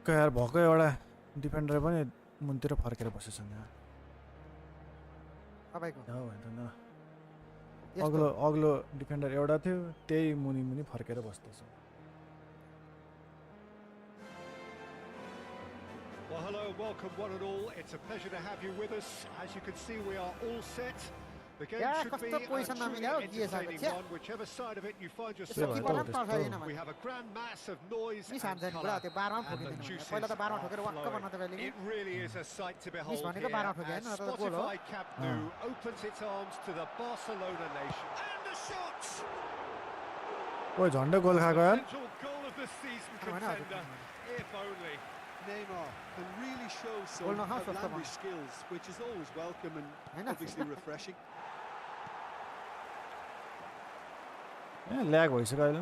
टक्क यार भएको एउटा डिफेन्डर पनि मुनतिर फर्केर बसेछन् यहाँ तपाईको हो हैन अग्लो डिफेन्डर एउटा थियो त्यही मुनि फर्केर बस्दैछ Well, hello, welcome one and all. It's a pleasure to have you with us. As you can see, we are all set. The game should be a truly entertaining one, whichever side of it you find yourself on. We have a grand mass of noise and colour, and the juices are flowing. It really is a sight to behold here, as Spotify Camp Nou opens its arms to the Barcelona nation. And the shots! ओइ झन्डै गोल खाएको यार Potential goal of the season contender, if only. Neymar can really show some outlandish skills, which is always welcome and obviously refreshing. Lag भइसक्यो अहिले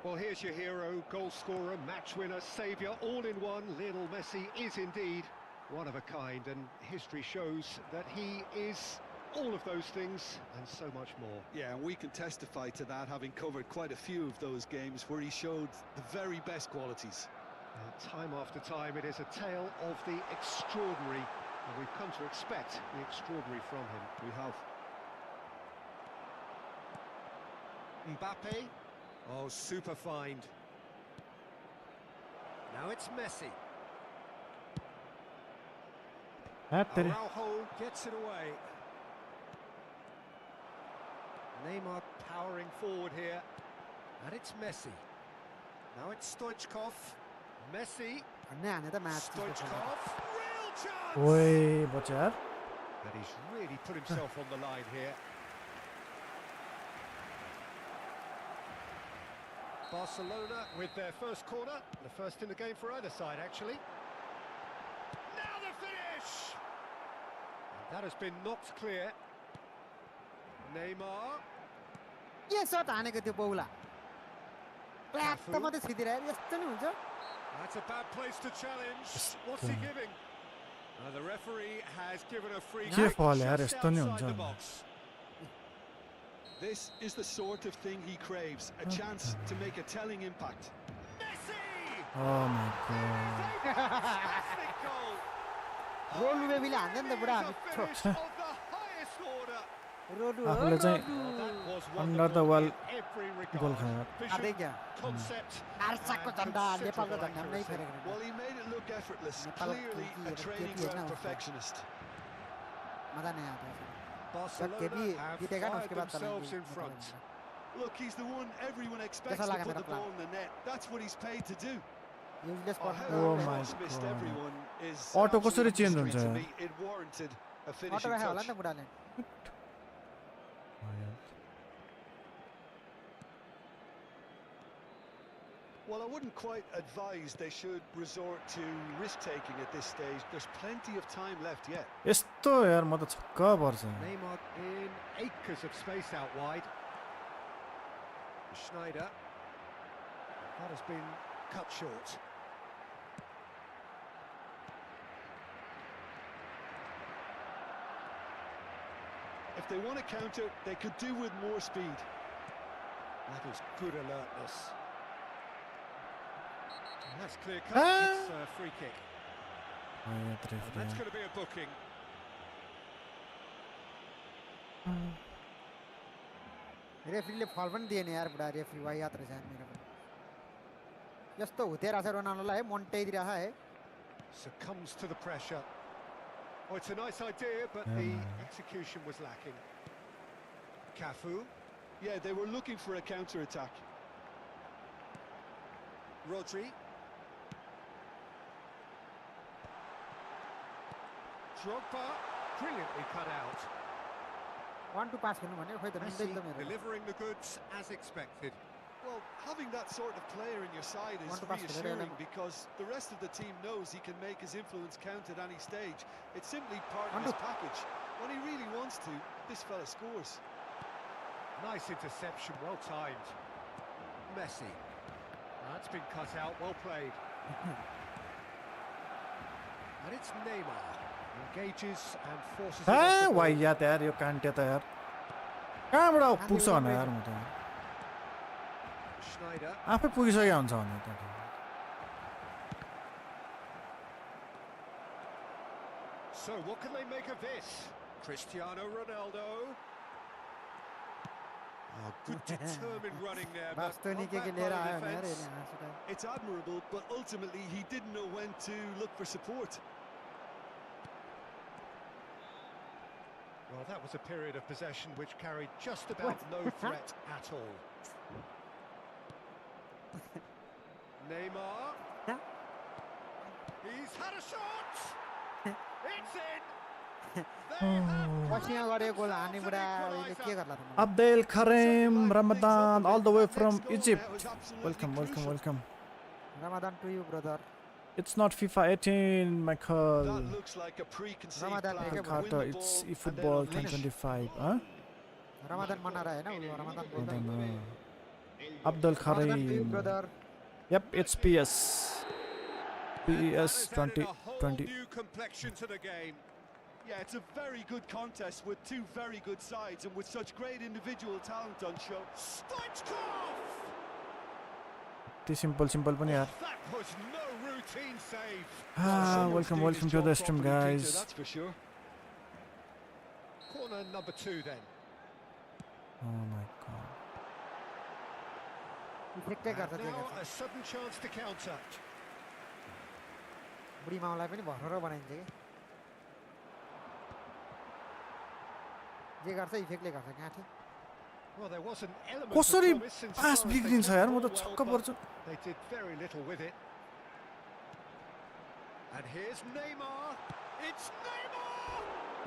Well, here's your hero, goal scorer, match winner, saviour, all in one. Lionel Messi is indeed one of a kind, and history shows that he is all of those things and so much more. Yeah, and we can testify to that, having covered quite a few of those games where he showed the very best qualities. Time after time, it is a tale of the extraordinary, and we've come to expect the extraordinary from him. We have. Mbappe. Oh, super find. Now it's Messi. Araujo gets it away. Neymar powering forward here, and it's Messi. Now it's Stoichkov. Messi. Stoichkov. Real chance! ओइ बच्चा यार But he's really put himself on the line here. Barcelona with their first corner, the first in the game for either side actually. Now the finish! And that has been knocked clear. Neymar. के shut हानेको त्यो बौला clap त मात्रै छिदिरहेको यस्तो नि हुन्छ That's a bad place to challenge. What's he giving? The referee has given a free kick just outside the box. This is the sort of thing he craves, a chance to make a telling impact. Messi! Oh my god. Fantastic goal! रोल बेबीले हान्दैन त बुढा Finish of the highest order. आफूले चाहिँ under the वाल गोल खायो आदै क्या Concept. आर्साको झन्डा नेपालको झन्डा नै फेरेको Well, he made it look effortless, clearly a training ground perfectionist. मजा नै आयो Barcelona have fired themselves in front. Look, he's the one everyone expects to put the ball in the net. That's what he's paid to do. Useless How पर्छ Oh my cross missed God. everyone is Auto कसरी absolute change mystery to हुन्छ? me. It warranted a अटो finishing राखे होला touch. नि त बुढाले Well, I wouldn't quite advise they should resort to risk-taking at this stage. There's plenty of time left yet. यस्तो यार म त छक्क पर्छ Neymar in acres of space out wide. Schneider. That has been cut short. If they want to counter, they could do with more speed. That is good alertness. And that's clear cut. Ah! It's a free kick. And that's going to be a booking. रेफ्रीले फल पनि दिएन यार बुढा referee वाइ याद रहेछ मेरो पनि यस्तो हुँदै रहेछ रोनाल्डोलाई मन्टाइदिरहेछ है Succumbs to the pressure. Oh, it's a nice idea, but the execution was lacking. Cafu. Yeah, they were looking for a counter-attack. Rodri. Drogba. Brilliantly cut out. One two pass खेल्नु भने खोइ त Messi मिल्दैन त मेरो delivering the goods as expected. Well, having that sort of player in your side is Want to pass it, reassuring Lionel. because the rest of the team knows he can make his influence count at any stage. It's simply part Want of his to- package. When he really wants to, this fella scores. Nice interception, well timed. Messi. That's been cut out, well played. And it's Neymar. Engages and forces it off the ball. वाइयात यार यो कान्टे त यार कहाँबाट पुग्छ होला यार म त आफै पुगिसकेको हुन्छ भने त So what can they make of this? Cristiano Ronaldo. Oh, good determined running there, but Bastoni not के back लिएर by आयो the नि यार defence. यसले हाँसुका It's admirable, but ultimately he didn't know when to look for support. Well, that was a period of possession which carried just about no threat at all. Neymar. He's had a shot. It's in. पसिना गरेको गोल हान्ने बुढा अहिले के गर्ला त मलाई Abdel Karim Ramadan all the way That from next goal Egypt. there was absolutely Welcome, welcome, crucial. welcome. Ramadan to you brother It's not FIFA 18, Michael. That looks like a preconceived Ramadan plan. take a Win Carter, the it's ball and then eFootball unleash. 2025. Huh? Ramadan मना रहा है ना वो Ramadan I बोल रहा don't है know. Abdel Ramadan to you Karim. Brother Yep, it's PS. And that PES has added a whole 2020. new complexion to the game. Yeah, it's a very good contest with two very good sides and with such great individual talent on show. Stoichkov! It's simple पनि यार. That was no routine save. Welcome, welcome to the stream, guys. That's for sure. Corner number 2 then. Oh my god. इफेक्टै गर्छ And त्यो now गर्छ a sudden chance to counter. बुढी माउलाई पनि भर्खर बनाइन्छ कि जे गर्छ इफेक्टले गर्छ गाँठी Well, there was an element of कसरी promise insofar pass as they बिग्रिन्छ kept यार the म त ball well, छक्क but पर्छु. They did very little with it. And here's Neymar. It's Neymar!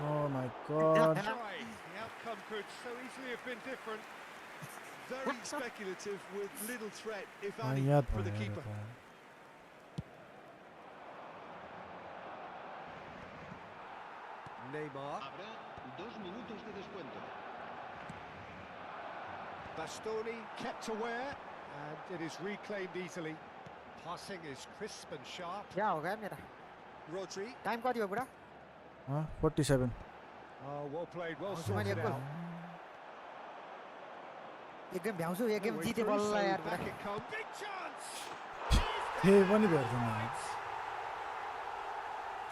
Oh my god. Try. The outcome could so easily have been different. Very speculative with little threat, if Ah, any, याद for the भयो keeper. यार. Neymar. Habrá 2 minutos de descuento. Bastoni kept aware, and it is reclaimed easily. Passing is crisp and sharp. क्या हो गया मेरा Rodri. Time कति हो बुढा 47. Oh, well played, well How's the man sorted here? out. एक game भ्याउँछु एक game Way जिते through, बल्ल so यार बुढा back it comes. Big chance! हे पनि भेट्दैन.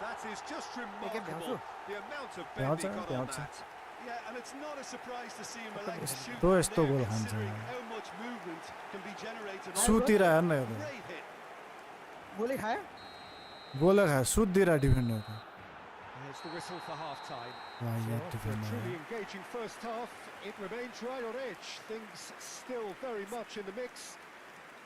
That is just remarkable. Bhyaउँछु. The amount of Bhyaउँछ, bend he got on bhyaउँछ. that. Yeah, and it's not a surprise to see him elect to shoot Då är from stor there, goal hands, considering yeah. how much movement can be generated. सुतिर हेर्न हेर्नु. Great hit. गोलै खायो गोल खायो सुतिर defender. There's the whistle for half-time. वाह So यार after a truly defender. engaging first half, it remains right on edge. Things still very much in the mix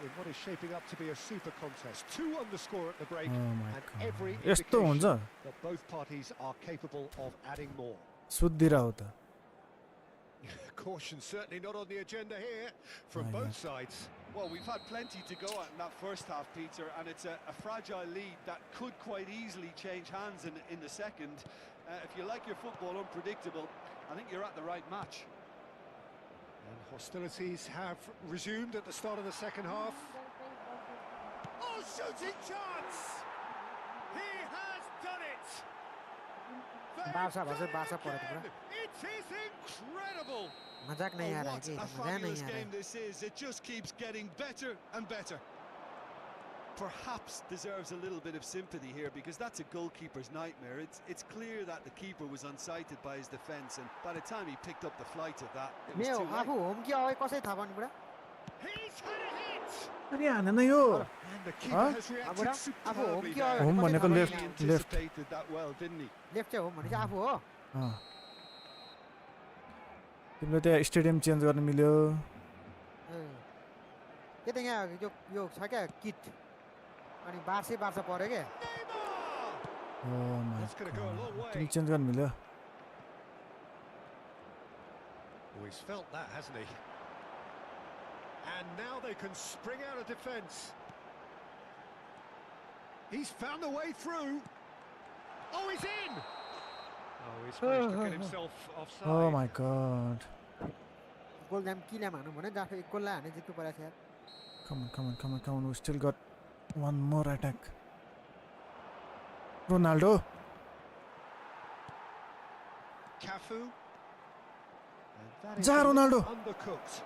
in what is shaping up to be a super contest. 2 on the score at the break, Oh my and god. every यस्तो हुन्छ indication that both parties are capable of adding more. सुतिर हो त. Caution certainly not on the agenda here from Oh, both yeah. sides. Well, we've had plenty to go at in that first half, Peter, and it's a fragile lead that could quite easily change hands in the second. If you like your football unpredictable, I think you're at the right match. And hostilities have resumed at the start of the second half. Oh, shooting chance! He has done it! They've Barca done versus it Barca परेको again! पुरा It is incredible! मजाक नहीं आ Oh, रहा है what कि a मजा नहीं fabulous आ रहा game है this is. It just keeps getting better and better. Perhaps deserves a little bit of sympathy here because that's a goalkeeper's nightmare. It's clear that the keeper was unsighted by his defence, and by the time he picked up the flight of that, it was may too आफू late. Home कि away कसै थाहा पाउनु बुढा He's had a hit! अनि हानेन यो. And the keeper Huh? has reacted Abuda, superbly Abu, there. Home भनेको He left He left. anticipated that well, didn't he? Left चाहिँ home भने चाहिँ आफू हो तिमीले त्यहाँ स्टेडियम चेन्ज गर्न मिल्यो. के त यहाँ यो छ क्या किट अनि बार्से पऱ्यो क्या Neymar! Oh my That's gonna go a long god. way. तिमी चेन्ज गर्न मिल्यो. Oh, he's felt that, hasn't he? And now they can spring out of defence. He's found a way through. Oh, he's in! Oh, he's managed to get himself offside. Oh my god. गोल दाम किन हानु भने जहाँ एक गोललाई हाने जित्नु परेको छ यार Come on, come on, come on, come on. We still got one more attack. Ronaldo. Cafu. And that is Ja, a little Ronaldo. undercooked.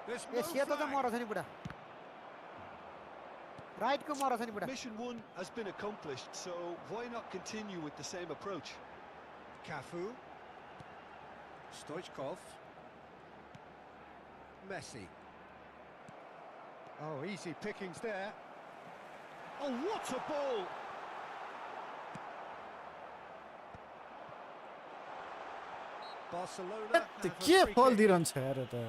There's A no सेतो चाहिँ flag. मरेछ नि बुढा राइटको मरेछ नि बुढा Mission 1 has been accomplished, so why not continue with the same approach? Cafu. Stoichkov. Messi. Oh, easy pickings there. Oh, what a ball! Barcelona have a के free फल kick. दिइरहन्छ यार त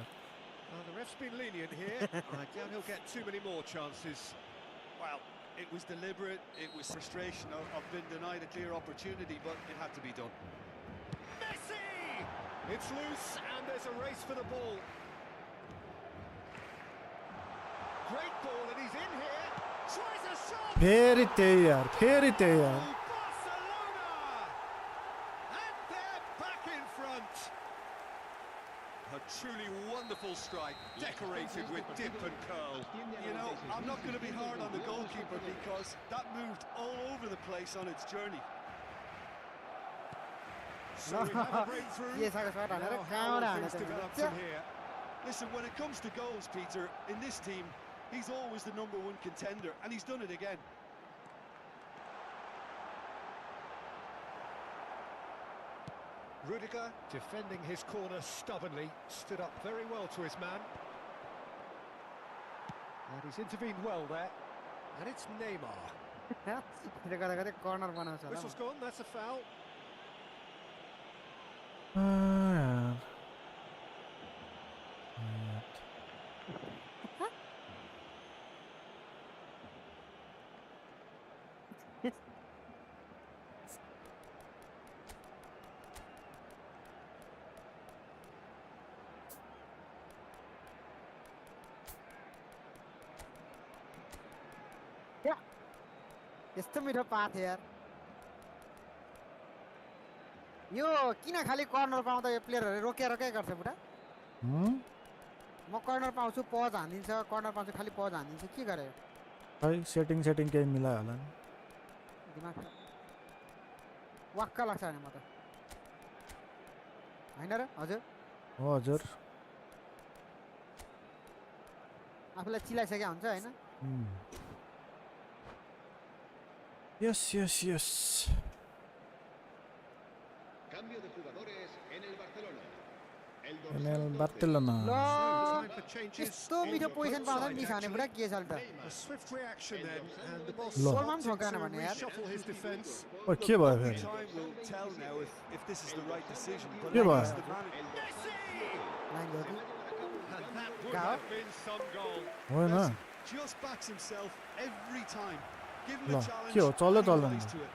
The ref's been lenient here. I doubt he'll get too many more chances. Well, it was deliberate, it was frustration of being denied a clear opportunity, but it had to be done. Messi! It's loose and there's a race for the ball. Great ball and he's in here. Tries a shot. फेरि त्यही यार फेरि त्यही यार Barcelona! And they're back in front. A truly wonderful strike, decorated with dip and curl. You know, I'm not going to be hard on the goalkeeper because that moved all over the place on its journey. So we have a breakthrough. के छ कसबाट हानेर Now how कहाँबाट will हाने things develop त from here? Listen, when it comes to goals, Peter, in this team, he's always the #1 contender, and he's done it again. Rudiger defending his corner stubbornly, stood up very well to his man. And he's intervened well there. And it's Neymar. त्यसले गर्दा गर्दै corner बनाउँछ होला Whistle's gone, that's a foul. यार यस्तो मिठो path यार यो किन खाली कर्नर पाउँदा यो प्लेयरहरुले रोकेर के गर्छ बुढा म कर्नर पाउँछु पज हान्दिन्छ कर्नर पाउँछु खाली पज हान्दिन्छ के गरे खै सेटिङ केही मिलायो होला नि दिमाग वाक्क लाग्छ भने म त हैन र हजुर हो हजुर आफुलाई चिलाइसक्या हुन्छ हैन yes yes yes Cambio de jugadores en el Barcelona. El En el dorsal 12. Barcelona. ल Time for changes. यस्तो मिठो पोजिसन पाउँदा नि निसाने बुढा के छ त A swift reaction then, and the boss Lo. Goalman starting ठोकाएन to भने यार reshuffle his defence. ओ के भयो फेरि Time will tell now if this is the right decision. But के भयो it's the manager. लाइन गर्नु And that would Go. have been some goal. होइन Just backs himself every time. Give him ल a challenge. के हो चल्दै and he चल्दैन rise to it.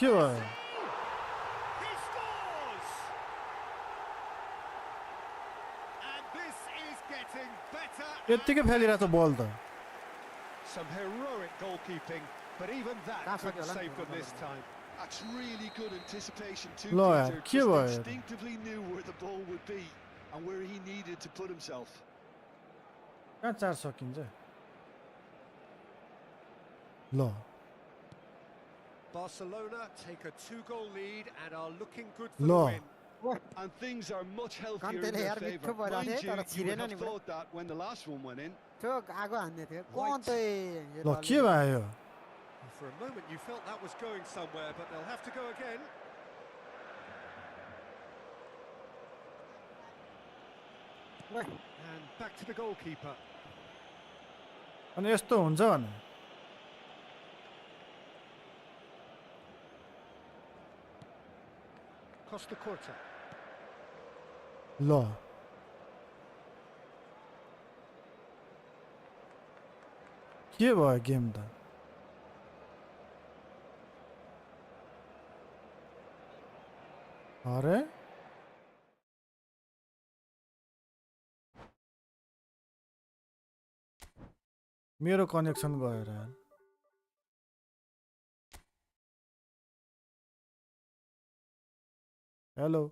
के भयो He scores! And this is getting better. यत्तिकै फ्यालिरहेको छ बल त Some heroic goalkeeping, but even that That's what couldn't you're save them looking this for. time. That's really good anticipation too, Lo यार, Peter. के Just भयो? instinctively knew where the ball would be and where he needed to put himself. कहाँ चार सकिन्छ ल Barcelona take a 2-goal lead and are looking good for Lo. the win. And things are much healthier in Kanteले their यार favour. मिठो भइरहेको Mind थियो, you, तर you would छिरेन have नि बुढा। thought that when the last one went in. त्यो आगो हान्ने थियो कन्तै ल के भयो For a moment you felt that was going somewhere, but they'll have to go again. And back to the goalkeeper. अनि यस्तो हुन्छ भने Costa Curta. ल के भयो गेम त अरे मेरो कनेक्सन गएर हेलो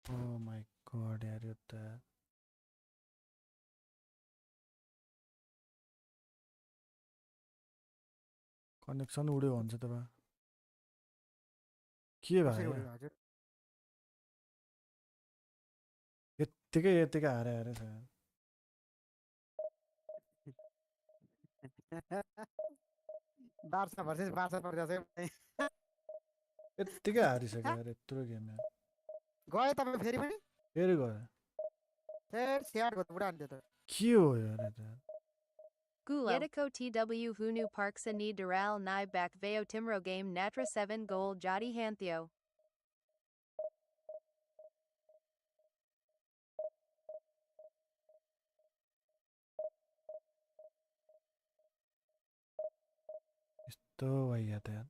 ओ माय गॉड यार यो त कनेक्सन उड्यो भन्छ त बा के कसरी भयो उड्यो हजुर यतिकै हारे छ बार्सा भर्सेस बार्सा पर्छ यतिकै हारिसक्यो यार यत्रो गेम यार गयो तपाईँ फेरि पनि फेरि गयो स्याड गर्नु बुढा अन्त्य त के हो यार Yediko TW Hunu Parksa ni Dural Ni Bak Veo Timro Game Natra 7 Goal Jati Hanthio. यस्तो भइया त यार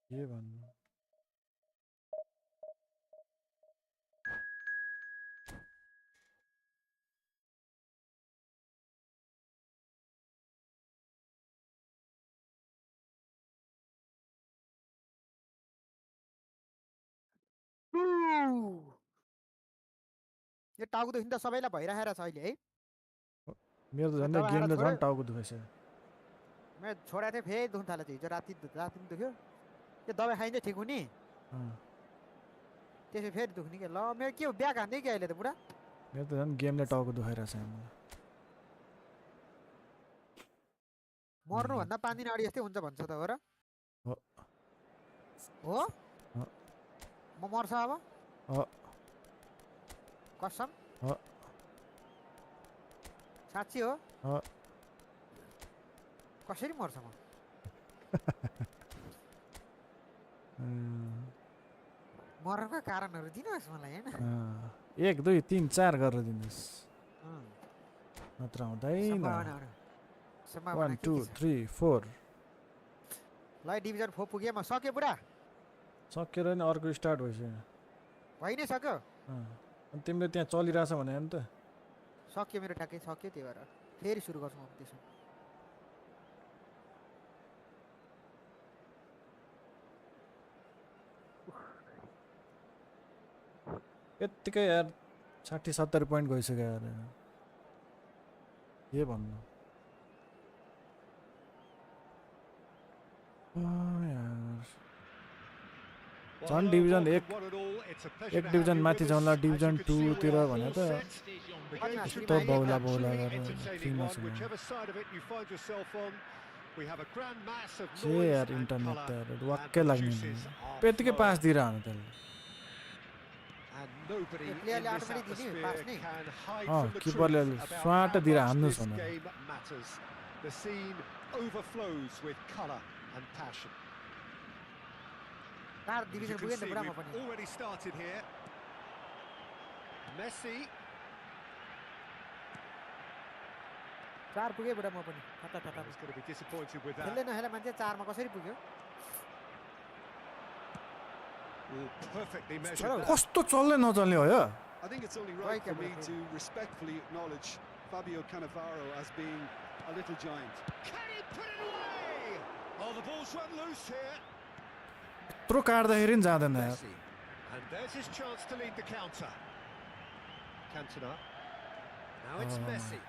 के भन्नु यो टाउको दुख्नु त सबैलाई भइरहेको छ अहिले है मेरो त झन् गेमले झन् टाउको दुखाइसक्यो मैले छोडेको थिएँ फेरि दुख्नु थालेको थियो हिजो राति पनि दुख्यो त्यो दबाई खाइन्छ ठिक हुने त्यसो फेरि दुख्ने क्या ल मेरो के हो ब्याग हान्दै कि अहिले त बुढा मेरो त झन् गेमले टाउको दुखाइरहेछ मलाई मर्नुभन्दा 5 दिन अगाडि जस्तै हुन्छ भन्छ त हो र हो म मर्छ अब कसम साँच्ची हो कसरी मर्छ म मर्नुको कारणहरू दिनुहोस् मलाई होइन 1 2 3 4 गरेर दिनुहोस् नत्र हुँदैन 1 2 3 4 ल डिभिजन 4 पुगे म सक्यो बुढा सकेर नि अर्को स्टार्ट भइसक्यो भइ नै सक्यो अनि तिमीले त्यहाँ चलिरहेछ भने नि त सक्यो मेरो ट्याक्कै सक्यो त्यही भएर फेरि सुरु गर्छु म त्यसो यत्तिकै यार 60-70 पोइन्ट गइसक्यो यार के भन्नु यार झन् डिभिजन 1 डिभिजन माथि झन्ला डिभिजन 2 तिर भने त यस्तो बौला गरेर टिममा छु के यार इन्टरनेट त यार वाक्कै लाग्ने यत्तिकै पास दिइरहनु त्यसले किपरले स्वाट दिएर हान्नुहोस् भने डिभिजन पुगे नि बुढा म पनि already started here. Messi. 4 पुगे बुढा म पनि He's going to be disappointed with that. खेल्दै नखेला मान्छे 4 मा कसरी पुग्यो Perfectly measured. कस्तो चल्ने नचल्ने हो यो I think it's only right for me to respectfully acknowledge Fabio Cannavaro as being a little giant. Can he put it away? Oh, the ball's run loose here. यत्रो काट्दाखेरि नि जाँदैन यार And there's his chance to lead the counter. Cantona. Now it's Messi.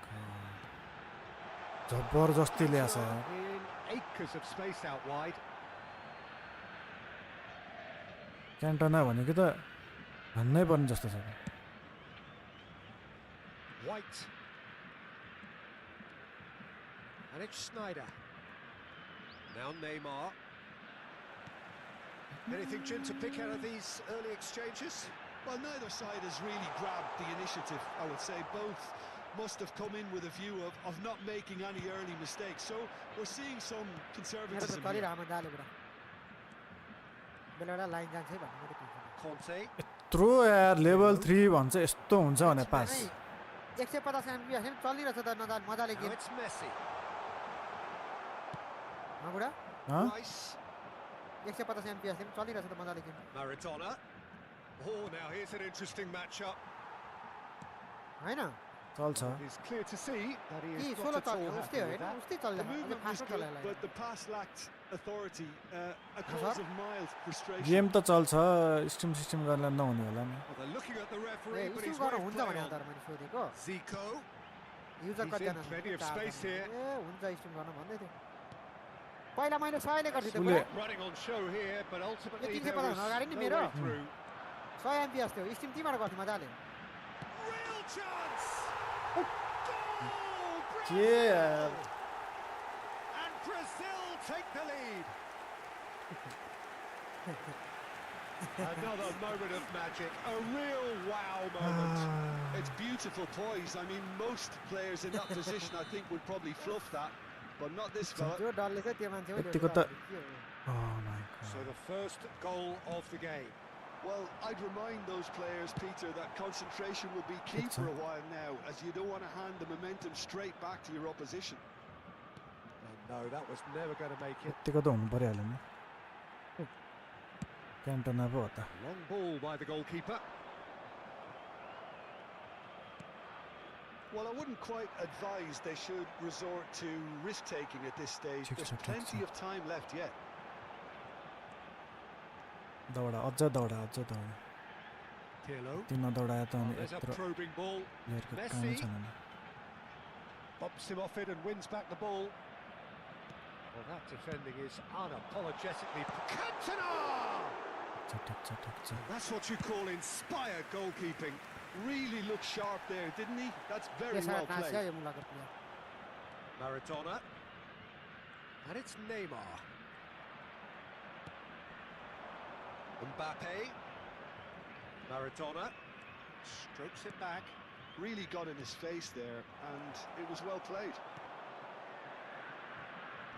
जबरजस्ती ल्याछ यार In acres of space out wide. क्यान्टोना भनेको त भन्नै पर्ने जस्तो छ White. And it's Snyder. Now Neymar. Anything, Jim, to pick out of these early exchanges? Well, neither side has really grabbed the initiative, I would say. Both must have come in with a view of not making any early mistakes. So we're seeing some conservatism here. Conte. यत्रो यार level 3 भन्छ यस्तो हुन्छ भने पास 150 MBS चलिरहेछ त मजाले Now game it's Messi. बुढा Rice. 150 एमबीएस चलिरहेछ त मजाले game Maradona. Oh, now here's an interesting matchup. हैन चल्छ It's clear to see that he यी is 16 not at all चल्यो उस्तै happy with हैन that. उस्तै The चल्दैन movement was फास्ट good, चल्यो but the pass lacked authority. A cause of mild frustration. Game त चल्छ स्ट्रिम गर्न नहुने होला नि Well, they're looking at the referee, but stream he's गर्न waved हुन्छ play भने on. तर मैले सोधेको Zico. युजर He's कति in plenty of space here. ए हुन्छ स्ट्रिम गर्न भन्दै थियो पहिला मैले 100 ले गर्थेँ त्यो उसले कुरा Running on show here, but ultimately ये 350 there was अगाडि नि no मेरो way through. 100 एमपीएस थियो स्टिम तीबाट गर्थेँ मजाले Real chance! Goal! के यार And Brazil take the lead. Another moment of magic, a real wow moment. It's beautiful poise. I mean, most players in that position, I think, would probably fluff that, but not this fella. जो डरले चाहिँ त्यो मान्छे यतिको त oh my So god the first goal of the game. Well, I'd remind those players, Peter, that concentration will be key for a while now, as you don't want to hand the momentum straight back to your opposition. And no, that was never going to make it. यतिको त हुनु परिहाल्यो नि क्यान्टोना पो हो त Long ball by the goalkeeper. Well, I wouldn't quite advise they should resort to risk-taking at this stage. There's plenty of time left yet. दौडा अझ दौडा Pirlo. तिन दौडायो त अनि There's a यत्रो probing ball. प्लेयरको कामै Messi. छैन नि Bumps him off it and wins back the ball. Well, that defending is unapologetically. Cantona! ठिक छ That's what you call inspired goalkeeping. Really looked sharp there, didn't he? That's very त्यसमा well नास्या played. यो मुलाको player Maradona. And it's Neymar. Mbappe. Maradona. Strokes it back. Really got in his face there, and it was well played.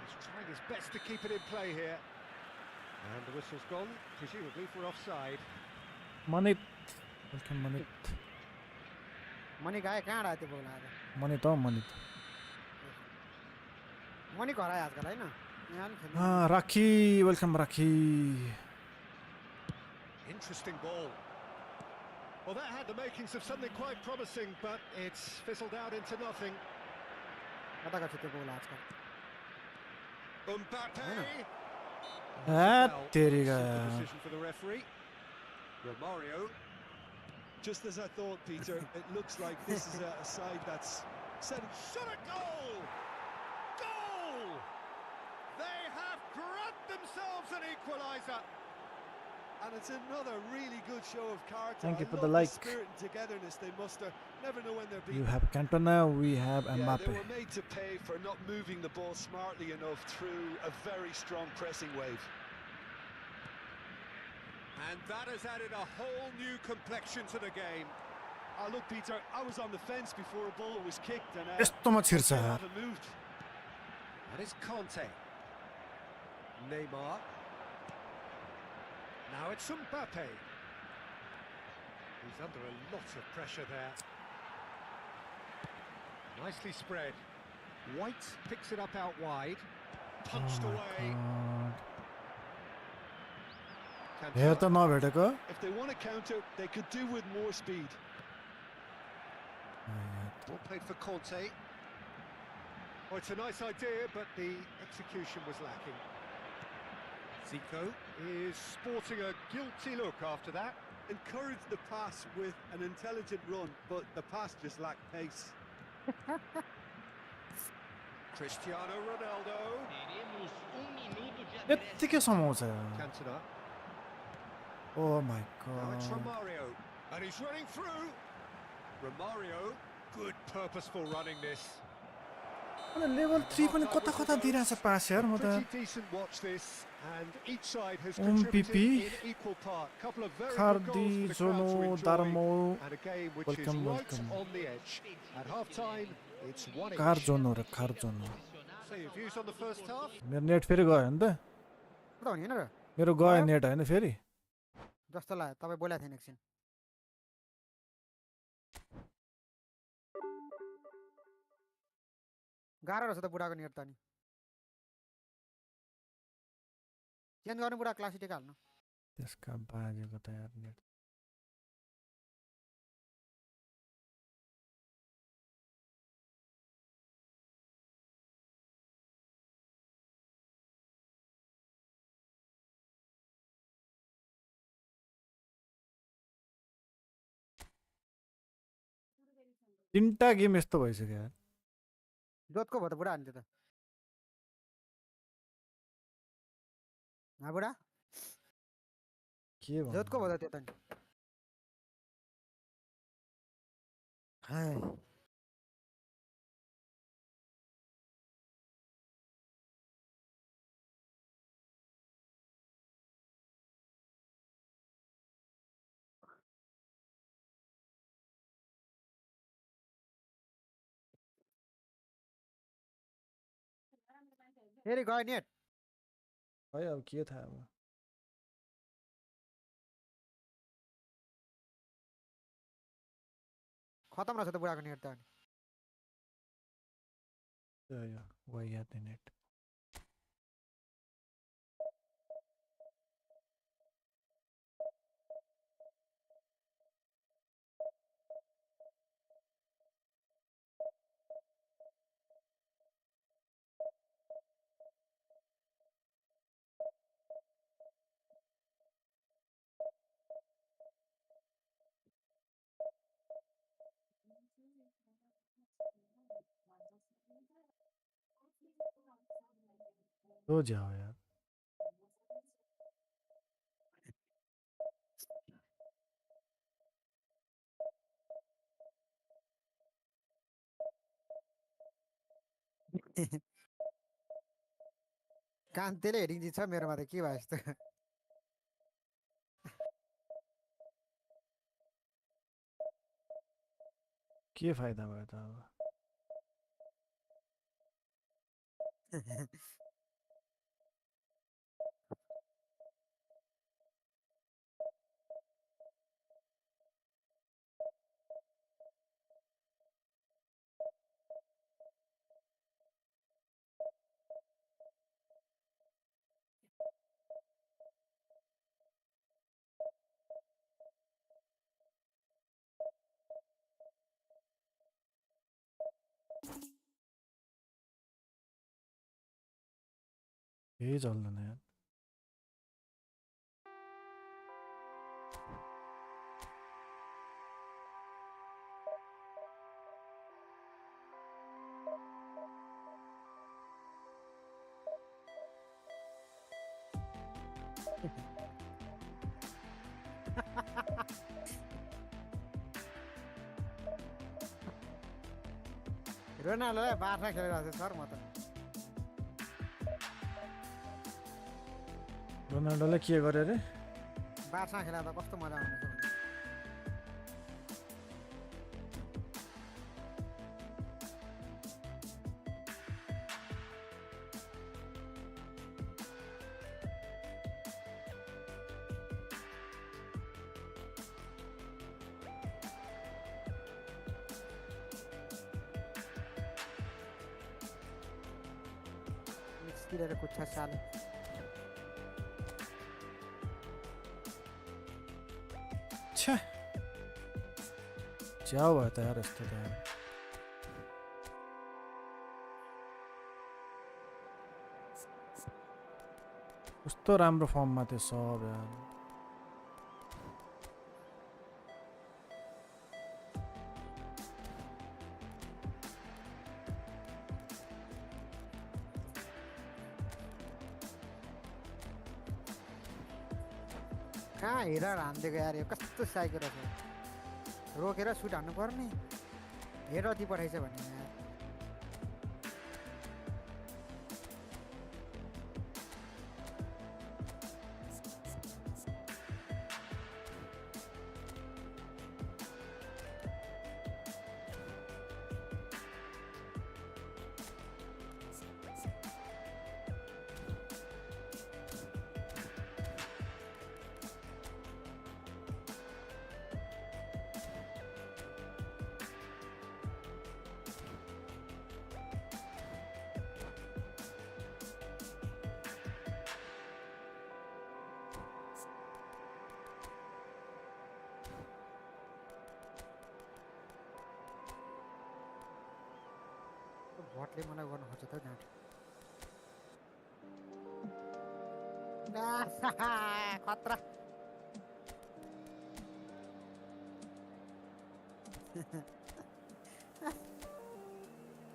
He's trying his best to keep it in play here. And the whistle's gone, presumably for offside. Manit welcome Manit money गए कहाँ आयो त्यो बोला आज मनित हो Manit money घर आयो आजकल हैन यहाँ नि खेल्नु राखी welcome rakhi Interesting ball. Well, that had the makings of something quite promising, but it's fizzled out into nothing. कता गर्छ त्यो बोला आजकल Mbappe. तेरी Simple गया decision for the referee. Romario. Just as I thought, Peter, it looks like this is a side that's set. Shot a goal! Goal! They have grabbed themselves an equaliser. And it's another really good show of character. Thank you I for love the like. spirit and togetherness they muster. Never know when they're You beaten. have Cantona, we have Yeah, they Mbappe. were made to pay for not moving the ball smartly enough through a very strong pressing wave. And that has added a whole new complexion to the game. Look, Peter, I was on the fence before a ball was kicked, and यस्तोमा छिर्छ they haven't moved. That is Conte. Neymar. Now it's Mbappe. He's under a lot of pressure there. Nicely spread. White picks it up out wide. Punched away. हेर त Cantona. नभेटेको If they want to counter, they could do with more speed. Ball played for Conte. Oh, it's a nice idea, but the execution was lacking. Zico is sporting a guilty look after that. Encourage the pass with an intelligent run, but the pass just lacked pace. Cristiano Ronaldo. यत्तिकै समाउँछ Cantona. Oh my Now it's god Romario. And he's running through. Romario. Good purposeful running this. अनि level 3 पनि कता कता दिइरहेछ पास यार म त Pretty decent watch this. And each side has MPP. contributed in equal part. Couple of very good Cardi, goals for the Zono, crowd to enjoy. Darmo. And a game which Welcome, is right welcome. on the edge. At half-time, it's 1-1. Car zone हो र car zone हो So your views on the first half? मेरो net फेरि गयो नि त त होइन र मेरो गयो नेट होइन फेरि जस्तो लाग्यो तपाईँ बोलेको थिएन एकछिन गाह्रो रहेछ त बुढाको नेट त नि चेन्ज गर्नु बुढा क्लासिटिक हाल्नु त्यसका बाजेको त यार नेट तीनटा गेम यस्तो भइसक्यो यार जोतको भयो त बुढा हान्थ्यो त ना बुढा के जोतको भयो त्यो त नि हाय फेरि गयो नेट खै अब के थाहा अब खतम रहेछ त बुढाको नेट त अनि यो वाइया त नेट हो जाओ यार कान्तिले हेडिङ दिन्छ मेरोमा त के भयो यस्तो के फाइदा भयो त अब केही चल्दैन यार रोनाल्डोलाई बार्सा खेलिरहेको छ सर म त रोनाल्डोले के गर्यो रे बार्सा खेला त कस्तो मजा आउँछ भने निस्किएर कुद्छ साले छ्या च्याउ भयो त यार यस्तो त यार कस्तो राम्रो फर्ममा थियो सब यार कहाँ हेरेर हानिदिएको यार यो कस्तो साइको रहेछ रोकेर सुट हान्नु पर्ने हेर अति पठाइछ भन्ने यार भटले मलाई गर्नु खोज्छ त गाँठ खतरा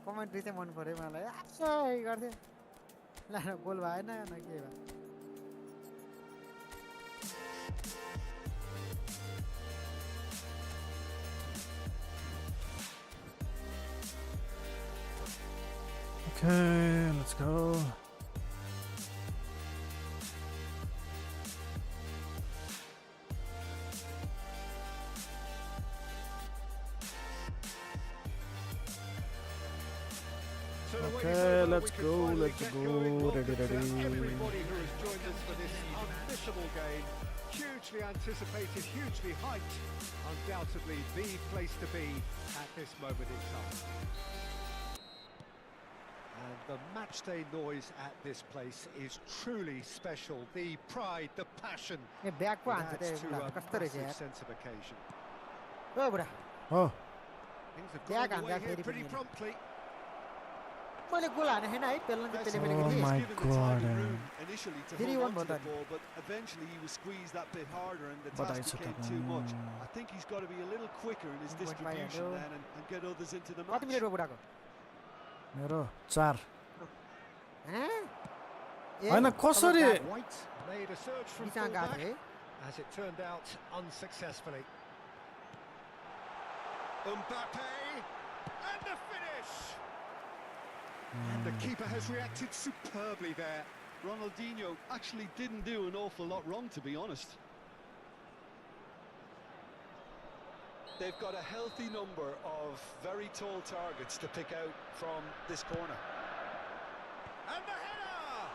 कमेन्ट्री चाहिँ मन पर्यो मलाई गर्थ्यो ला गोल भएन न के भयो Okay, let's go. Okay, let's go. Ready. Everybody who has joined us for this unmissable game, hugely anticipated, hugely hyped, undoubtedly the place to be at this moment in time. And the matchday noise at this place is truly special. The pride, the passion, A back पो हान्छ adds to त्यो a कस्तो रहेछ massive यार sense of occasion. ओ बुढा Oh, Things have Back gone on away that here very pretty beginning. promptly. मैले गोल हाने छैन है पेल्न चाहिँ त्यसले Messi फेरि Oh was my given the time God, and room initially to 3-1 hold on to the button. ball, but eventually he was squeezed that bit harder and the But I task should became have- too much. I think he's got to be a little quicker in his 1.5 distribution hello. then and get others into the कति match. Minute भयो बुढाको मेरो 4. हैं होइन कसरी White made a surge from बिचमा गएको fullback, है as it turned out unsuccessfully. Mbappe, and the finish! And the keeper has reacted superbly there. Ronaldinho actually didn't do an awful lot wrong, to be honest. They've got a healthy number of very tall targets to pick out from this corner. And the header!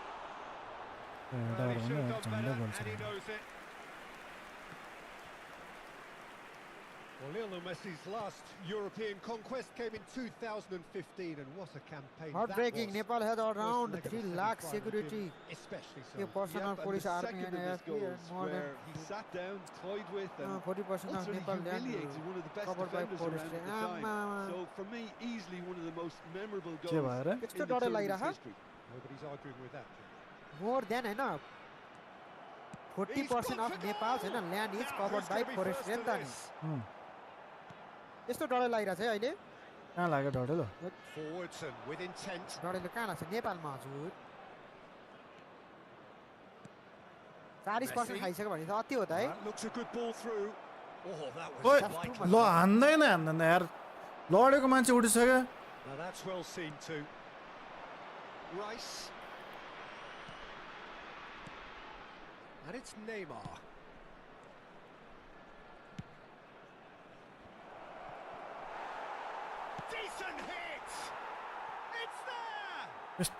एउटा Well, he should भने have done झन्डै better, गोल छ and he knows it. Well, Lionel Messi's last European conquest came in 2015, and what a campaign Heart that breaking. was. Nepal has First around leg of the 3 lakh semi-final security. been especially so. यो personal Yep, and police the army second हैन of यार his goals more where than he sat down, toyed with, and 40% of utterly Nepal land humiliated one of the best covered by defenders forest. around at the time. So for me, easily one of the most memorable के goals भयो र in यस्तो the डरै tournament's लागिरह history. Nobody's arguing with that. more than Hahn 40% of Nepal Hahn land is covered by forest First to नि त नि this. यस्तो डरै लागिरहेछ है अहिले कहाँ लाग्यो ढडेलो Forwards and with intent. डरैले कहाँ लाग्छ नेपालमा हजुर 40% खाइसक्यो भने त अति हो त है That looks a good ball through. Oh, that ओए was slightly. ल हान्दैन यार लडेको मान्छे उठिसक्यो Now that's well seen too. Rice. And it's Neymar. Decent hit! It's there!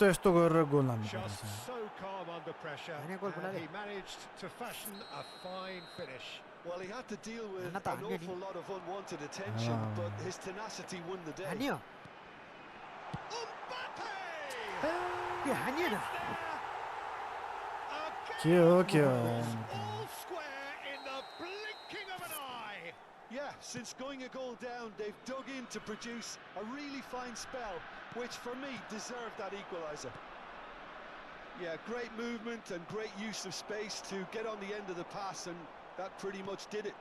यस्तो गरेर गोल हान्नु Just पर्छ so calm under pressure, Any goal, and Bulali? he managed to fashion a fine finish. Well, he had to deal with Nata, an Nani. awful lot of unwanted attention, but his tenacity won the day. हान्यो Mbappe! के हान्यो न के हो के हो All square in the blinking of an eye. Yeah, since going a goal down, they've dug in to produce a really fine spell, which for me deserved that equaliser. Yeah, great movement and great use of space to get on the end of the pass, and that pretty much did it.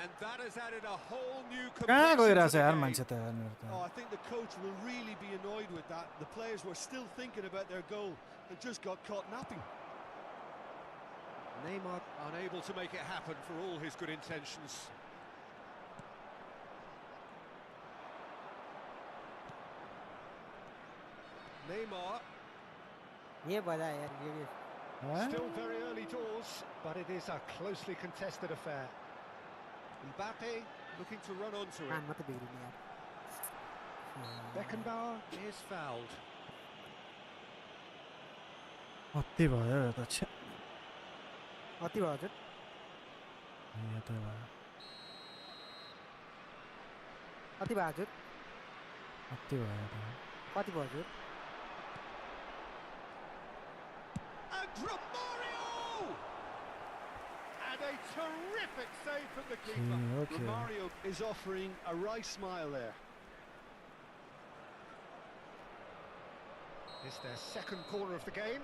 And that has added a whole new कहाँ complexity to गइरहेछ the यार game. मान्छे त यार मेरो Oh, त I think the coach will really be annoyed with that. The players were still thinking about their goal and just got caught napping. Neymar unable to make it happen for all his good intentions. Neymar, ये बजा यार ये still very early doors, but it is a closely contested affair. Mbappe looking to run onto it. कान मात्रै बिग्रिने यार Beckenbauer is fouled. अति भयो यो त छ्या अति भयो हजुर यो त भयो अति भयो हजुर अति भयो यो त कति भयो हजुर And Romario! And a terrific save from the keeper. Okay. Romario is offering a wry smile there. It's their second corner of the game.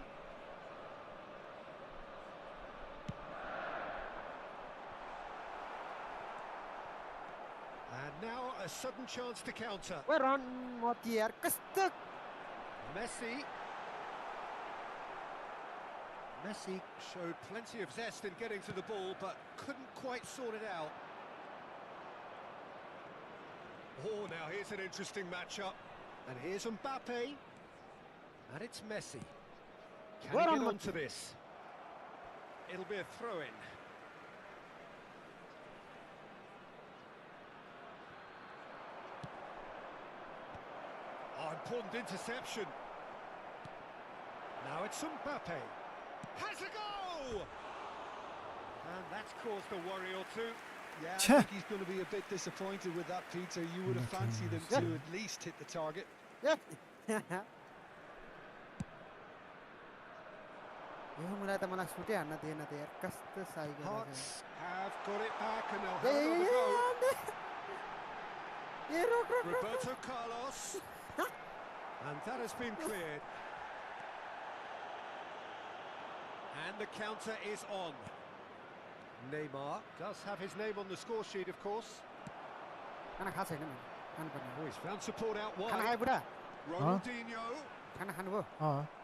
And now a sudden chance to counter. ओ रन मति यार कस्तो Messi. Messi showed plenty of zest in getting to the ball, but couldn't quite sort it out. Oh, now here's an interesting matchup. And here's Mbappe. And it's Messi. Can he get onto this? It'll be a throw-in. Oh, important interception. Now it's Mbappe. Has a go! And that's caused a worry or two. Yeah, I think he's going to be a bit disappointed with that, Peter. You would have fancied him to at least hit the target. Yeah. Hearts have got it back and they'll have another go. Roberto Carlos. And that has been cleared. And the counter is on. Neymar does have his name on the score sheet, of course. Oh, he's found support out wide. Ronaldinho.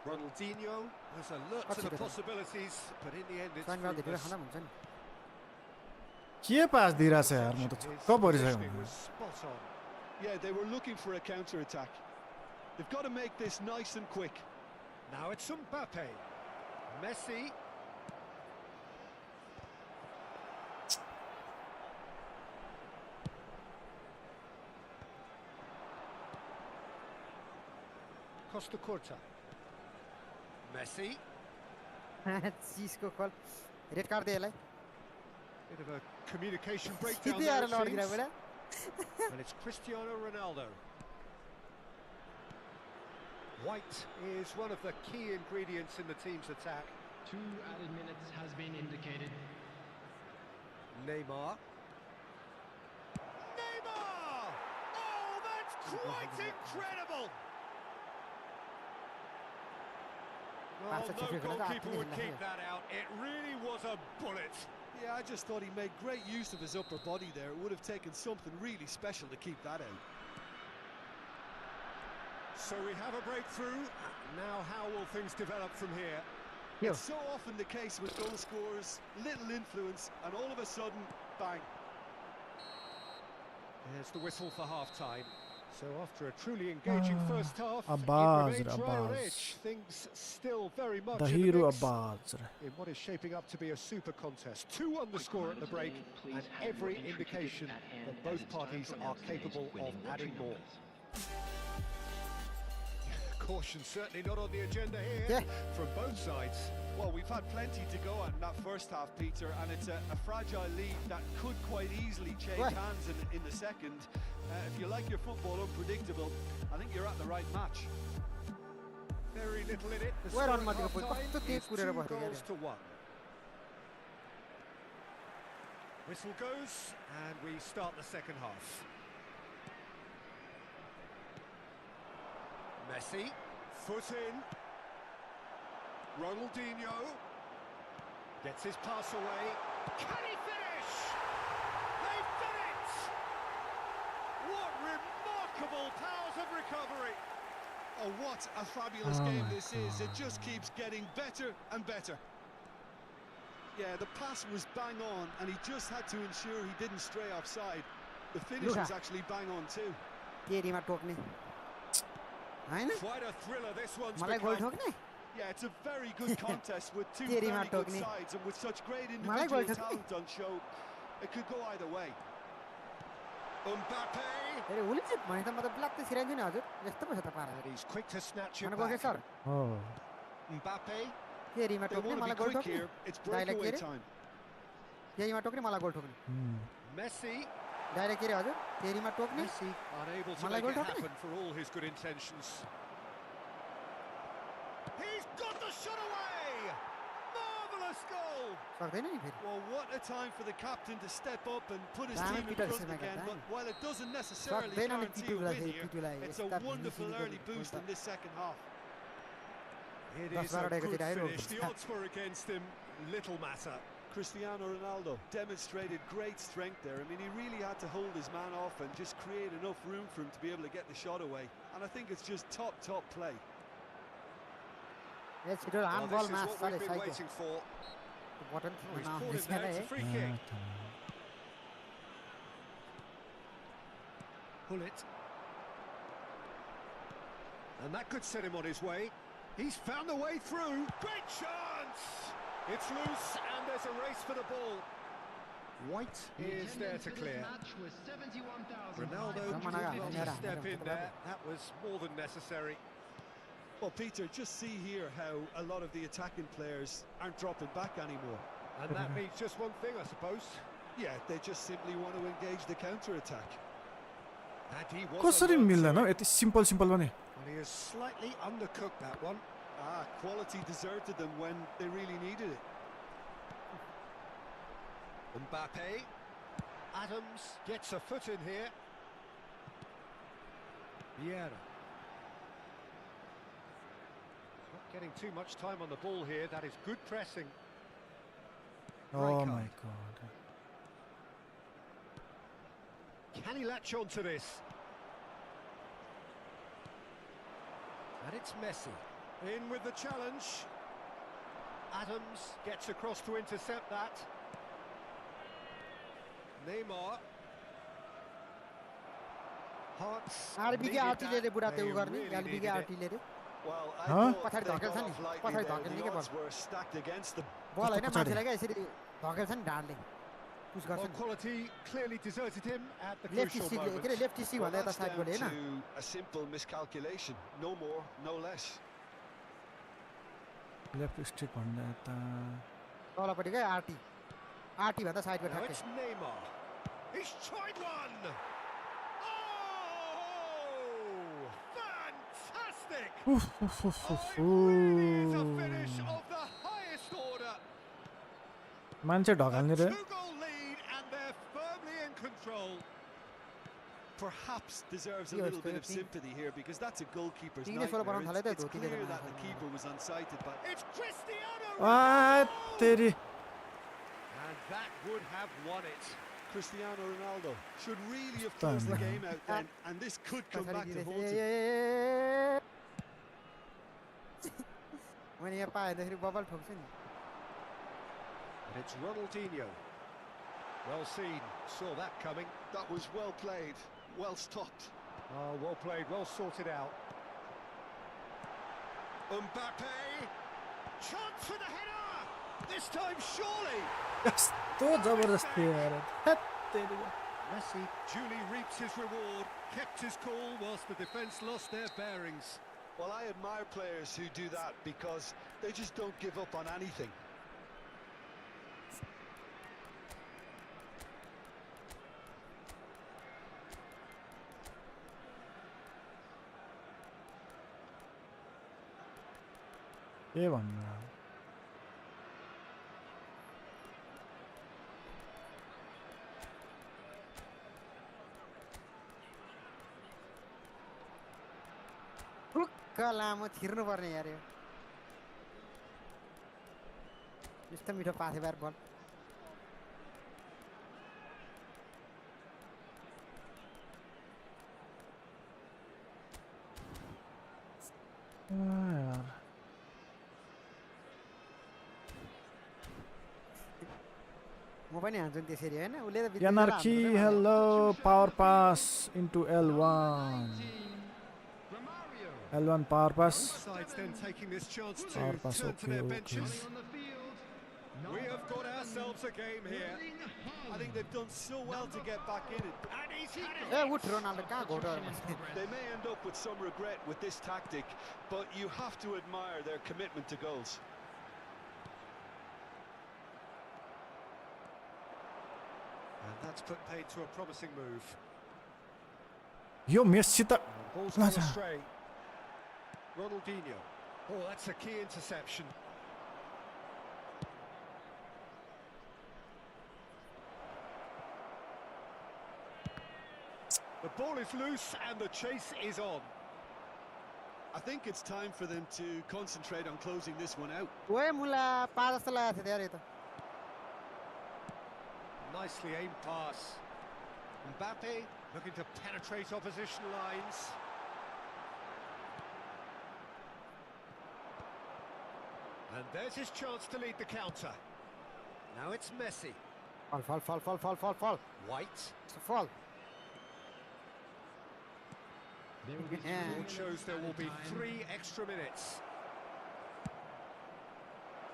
Ronaldinho has alerted to the possibilities, but in the end it's fruitless. के पास दिइरहेछ यार म त छक्क परिसक्यो Spot on. Yeah, they were looking for a counter-attack. They've got to make this nice and quick. Now it's Mbappe. Messi. Costa Curta. Messi. Red card Bit of a communication breakdown there, it seems. And it's Cristiano Ronaldo. White is one of the key ingredients in the team's attack. 2 added minutes has been indicated. Neymar. Neymar! Oh, that's quite incredible! Well, no goalkeeper would keep that out. It really was a bullet. Yeah, I just thought he made great use of his upper body there. It would have taken something really special to keep that out. So we have a breakthrough. Now how will things develop from here? It's so often the case with goal scorers, little influence, and all of a sudden, bang. There's the whistle for half-time. So after a truly engaging first half, it Abbas, remains right on Abbas. edge. Things still very much The in the hero mix Abbas. in what is shaping up to be a super contest. 2-1 the score at the break, and every indication that both parties are capable of adding more. Caution certainly not on the agenda here from both sides. Well, we've had plenty to go at in that first half, Peter, and it's a fragile lead that could quite easily change hands in the second. If you like your football unpredictable, I think you're at the right match. Very little in it. The score at half-time is 2 goals to 1. Whistle goes, and we start the second half. Messi, foot in. Ronaldinho gets his pass away. Can he finish? They've done it! What remarkable powers of recovery! Oh, what a fabulous game this is. It just keeps getting better and better. Yeah, the pass was bang on, and he just had to ensure he didn't stray offside. The finish was actually bang on too. Quite a thriller this one's become. Yeah, it's a very good contest with two very good sides, and with such great individual talent on show, it could go either way. Mbappe! He's quick to snatch it back. Oh. Mbappe. They want to be quick here. It's breakaway time. Messi. Messi Unable to make it happen for all his good intentions. He's got the shot away! Marvellous goal! Well, what a time for the captain to step up and put his team in front again. But while it doesn't necessarily guarantee a win here, it's a wonderful early boost in this second half. It is a good finish. The odds were against him. Little matter. Cristiano Ronaldo demonstrated great strength there. I mean, he really had to hold his man off and just create enough room for him to be able to get the shot away. And I think it's just top play. Yes, it was Well, handball this is match. what Sorry, we've been psycho. waiting for. Important Oh, he's now. caught him This there. guy, It's a free kick. Pull it. And that could set him on his way. He's found the way through. Great chance! It's loose and there's a race for the ball. White is there to clear. Ronaldo did not step in there. That was more than necessary. Well, Peter, just see here how a lot of the attacking players aren't dropping back anymore. And that means just one thing, I suppose. Yeah, they just simply want to engage the counter-attack. And he was कसरी alert मिल्दैन to हौ it. यति simple simple पनि Well, he has slightly undercooked that one. Quality deserted them when they really needed it. Mbappe. Adams gets a foot in here. Vieira. Not getting too much time on the ball here. That is good pressing. Oh my god. Can he latch on to this? And it's Messi. In with the challenge. Adams gets across to intercept that. Neymar. Hearts. RB के artillery बुढा They त्यो गर्ने really LB के needed it. artillery Well, I Huh? thought पछाडि they धकेल्छ got नि off lightly पछाडि there. धकेल्ने The के odds बल were stacked against them. बल हैन पछाडि? मान्छेलाई क्या यसरी धकेल्छ नि ढाडले पुश गर्छ Well, नि quality clearly deserted him at the left crucial सी moment. के रे लेफ्ट सी Well, भन्दा यता that's साइड down गरे हैन to a simple miscalculation. No more, no less. Left स्ट्रिक भन्दा यता तलपट्टि क्या आरटी आरटी भन्दा साइडको Now ठ्याक्कै it's Neymar. He's tried one. Oh, fantastic! Oh, it really is a finish of the highest order. मान्छे A ढकाल्ने रे two-goal lead, and they're firmly in control. Perhaps deserves a Yes, little bit of I think- sympathy here because that's a goalkeeper's Tinggi solo nightmare. बनाउन थाल्यो त It's धोतीले clear त that the माछा keeper was unsighted by. It's Cristiano uh Ronaldo! तेरी And that would have won it. Cristiano Ronaldo should really have Stand closed the now. game out then, and this could come पछाडि back to दिँदैछ haunt him. मैले यहाँ पाएँदाखेरि bubble ठोक्छु नि And it's Ronaldinho. Well seen. Saw that coming. That was well played, well stopped. Oh, well played, well sorted out. Mbappe. Chance for the header. This time, surely. यस्तो जबरजस्त थियो यार hat तेरी Messi duly reaps his reward. Kept his cool whilst the defence lost their bearings. Well, I admire players who do that because they just don't give up on anything. के भन्नु ठुक्क लामो छिर्नु पर्ने यार यो यस्तो मिठो पाथे बार बल यार म पनि हान्छु नि त्यसरी होइन उसले त Anarchy, hello, power pass into L1. L1 power pass. Sides then taking this chance to Power pass, turn to okay, their okay. benches. We have got ourselves a game here. I think they've done so well to get back in it. And he's hit it. ए उठ Ronaldo कहाँ घोटो They may end up with some regret with this tactic, but you have to admire their commitment to goals. And that's put paid to a promising move. Yo Messi त Ball's gone astray. Ronaldinho. Oh, that's a key interception. The ball is loose and the chase is on. I think it's time for them to concentrate on closing this one out. ओए मुला पा जस्तो लागेको थियो यार यो त Nicely aimed pass. Mbappe looking to penetrate opposition lines. And there's his chance to lead the counter. Now it's Messi. Fall. White. It's a fall. There will be It shows there will be 3 extra minutes.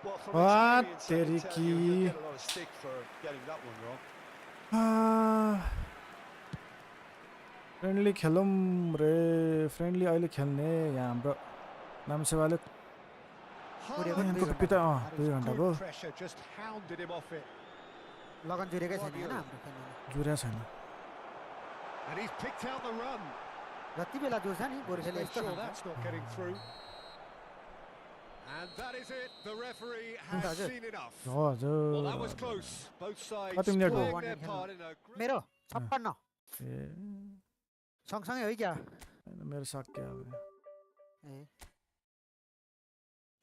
Well, from What? experience, I can tell you, he'll Teriki. get a lot of stick for getting that one wrong. Friendly खेलौँ रे friendly अहिले खेल्ने यहाँ हाम्रो नामसेवाले यहाँको पिता 2 घन्टा भयो Good pressure, just hounded him off it. लगन जुरेकै छैन हैन हाम्रो खेल्ने जुर्या छैन And he's picked out the run. जति बेला जुर्छ नि गोर्खेले Make यस्तो sure खान्छ that's not getting through. And that is it. The referee has seen enough. Well, that was हजुर close. Both sides Kati minute playing भयो? their part in a great... मेरो 56 ए सँगसँगै हो क्या हैन, मेरो सक्यो अब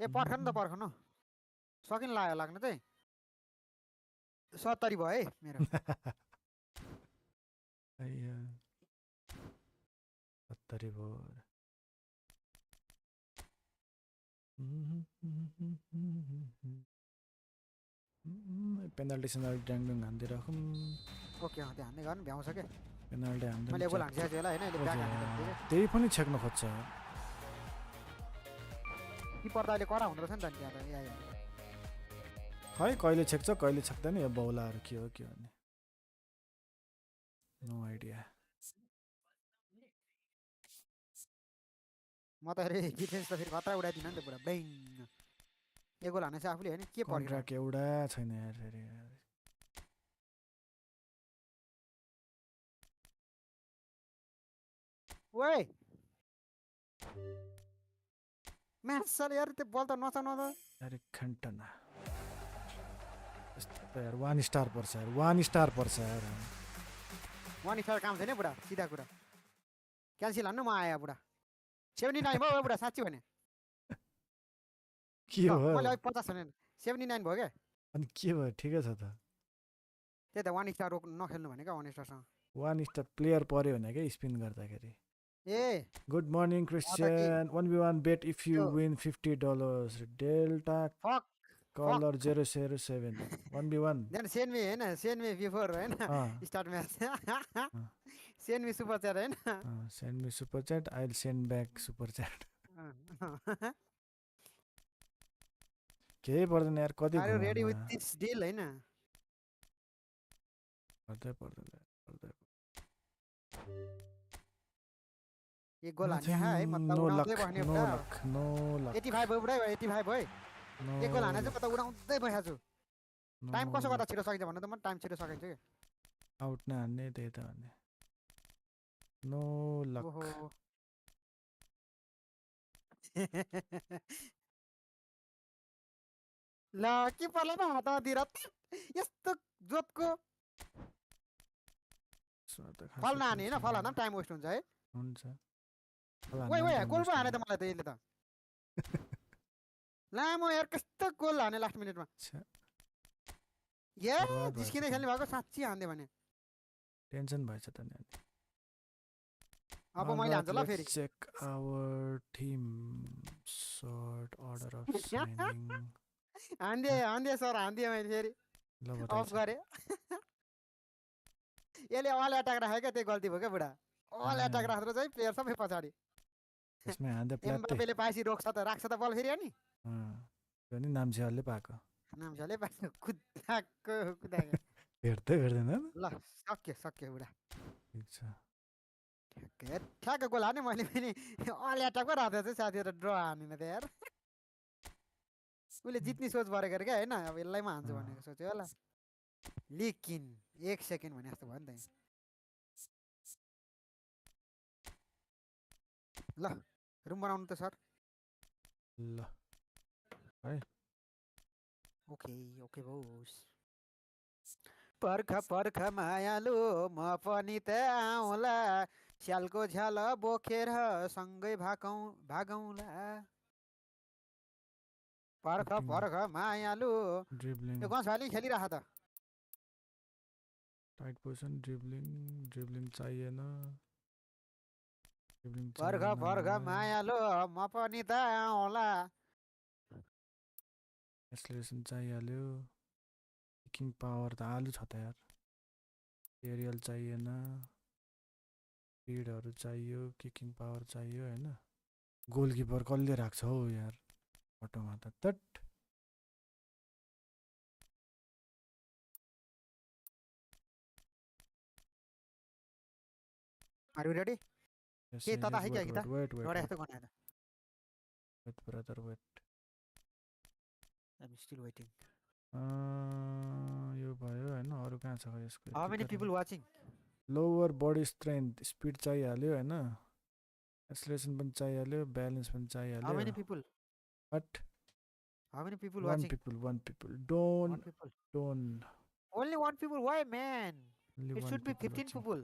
ए पर्ख नि त पर्ख न सकिन लाग्यो लाग्न चाहिँ 70 भयो है मेरो अಯ್या 70 भयो पेनाल्टी सेनाल्टी ड्याङ हान्दै राखौँ ओके त्यो हान्ने गर्नु भ्याउँछ के पेनाल्टी मैले गोल हान्दै हान्छ होला हैन अहिले ब्याक हान्नु त्यही पनि छेक्न खोज्छ किपर त अहिले कडा हुँदो रहेछ नि त त्यहाँ त ए खै कहिले छेक्छ कहिले छेक्दैन यो बौलाहरू के हो भने नो आइडिया म त अरे डिफेन्स त फेरि खतरा उडाइदिन नि त पुरा ब्याङ एक गोल हानेछ आफूले हैन के पर्यो कन्ट्र्याक्ट एउटा छैन यार फेरि ओए म्याच सर यार त्यो बल त नचाउन त यार खन्टना यस्तो यार 1 स्टार पर्छ यार 1 स्टार पर्छ यार 1 स्टार काम छैन बुढा सिधा कुरा क्यान्सल हान्नु म आयो बुढा 79 भयो बुढा साच्चै भने के हो मैले अहिले 50 छैन 79 भयो क्या अनि के भयो ठिकै छ त त्यही त 1 स्टार नखेल्नु भने क्या 1 स्टारसँग 1 स्टार प्लेयर पर्यो भने के स्पिन गर्दाखेरि ए good morning Christian 1v1 bet if you win $50 Delta fuck colour 007 1v1 then send me हैन सेन्ड मी बिफोर हैन start match send me super chat हैन send me super chat I'll send back super chat केही पर्दैन यार कति are you ready with this deal हैन पर्दै एक गोल हान्ने है मतलब उडाउँदै बस्ने नो बुढा लक नो लक 85 भयो बुढा 85 भयो एक गोल हाने चाहिँ म त उडाउँदै बसेको छु टाइम कसो गर्दा छिटो सकिन्छ भन्नु त म टाइम छिटो सकिन्छ के आउट न हान्ने त्यही त भन्ने नो लक ओहो ल किपरले न हात दिएर यस्तो जोतको फल नहाने हैन फल हान्दा पनि टाइम वेस्ट हुन्छ है हुन्छ ओइ गोल पो हाने त मलाई त यसले त लामो यार कस्तो गोल हाने लास्ट मिनेटमा या जिस्किँदै खेल्ने भएको साँच्ची हान्दै भने टेन्सन भएछ त नि अब मैले हान्छ ल फेरि check our team short order of signing हान्दे सर हान्दे मैले फेरि अफ गरे यसले अल एट्याक राख्यो क्या त्यो गल्ती भयो क्या बुढा अल एट्याक राखेर चाहिँ प्लेयर सबै पछाडि त्यसमै हान्दै प्ल्याट एम्बापेले पाएपछि रोक्छ त राख्छ त बल फेरि अनि त्यो नि नाम्सेवालले पाएको नाम्सेवालले पाएको कुदाएको भेट्दैन ल सक्यो बुढा ठिक छ ठ्याक्क गोल हाने मैले पनि अल एट्याकमा राख्दा चाहिँ साथीहरू ड्र हानेन त यार उसले जित्ने सोच गरेको क्या होइन अब यसलाई म हान्छु भनेको सोच्यो होला लेकिन 1 सेकेन्ड भने जस्तो भयो नि त ल रुम बनाउनु त सर ल है ओके बोस पर्ख मायालु म पनि त आउँला स्यालको झ्याल बोकेर सँगै भागौँला पर्ख मायालु ड्रिब्लिङ यो गसवाली खेलिरह त टाइट पोजिसन ड्रिब्लिङ चाहिएन पर्ख मायालु म पनि त आउँला एक्सेलरेसन चाहिहाल्यो किकिङ पावर त आलु छ त यार एरियल चाहिएन स्पिडहरु चाहियो किकिङ पावर चाहियो हैन गोलकिपर कसले राख्छ हौ यार अटोमा त तट Are you ready? Yes, के तता है क्या wait, kita? wait, Rode यस्तो गर्न हैन. wait, brother, wait. I'm still waiting. यो भयो हैन अरु कहाँ छ यसको How many people watching? Lower body strength speed चाहिहाल्यो हैन एक्सेलरेसन पनि चाहिहाल्यो ब्यालेन्स पनि चाहिहाल्यो How many people? But How many people one watching? one people don't One people. don't Only one people. Why, man? only It one should be people 15 watching. people.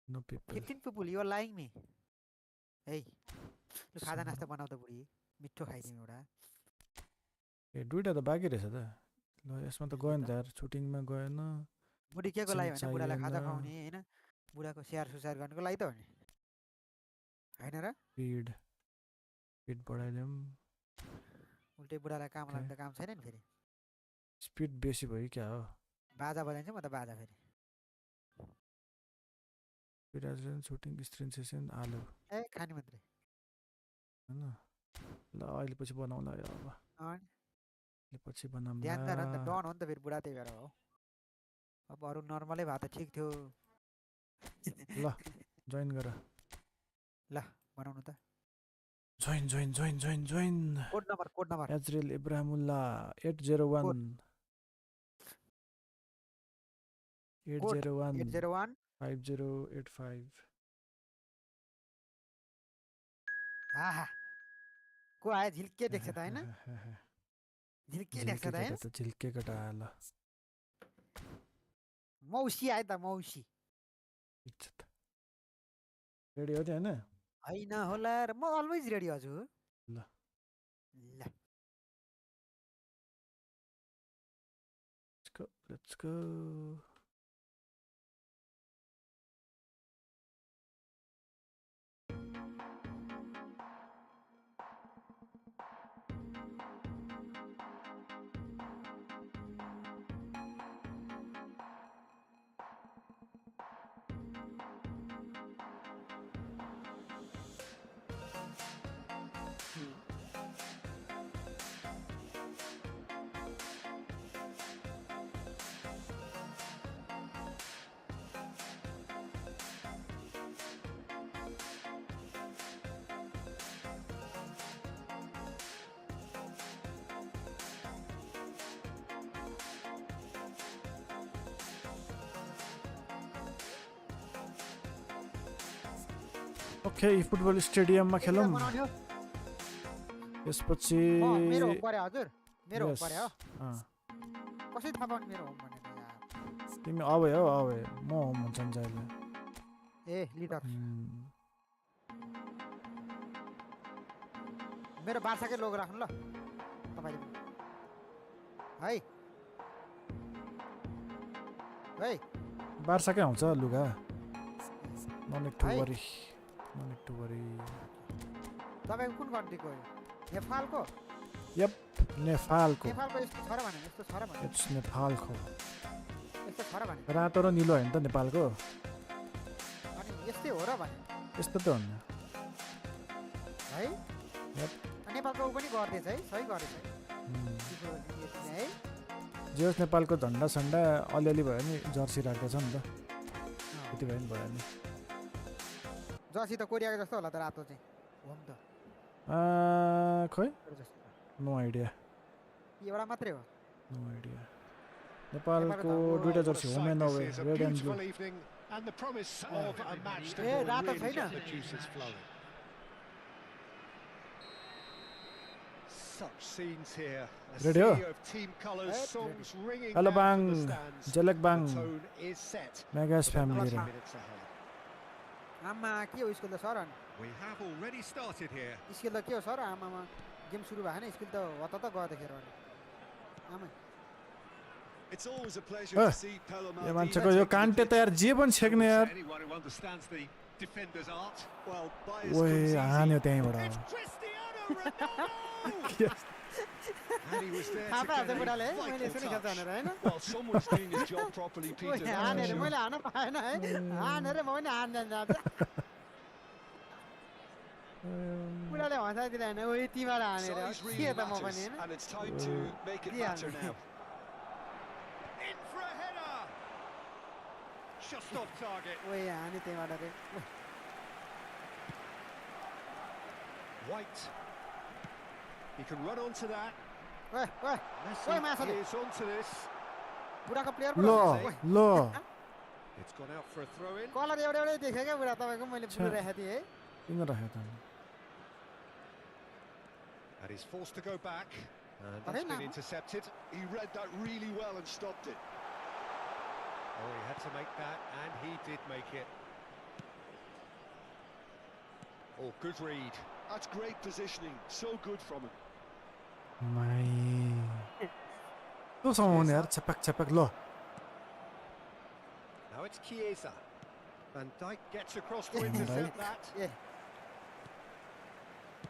No people 15 people. You are lying me. Hey, लु खाजा नास्ता बनाऊ त बुढी मिठो खाइदिउँ एउटा ए दुईटा त बाँकी रहेछ त ल यसमा त गएन त यार सुटिङमा गएन बुढी के को लागि भने बुढालाई खाजा चाहिएन। खुवाउने हैन बुढाको स्याहार सुसार गर्नको लागि त हो नि हैन र स्पिड स्पिड बढाइदिउँ उल्टै बुढालाई काम Okay. लाग्दा काम छैन नि फेरि स्पिड बेसी भयो क्या हो बाजा बजाइन्छ म त बाजा फेरि speed acceleration shooting screen session आलु ए खाने मात्रै हैन ल अहिले पछि बनाउँला यो अब अनि अहिले पछि बनाउँला ध्यान त डन हो नि त फेरि बुढा त्यही भएर हो अब अरु नर्मलै भए त ठिक थियो ल जोइन गर ल बनाउनु त जोइन कोड नम्बर एजरेल इब्राहिमुल्ला 801 801 801 5085 आहा को आयो झिल्के देख्छ त हैन झिल्के देख्छ त हैन झिल्केको त आला मौसी आयो त मौसी रेडी हो त हैन हैन होला र म अलवेज रेडी हजुर ल ल let's go ओके फुटबल स्टेडियममा खेलौँ बनाउने हो त्यसपछि मेरो होम परे हजुर मेरो होम Yes. परे हो अँ, कसरी थाहा पाउनु मेरो होम भनेर यार तिमी अवे हो अवे म होम हुन्छ नि जहिले ए लिडर मेरो बार्साकै लोगो राख्नु ल तपाईले है है बार्साकै आउँछ लुगा ननेक टु है। वरी ननेक टु वरी तपाईको कुन कन्ट्रीको हो नेपालको यप नेपालको नेपालको यस्तो छ र भने यस्तो छ र भने इट्स नेपालको यस्तो छ र भने रातो र निलो होइन त नेपालको अनि यस्तै हो र भने यस्तो त हो नि है Yep. नेपालको ऊ पनि गर्दैछ है सही गर्दैछ है जे होस् नेपालको झन्डा सन्डा अलिअलि भयो नि जर्सी राख्दैछ नि त त्यति भयो नि भयो नि जर्सी त कोरियाको जस्तो होला त रातो चाहिँ हो नि त खोइ जस्तो नो आइडिया एउटा मात्रै हो नो आइडिया नेपालको दुईटा Jersey home and away This is a red and blue beautiful evening and the promise of a match that Eh, will rato really छैन। get the juices flowing. Such scenes here. A Ready sea ho? of team colours, songs ringing Hello out from bang, the stands. Jalak The bang, tone is set. Megas for the family next रे minutes ahead. आमा के हो school त sir अनि We have already started here. School त के हो sir आमामा game सुरु भएन स्कुल त वत त गयो देखेर अनि आमा It's always a pleasure to see Paulo yo Maldini मान्छेको यो take the कान्टे त pitch. यार जे पनि छेक्ने यार Anyone who understands the defender's art. Well, bias ओए comes easy. हान्यो त्यहीँबाट It's Cristiano And he was there to Apa get aja budaले, a मैले यसरी vital खेल्छन् touch. हैन? Well, someone's doing his job properly, Peter. ओए That's for हानेर sure. मैले हान्न पाएन है. हानेर म पनि हान्दैन जान्छ. बुडाले हँसाइदिएर हैन, ओए तिमीबाट हानेर. Size के really त म पनि matters, Hahn? and it's time to make it Yeah. matter now. In for a header. Just off target. ओए हाने त्यहीबाट रे. White. He can run onto that. ओए ओए ओए माछाले. Messi is onto this. बुडाको प्लेयर ल ल It's gone out for a throw in. Colour एउटा एउटै देखेँ क्या बुढा तपाईँको मैले ब्लू राखेको थिएँ है. किन राखेको त And he's forced to go back. And Okay, that's been now. intercepted. He read that really well and stopped it. Oh, he had to make that, and he did make it. Oh, good read. That's great positioning. So good from him. माइ त्यो समाउने यार छपक छपक ल Now it's Chiesa. Van Dijk gets across to intercept that. A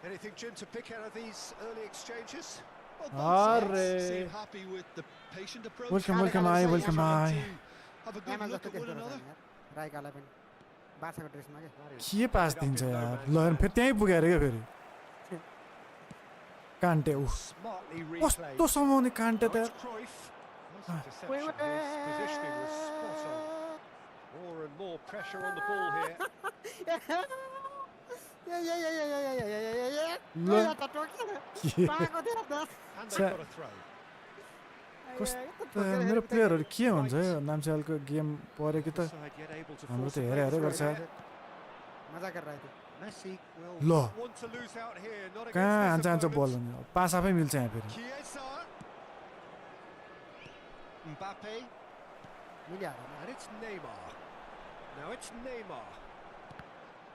Anything, Jim, to pick out of these early exchanges? Well, both sides Arre. seem happy with the patient approach. Welcome I welcome I Have a good एमा look जस्तो at one त्यस्तो another. रहेछ यार. राइकालाई पनि बाछाको ड्रेसमा के. के पास दिन्छ यार ल फेरि त्यहीँ पुगेर क्या फेरि कान्टे उ Smartly replayed. कस्तो समाउने कान्टे Now त it's Cruyff. Nice interception. His positioning was spot on. More and more pressure on the ball here. ल के पाएको थियो त. And they've got a throw. कस्तो मेरो प्लेयरहरू के हुन्छ यो नाम्सालको गेम पऱ्यो कि त Side yet able to हाम्रो force त a हेरे हेरे breakthrough गर्छ there. मजा गरेर थियो. Messi will Lo. not want to lose out here. Not against कहाँ this हान्छ हान्छ बल opponent. भने पास आफै मिल्छ यहाँ फेरि Chiesa. Mbappe. मिलिहाल्यो. And it's Neymar. Now it's Neymar.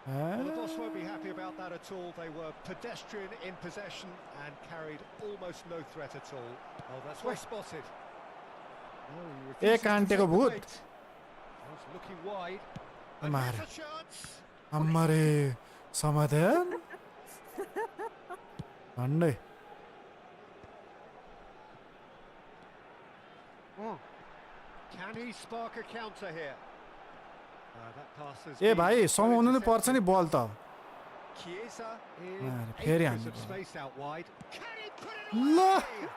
हाँ? Well, the boss won't be happy about that at all. They were pedestrian in possession and carried almost no threat at all. Oh, that's well spotted. Oh, he refuses to कान्टेको take the भूत bait. Was looking wide. And मारे here's a chance. अम्मारे समाधान भन्दै Can he spark a counter here? That pass has A been भाइ well समाउनु नै पर्छ नि intercepted. बल त Chiesa Man, in फेरि acres हान्नु of पर्यो। space out wide. Can he put it ल away?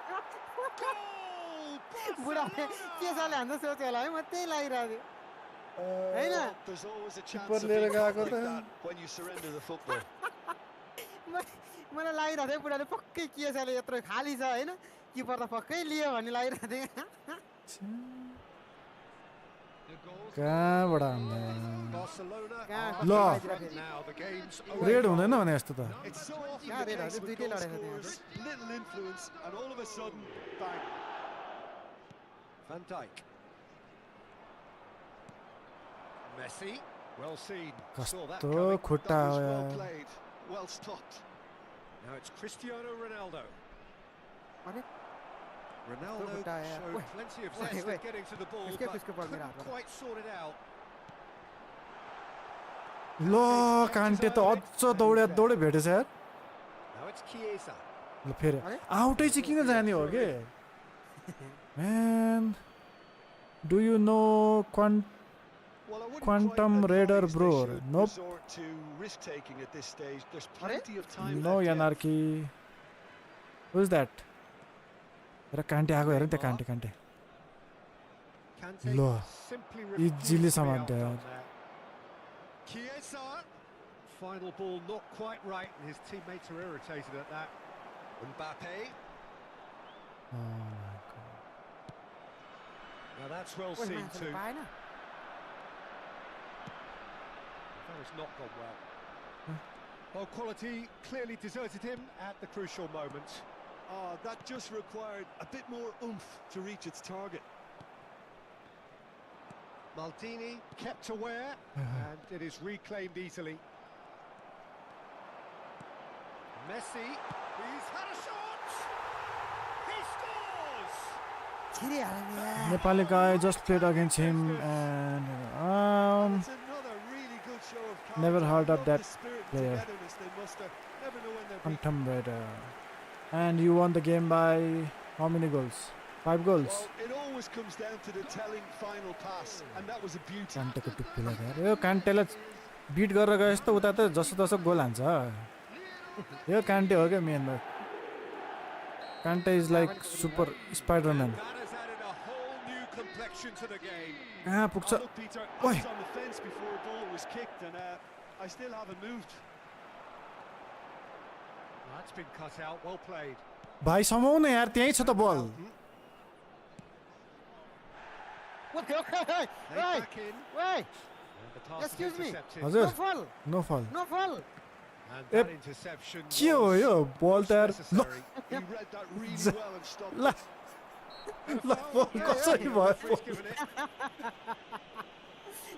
Goal! बुढाले के साले हान्दा सोच्यो होला है, म त्यही लागिरहेको थिएँ. हैन? Well, there's always a chance Keeper of लिएर being caught गएको like त। that when you surrender the football. मलाई लागिरहेको थियो बुढाले पक्कै के साले यत्रो खाली छ हैन, किपर त पक्कै लियो भन्ने लागिरहेको थियो. कहाँबाट हान्ने Barcelona कहाँ are ल। up now. The game's over. Red हुँदैन भने यस्तो त It's so often Yeah, the they case do. with They goal do. scorers, little influence, and all of a sudden, bang. Van Dijk. Messi. Well seen. Saw that कस्तो coming. खुट्टा That हो was well यार played, well stopped. Now it's Cristiano Ronaldo. अरे Ronaldo खुट्टा यार. showed Wait, plenty of wait, zest wait. at getting to the ball, किसके but किसके ball गिरा couldn't था? quite sort it out. ल कान्टे त अझ दौडे दौडे भेटेछ यार Now it's Chiesa. ल फेरि अरे? आउटै चाहिँ किन जाने हो के म्यान do you know Well, I wouldn't Quantum quite Raider advise they bro. should Nope. resort to risk-taking at this stage. There's Are? plenty of time no left yet. एनआरकी हु इज द्याट र Kante आएको हेर नि त्यो कान्टे कान्टे Kante Lo. simply Easily refused to be summoned outdone there. there. Chiesa. Final ball not quite right, and his teammates are irritated at that. Mbappe. Now that's well ओए seen मान्छेले too. पाएन. That has not gone well. Well, quality clearly deserted him at the crucial moment. Oh, that just required a bit more oomph to reach its target. Maldini kept aware, and it is reclaimed easily. Messi, he's had a shot! He scores! छिरिहाल्यो नि यार. Nepali guy just played against him and It's another really good show of Never heard of Love that the spirit and player. togetherness they muster. Never know when they're beaten. Phantom Raider. And you won the game by how many goals? 5 goals. Well, it always comes down to the telling final pass, and that was a beauty. कान्टेको टुप्पीलाई यार यो कान्टेलाई bit गरेर गएछ त उता त जसो तसो गोल हान्छ यो कान्टे हो क्या मेन भाइ Kante is like super spiderman That has added a whole new complexion to the game. कहाँ पुग्छ Look, Peter, I Oi. was on the fence before a ball was kicked, and I still haven't moved. That's been cut out. Well played. भाइ समाउन यार त्यहीँ छ त बल Okay, okay, hey, They hey, back in. hey, And the pass is excuse me. intercepted. हजुर no fall, no फल no fall. And that interception के हो was यो बल त यार ल necessary. He read that really well and stopped ल it. ल बल कसरी भयो Referee's given it.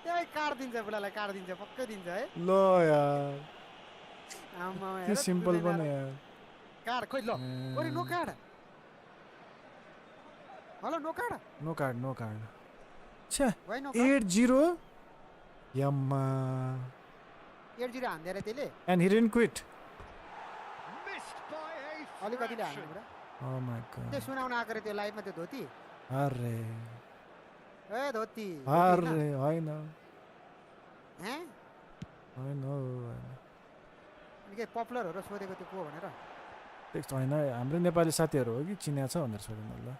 ए काट दिन्छ बुढालाई काट दिन्छ पक्कै दिन्छ है ल यार आमा के सिम्पल पनि यार काट खोइ ल ओरे नो काट हेलो नो काट नो कार्ड छ्या वाइ नो 8-0 यम्मा 8-0 हान्दै रे त्यसले end he didn't quit Missed by a अलिकतिले हान्नु fraction. बुढा ओ माय त्यो गॉड सुनाउन आएको रे त्यो लाइभमा त्यो धोती अरे ए धोती अरे होइन हैं होइन अनि के पपुलर हो र सोधेको त्यो को भनेर टेक्स्ट होइन हाम्रो नेपाली साथीहरू हो कि चिन्या छ भनेर सोध्नु ल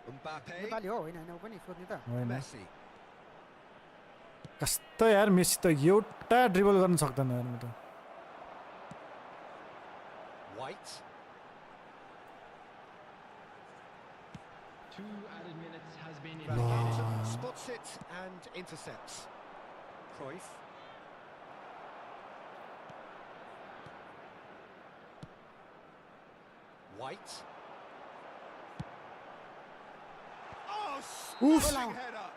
Mbappe, नेपाली हो होइन होइन ऊ पनि सोध्ने त होइन Messi. कस्तो यार मेसी त एउटा ड्रिबल गर्न सक्दैन यार म त White. 2 added minutes has been Van indicated. Gaal spots it and intercepts. Cruyff. White. Oh, Oof. smashing header.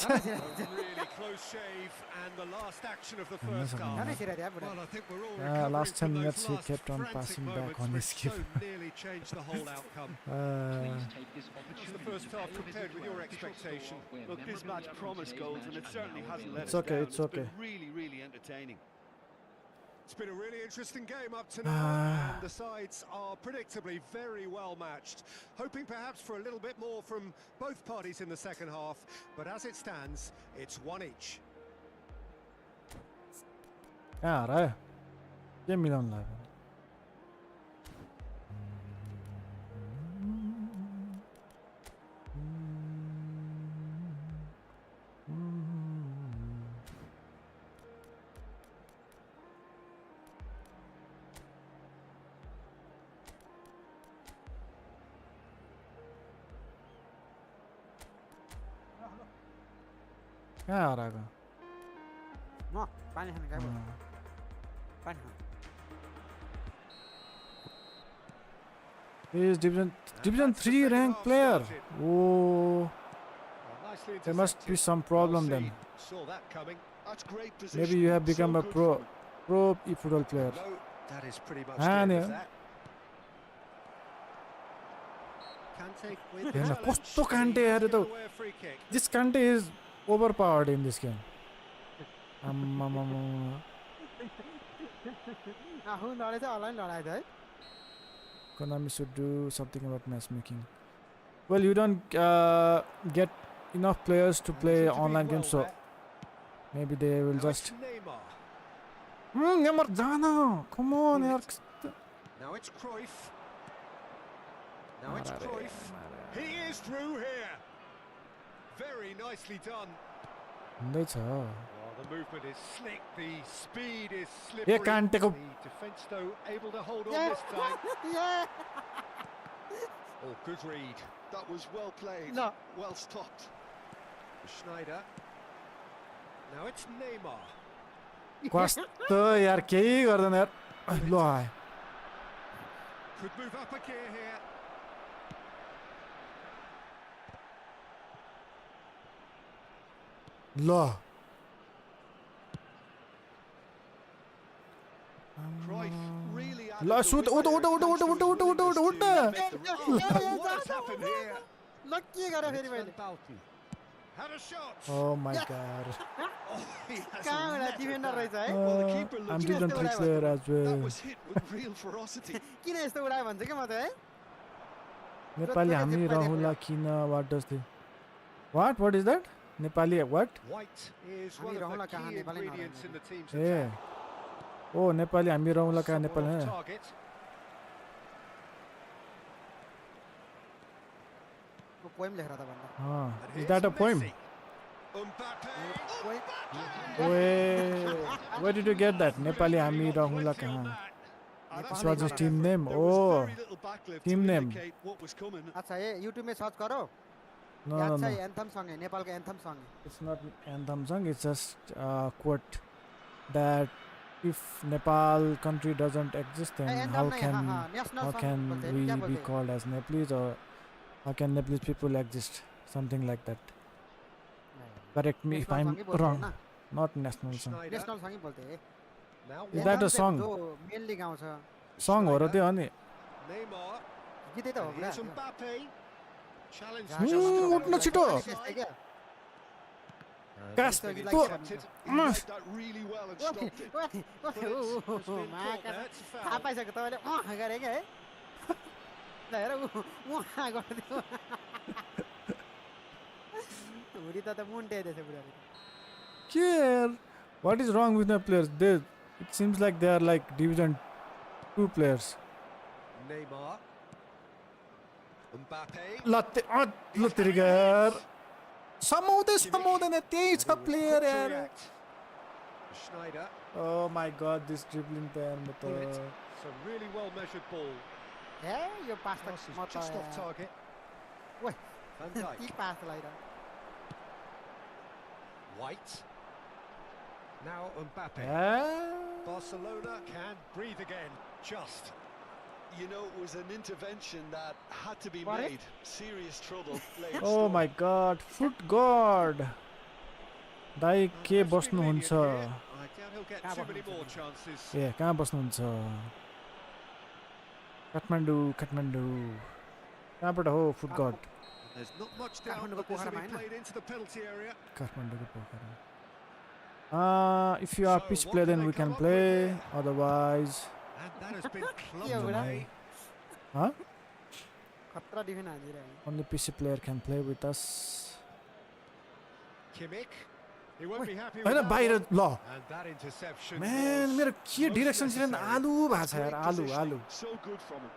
A really close shave and the last action of the first half. जानै छिरा त्यहाँ बुढा Well, I think we're all Yeah, recovering last 10 from those minutes he last kept on frantic passing back moments on which his skip. so nearly changed the whole outcome. Please take this Was opportunity the first half to compared with your visit our official expectation? store where Look, this memorabilia match from promised today's goals, match and it are certainly now hasn't let It's us okay, down. it's It's okay. been really entertaining. It's been a really interesting game up to now, and the sides are predictably very well matched. Hoping perhaps for a little bit more from both parties in the second half, but as it stands, it's one each. कहाँ हरायो के मिलाउनु लाग्यो कहाँ हराएको म पानी खान गएको पानी Khan He is Division 3 ranked player. Oh, Well, nicely there must be intercepted. some problem Well then. seen. Saw that coming. That's great position. Maybe you have become So a good pro from- eFootball player. No, that is pretty much Ah, the end yeah. of that. Kante with the हेर्न challenge, कस्तो and he कान्टे has यार given त away a free kick. This Kante is overpowered in this game. आम्मामामा आफू लडाइ चाहिँ online लडाइ है Konami should do something about matchmaking. Well, you don't get enough players to And play seemed to be online well games, so there. maybe they will Now just. it's Neymar. Neymar, जान, come on, यार. Now it's Cruyff. Now it's Cruyff. He is through here. Very nicely done. हुँदैछ. Well, the movement is slick. The speed is slippery. कान्टेको The defence, though, able to hold on Yeah. this time. Yeah. Oh, good read. That was well played. No. Well stopped. Schneider. Now it's Neymar. कस्तो यार केही गर्दैन यार. ल आयो. Could move up a gear here. ल. Cruyff really added ल the suit width उठ there. उठ उठ उठ उठ उठ उठ उठ उठ. What has happened here? ल के गरे फेरि मैले Van Bauten. Had a shot. Oh my god. Oh, he has कहाँ एउटा a डिफेन्डर रहेछ है Well, the keeper I'm looked different Kinesto tricks guy there as that well. was hit with real ferocity. किन यस्तो उडायो भन्छ क्या म त है Nepali हामी रहला किन what does the what is that? Nepali what? White is हामी one of रहला the कहाँ key Nepali ingredients in नरहनु the team's A attack. ओ नेपाली हामी रहला कहाँ Someone नेपाल off है target. वो पोएम लेख रहा था बंदा हाँ And is here's that a poem? Messi. Mbappe. Poem Wait, where did you get that? Nepali हामी रहला कहाँ? This was his team name. There was Oh, very little backlift team to name. indicate what was coming. अच्छा ये YouTube में search करो no, ये no, अच्छा no. Anthem song है नेपाल का एंथम सॉन्ग है It's not anthem song. It's just quote that if Nepal country doesn't exist, then anthem how नहीं, can हाँ, हाँ, national how song can बोलते हैं, we क्या be बोलते हैं? called as Nepalese, or how can Nepalese people exist? Something like that. Correct me if National I'm song ही बोलते हैं wrong. ना Not national song. Schneider. National song ही बोलते हैं Now Is that a Anthem song? चाहिँ जो mainly गाउँछ Song हो र त्यो अनि Neymar. गीतै त हो And पुरा here's Mbappe. Challenge Ja, just ja, to ja. the उठ्न छिटो त्यस्तै क्या Cast त्यस्तो गीत तो like He read that really well and stopped it. But it's been caught there. It's a थाहा foul. पाइसक्यो तपाईँले गरे क्या है ल हेर उहाँ गरिदियो हुरी त मुन्टे त्यसो पुरा Care. What is wrong with my players? It seems like they are like Division 2 players. Neymar. Mbappe. ल तिर्गर समाउँदैन त्यही छ प्लेयर Quick to यार react. Schneider. Oh my god, this dribbling player म Pull it. त It's a really well measured ball. A yo pass Pass त is म just off त target. ओइ Van ती Dijk. Pass लगाइरह White. Now Mbappe. Ah. Barcelona can breathe again. Just. You know, it was an intervention that had to be What? made. Serious trouble. late Oh storm. my god, foot god दाइ के बस्नुहुन्छ I doubt he'll get Kहाँ too many बस्नुहुन्छ more नि? chances. ए कहाँ बस्नुहुन्छ काठमाडौँ कहाँबाट हो foot गड There's not much doubt काठमाडौँको that this will पोखरामा be Hahn? played into the penalty area. काठमाडौँको पोखरा if you are So, pitch what player can then they we come can up play with otherwise And that has been clubbed Yeah, but away. huh खतरा defend हालिदिरहेको only PC player can play with us Kimmich. He won't be happy with हैन that बाहिर one. ल And that interception म्यान was मेरो के most direction सिलेन necessary. आलु भएको छ यार Great आलु positioning. So good from him.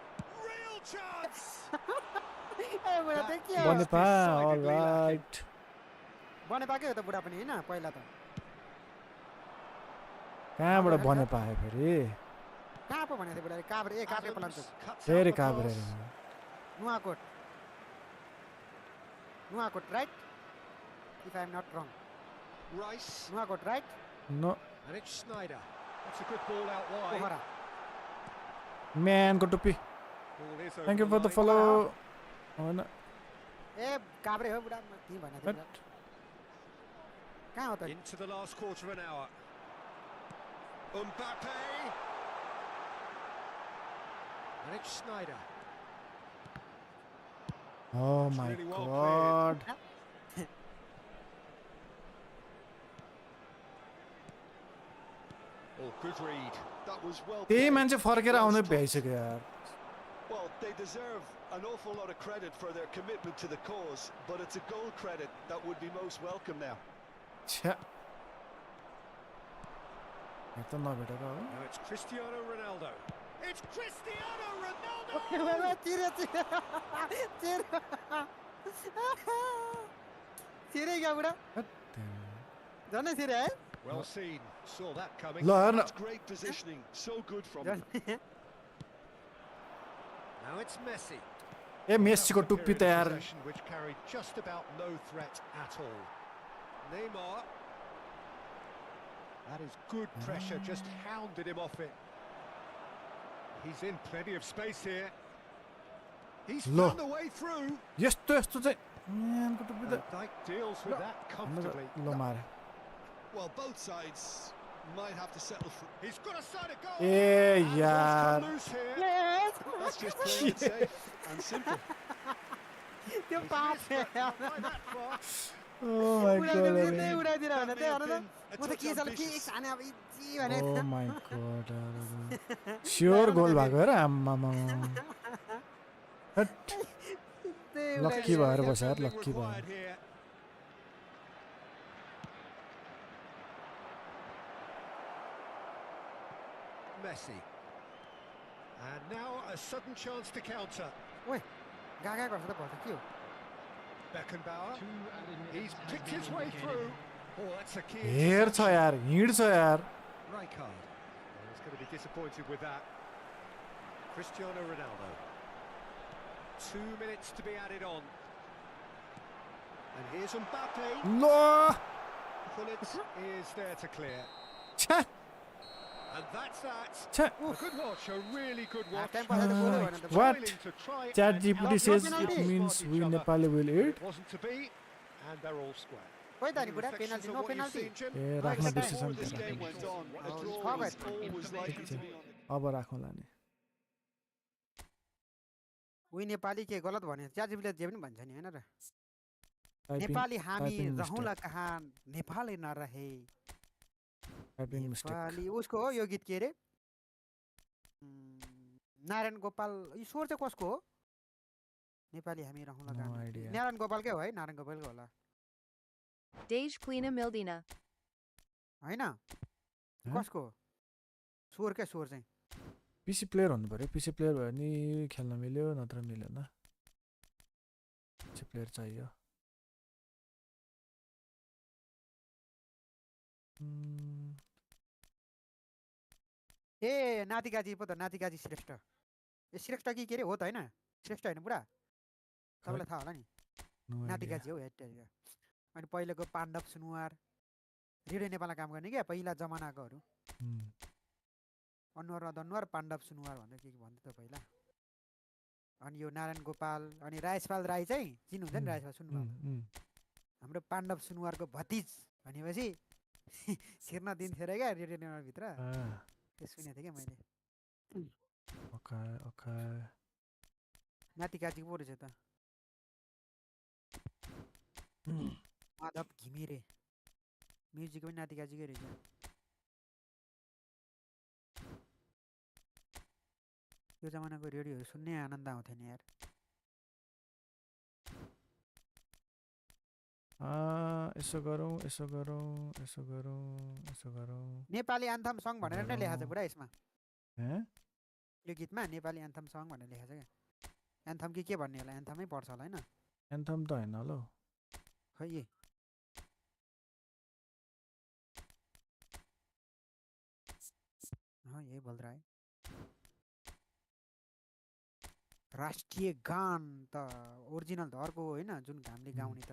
Real chance. ए बुढा त के हो बनेपा decidedly अलराइट बने पाएकै हो त बुढा पनि हैन पहिला त कहाँबाट बने पायो फेरि कहाँ पो भनेको थियो बुढाले काभ्रे ए काभ्रे पलान्छ Adams cuts फेरि out the Kavre pass. Nuwakot right if I am not wrong Rice. Nuwakot right no And it's Schneider. That's a good ball out wide. Pokhara म्यानको टुप्पी Ball is over thank you the for the line. Follow होइन ए काभ्रे हो बुढा त्यही भनेको थियो But- कहाँ हो त Into the last quarter of an hour. Mbappe. And it's Schneider. oh It's my really well god Oh, good read. That was well त्यही played. मान्छे फर्केर Well आउँदै struck. भ्याइसक्यो यार Well, they deserve an awful lot of credit for their commitment to the cause, but it's a goal credit that would be most welcome now. छ्या हेर त नभेटेर हो Now it's Cristiano Ronaldo. It's Cristiano Ronaldo! चिरे चिरे चिरे चिरे क्या बुढा झन् चिरे है Well seen. Saw that coming. ल हेर न That's great positioning. So good from him. Now it's Messi. ए मेस्सीको टुप्पी त यार Possession which carried just about no threat at all. Neymar. That is good pressure, just hounded him off it. He's in plenty of space here. He's Lo. found a way through. यस्तो यस्तो चाहिँ म्यानको टुप्पी And त Dijk deals with that comfortably. ल मारे Well, both sides might have to settle for. He's got a side of goal. A And one's यार come loose here. That's just plain and safe and simple. त्यो He's पाप missed, but not by that far. Oh my god. उडाइदिएर That भने may चाहिँ have हेर्नु been त a म त touch के साल के ambitious. खाने अब इजी भने Oh my god. Sure goal भएको हेर आम्मामा. हट. Lucky भएर बस यार Dribbling lucky भएर. required here. Messi. And now a sudden chance to counter. ओए गागा गर्छ त पर्छ के हो Beckenbauer. 2 added minutes He's has picked been his way allocated. through. Oh, that's a key. हेर्छ यार हिँड्छ यार. Rijkaard. He's going to be disappointed with that. Cristiano Ronaldo. 2 minutes to be added on. And here's Mbappe. No. Gullit is there to clear. छ्या. And that's that. छ्या. A good watch, a really good watch. Time pass त बोल्यो भने त What? Toiling to try Chat and GPT help says them it spot means each we other. Nepali will But eat. it wasn't to be, and they're all square. खोइ त नि Any बुढा reflections penalty on no what you've penalty seen, Jim? ए Right, राख्न right. बिर्सेछ Before नि this त. game went on, a Oh, draw fuck was it. always likely to be on the अब राखौँला नि. उही नेपाली के गलत भने च्याजिबीले जे पनि भन्छ नि हैन र Typing नेपाली हामी typing रहौँला mistake. कहाँ नेपालै नरहे Typing mistake. नेपाली उसको हो यो गीत के रे नारायण गोपाल यो स्वर चाहिँ कसको हो नेपाली हामी रहौँला No कहाँ idea. नारायण गोपालकै हो है नारायण गोपालकै होला Dej Plina Mildina. हैन कसको हो स्वर क्या स्वर चाहिँ पिसी प्लेयर हुनु पर्यो. पिसी प्लेयर भयो नि खेल्न मिल्यो नत्र मिलेन. पिसी प्लेयर चाहियो. ए नातिकाजी पो त नातिकाजी श्रेष्ठ ए श्रेष्ठ कि के रे हो त हैन श्रेष्ठ हैन बुढा तपाईँलाई थाहा होला नि No idea. नातिकाजी हो हेटेरिया अनि पहिलेको पाण्डव सुनुवार रेडियो नेपालमा काम गर्ने क्या पहिला जमानाकोहरू अनुहार दनुहार पाण्डव सुनुवार भनेर के भन्थ्यो त पहिला अनि यो नारायण गोपाल अनि राजेशपाल राई चाहिँ चिन्नुहुन्छ नि राजेशपाल सुन्नुभयो हाम्रो पाण्डव सुनुवारको भतिज भनेपछि छिर्न दिन्थ्यो अरे क्या रेडियो नेपालभित्र त्यो सुनेको थिएँ क्या मैले Okay, okay. नातिकाजीको पो रहेछ त माधव घिमिरे म्युजिक पनि नातिकाजीकै रहेछ यो जमानाको रेडियोहरू सुन्ने आनन्द आउँथ्यो नि यार यसो गरौँ यसो गरौँ यसो गरौँ यसो गरौँ. नेपाली एन्थम सङ भनेर नै लेखाएको छ बुढा यसमा हैं? यो गीतमा नेपाली एन्थम सङ भनेर लेखाएको छ क्या एन्थम के भन्ने होला एन्थमै पर्छ होला होइन एन्थम त होइन होला हौ. खै यही बोल रहा है राष्ट्रिय गान त ओरिजिनल त अर्को होइन जुन हामीले गाउने त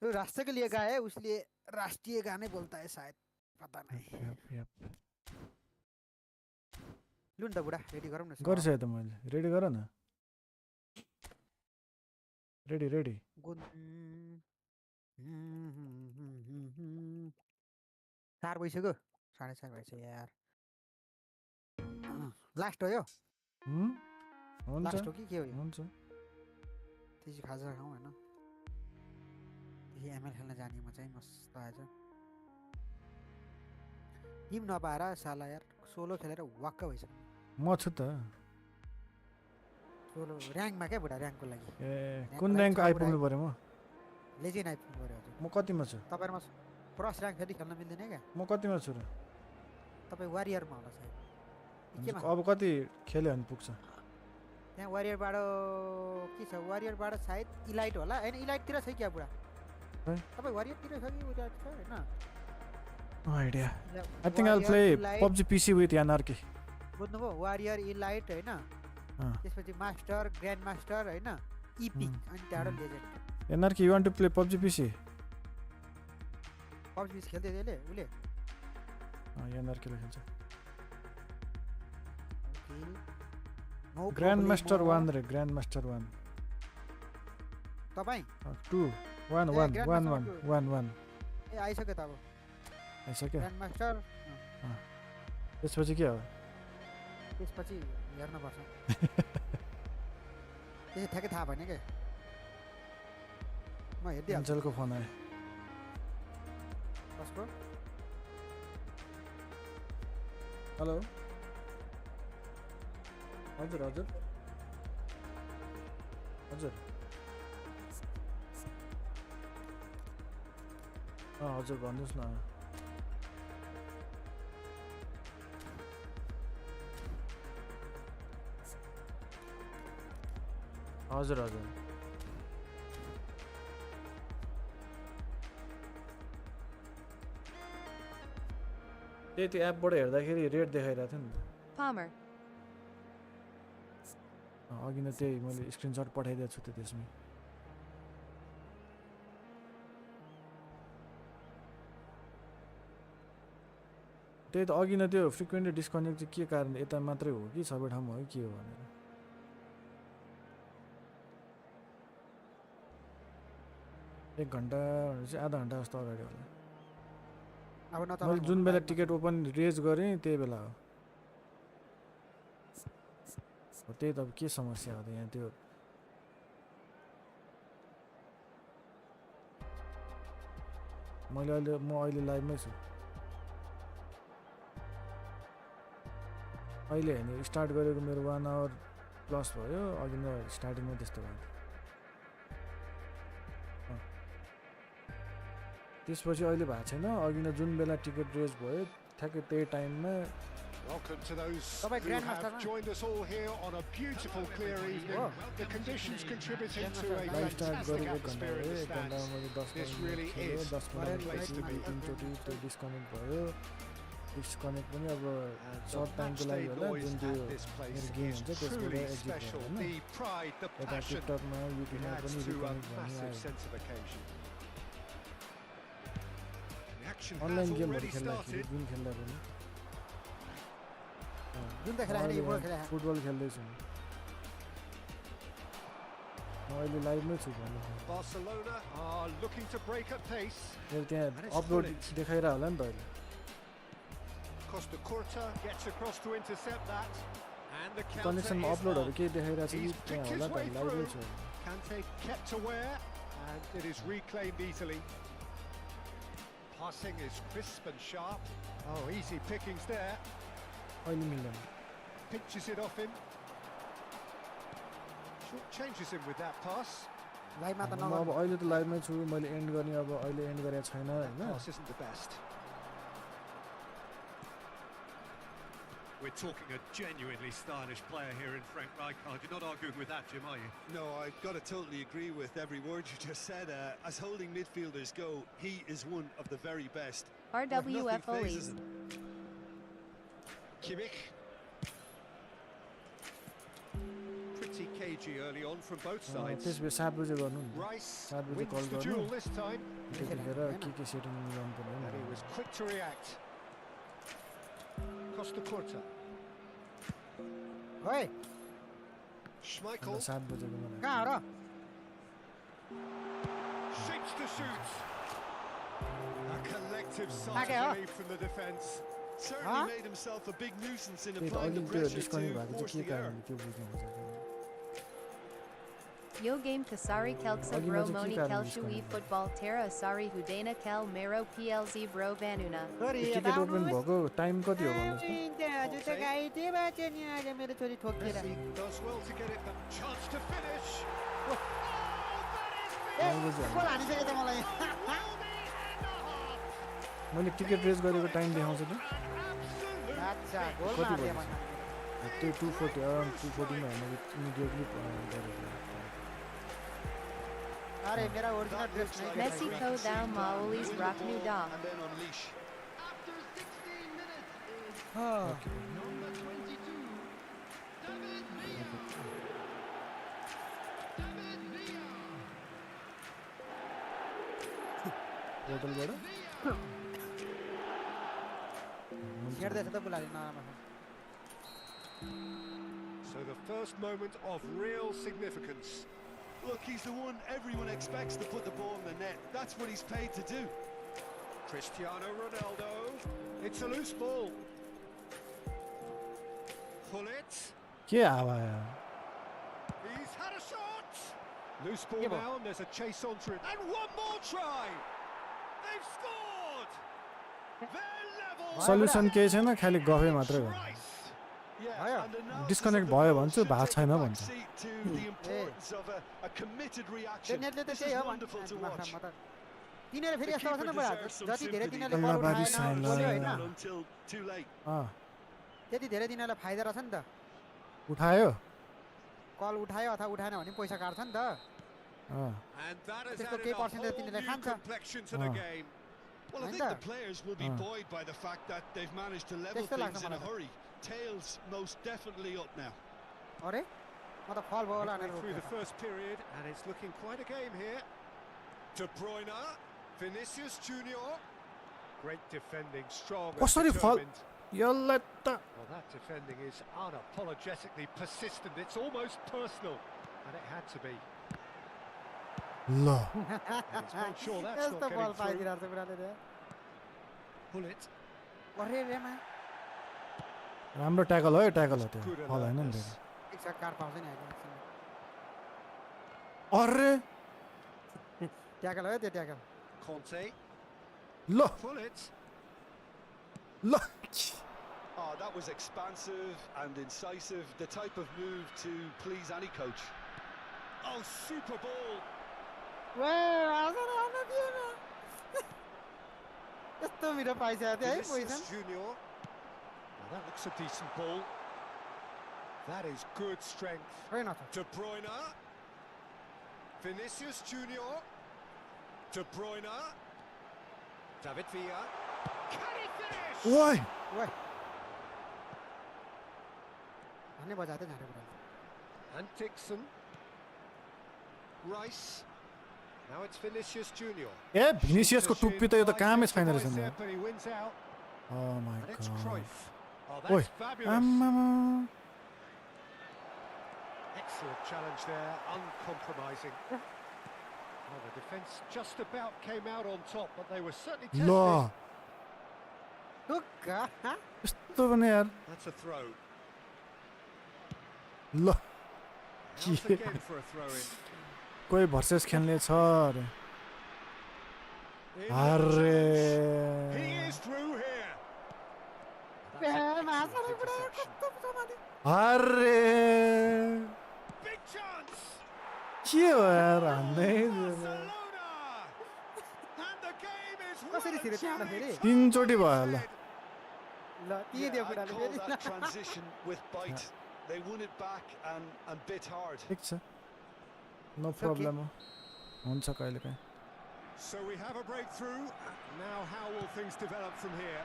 यो राष्ट्र के लिए गाए उसलिए राष्ट्रीय गाने बोलता है शायद पता नहीं लुन त बुढा रेडी गरौँ न गरिसकेँ त मैले. रेडी गर न. Ready ready. 4 भइसक्यो 4:30 भइसक्यो यार लास्ट हो यो हुन्छ लास्ट हो कि के हो यो हुन्छ. त्यसै खाजा खाउँ होइन त्यसै एमएल खेल्न जाने म चाहिँ मस्त आएछ टिम नपाएर साला यार सोलो खेलेर वाक्क भइसक्यो म छु त. सोलो ऱ्याङ्कमा क्या बुढा ऱ्याङ्कको लागि ए कुन ऱ्याङ्क आइपुग्नु पर्यो म? लेजेन्ड आइपुग्नु पऱ्यो हजुर म कतिमा छु? तपाईँहरूमा क्रस ऱ्याङ्क फेरि खेल्न मिल्दैन क्या म कतिमा छु र? तपाईँ वारियरमा होला सायद केमा अब कति खेल्यो भने पुग्छ? त्यहाँ वारियरबाट के छ वारियरबाट सायद इलाइट होला होइन इलाइटतिर छ क्या बुढा तपाईँ वारियरतिर छ कि उता छ होइन No idea. I think I'll play PUBG PC with Anarchy. बुझ्नुभयो वारियर इलाइट होइन त्यसपछि मास्टर ग्रान्ड मास्टर होइन इपिक अनि त्यहाँबाट legend Anarchy, you want to play PUBG PC? PUBG खेल्दै त्यसले उसले Anarchy ले खेल्छ. ग्रान्ड Grandmaster 1 रे Grandmaster 1. तपाईँ 2 1 1 1 1 1 1. ए आइसक्यो त अब आइसक्यो. ग्रान्ड मास्टर त्यसपछि के हो? त्यसपछि हेर्नुपर्छ त्यसै ठ्याक्कै थाहा भएन क्या म म हेर्दिहाल्छु एन्जलको फोन आयो कसको हेलो हजुर हजुर हजुर हजुर भन्नुहोस् न हजुर हजुर त्यो एपबाट हेर्दाखेरि रेट देखाइरहेको थियो नि Palmer. अघि नै त्यही मैले स्क्रिनसट पठाइदिएको छु त्यसमा त्यही त अघि नै त्यो फ्रिक्वेन्टली डिस्कनेक्ट चाहिँ के कारण यता मात्रै हो कि सबै ठाउँमा हो के हो भनेर एक घन्टा भनेपछि आधा घन्टा जस्तो अगाडि होला अब न मैले जुन बेला टिकट ओपन रेज गरेँ त्यही बेला हो त्यही त अब के समस्या हो त यहाँ त्यो म अहिले लाइभमै छु अहिले होइन स्टार्ट गरेको मेरो 1 आवर प्लस भयो अघि नै स्टार्टिङमा त्यस्तो भयो त्यसपछि अहिले भएको छैन अघि नै जुन बेला टिकट रेज भयो ठ्याक्कै त्यही टाइममा Welcome to those who have joined us all here on a beautiful clear evening. The conditions contributing to a fantastic atmosphere in the stands. This really is a place to be. Disconnect भयो disconnect पनि अब shirt टाइमको लागि होला जुन त्यो मेरो game हुन्छ त्यसबाट एक्जिट भयो यता टिकटकमा युट्युबमा पनि रिकनेक्ट भन्ने आयो अनलाइन गेमहरू खेल्दाखेरि जुन खेल्दा पनि फुटबल खेल्दैछु म अहिले लाइभमै छु भन्नु Barcelona are looking to break at pace. त्यहाँ अपलोड देखाइरह होला नि त अहिले Costa Curta gets across to intercept that. And the कनेक्सनमा अपलोडहरू केही देखाइरहेको छ कि त्यहाँ होला त लाइभमै छु Kante kept aware and it is reclaimed easily. Passing is crisp and sharp. Oh, easy pickings there. अहिले मिल्दैन Pinches it off him. Short changes him with that pass. लाइभमा त अब अहिले त लाइभमै छु मैले एन्ड गर्ने अब अहिले एन्ड गरेको छैन हैन Pass isn't the best. We're talking a genuinely stylish player here in Frank Rijkaard. You're not arguing with that, Jim, are you? No, I've got to totally agree with every word you just said. As holding midfielders go, he is one of the very best. RWF Olees. Kimmich. Pretty cagey early on from both sides. त्यसबे 7 बजे गर्नु नि Rice 7 बजे wins कल the गर्नु duel this time. त्यतिखेर के setting मिलाउनु पर्ने And he was quick to react. Costa Curta. ओइ Schmeichel 7 बजेको मलाई कहाँ हो र shapes to shoot. A collective sigh Okay, of huh? relief from the defence. Certainly Huh? made himself a big nuisance in त्यही त applying अहिले the त्यो pressure disconnect to भएको force चाहिँ के the error. कारणले त्यो बुझ्नु हुन्छ Yo game Kasari Kelksa Agi Bro mazu Moni ki karni Kelshu disconnect eFootball Terra Asari Hudena Kel Mero PLZ Bro Vanuna. Ticket open भएको टाइम कति हो भन्नुहोस् त मेरो छोरी ठोकेर Messi does well to get it back. Chance to finish. गोल हानिसक्यो त मलाई मैले टिकट रेज गरेको टाइम देखाउँछ त अच्छा गोल कति मार्यो भयो? भन्नु त्यो 240 अराउन्ड 240 मा मैले इमिडिएटली गरेको अरे मेरा ओरिजिनल ड्रेस नहीं Messi Co Thou Maolis Rock New Dog. And then unleash. After 16 minutes is okay number 22, David Villa. David Villa. पोर्टलबाट हेर्दैछ त बुलाले नराम्रो So the first moment of real significance. Look, he's the one everyone expects to put the ball in the net. That's what he's paid to do. Cristiano Ronaldo. It's a loose ball. Pull it. के हावा यार He's had a shot. Loose ball now, and there's a chase onto it. And one more try! They've scored! They're level! Solution केही छैन खाली गफै मात्रै हो disconnect भयो भने चाहिँ भएको छैन भन्छ नेटले त त्यही हो तिनीहरु फेरि यस्तो गर्छ नि बडा जति धेरै तिनीहरुले बल उठाएन बोल्यो हैन त्यति धेरै तिनीहरुलाई फाइदा रहेछ नि त उठायो कल उठायो अथवा उठाएन भने पैसा काट्छ नि त त्यसको केही पर्सेन्टेज तिनीहरुले खान्छ Well, I think the players will be buoyed by the fact that they've managed to level things in a hurry. Tails most definitely up now. अरे म त फल भयो होला through the first period, and it's looking quite a game here. De Bruyne, Vinicius Junior. Great defending, strong and कसरी फल determined. यसलाई त Well, that defending is unapologetically persistent. It's almost personal, and it had to be. ल And it's made sure that's यस्तो not बल getting through. पाइदिरहेको छ बुढाले रे Pull it. अरे रेमा राम्रो ट्याकल हो यो ट्याकल हो त्यो फल हैन नि त्यो एक शट कार पाउँछ नि अहिले अरे ट्याकल हो त्यो ट्याकल Conte. ल Pull it. ल Oh, that was expansive and incisive. The type of move to please any coach. Oh, super ball. वे आउँछ न आउन दिएन यस्तो मिठो पाइसकेको थियो है Vinicius position Junior. Now that looks a decent ball. That is good strength. खै न De Bruyne, Vinicius Junior, De Bruyne, David Villa. Can he finish? ओइ वे भन्ने बजाते झारे बुढा And Dixon. Rice. Now it's Vinicius Junior. ए भिनिसियसको टुप्पी त यो त कामै छैन रहेछ नि But he wins out. Oh my And it's God Cruyff. Oh, ओइ that's fabulous. आम्मामा Excellent challenge there, uncompromising. Well, the defence just about came out on top, but they were certainly ल tested. टुक्का यस्तो पनि यार That's a throw. ल How's the game for a throw-in? कोही versus खेल्ने छ अरे In अरे He is through here. ए माछा रे बुढा कस्तो समादि अरे Big chance. के हो यार हान्दै Barcelona. And the game is कसरी छिरे त्यहाँ फेरि तीनचोटि भयो ल ल ती दियो I बुढाले call फेरि that transition with bite. They won it back and bit hard. ठिक छ नो प्रब्लम हुन्छ कहिले काहीँ So we have a breakthrough. Now how will things develop from here?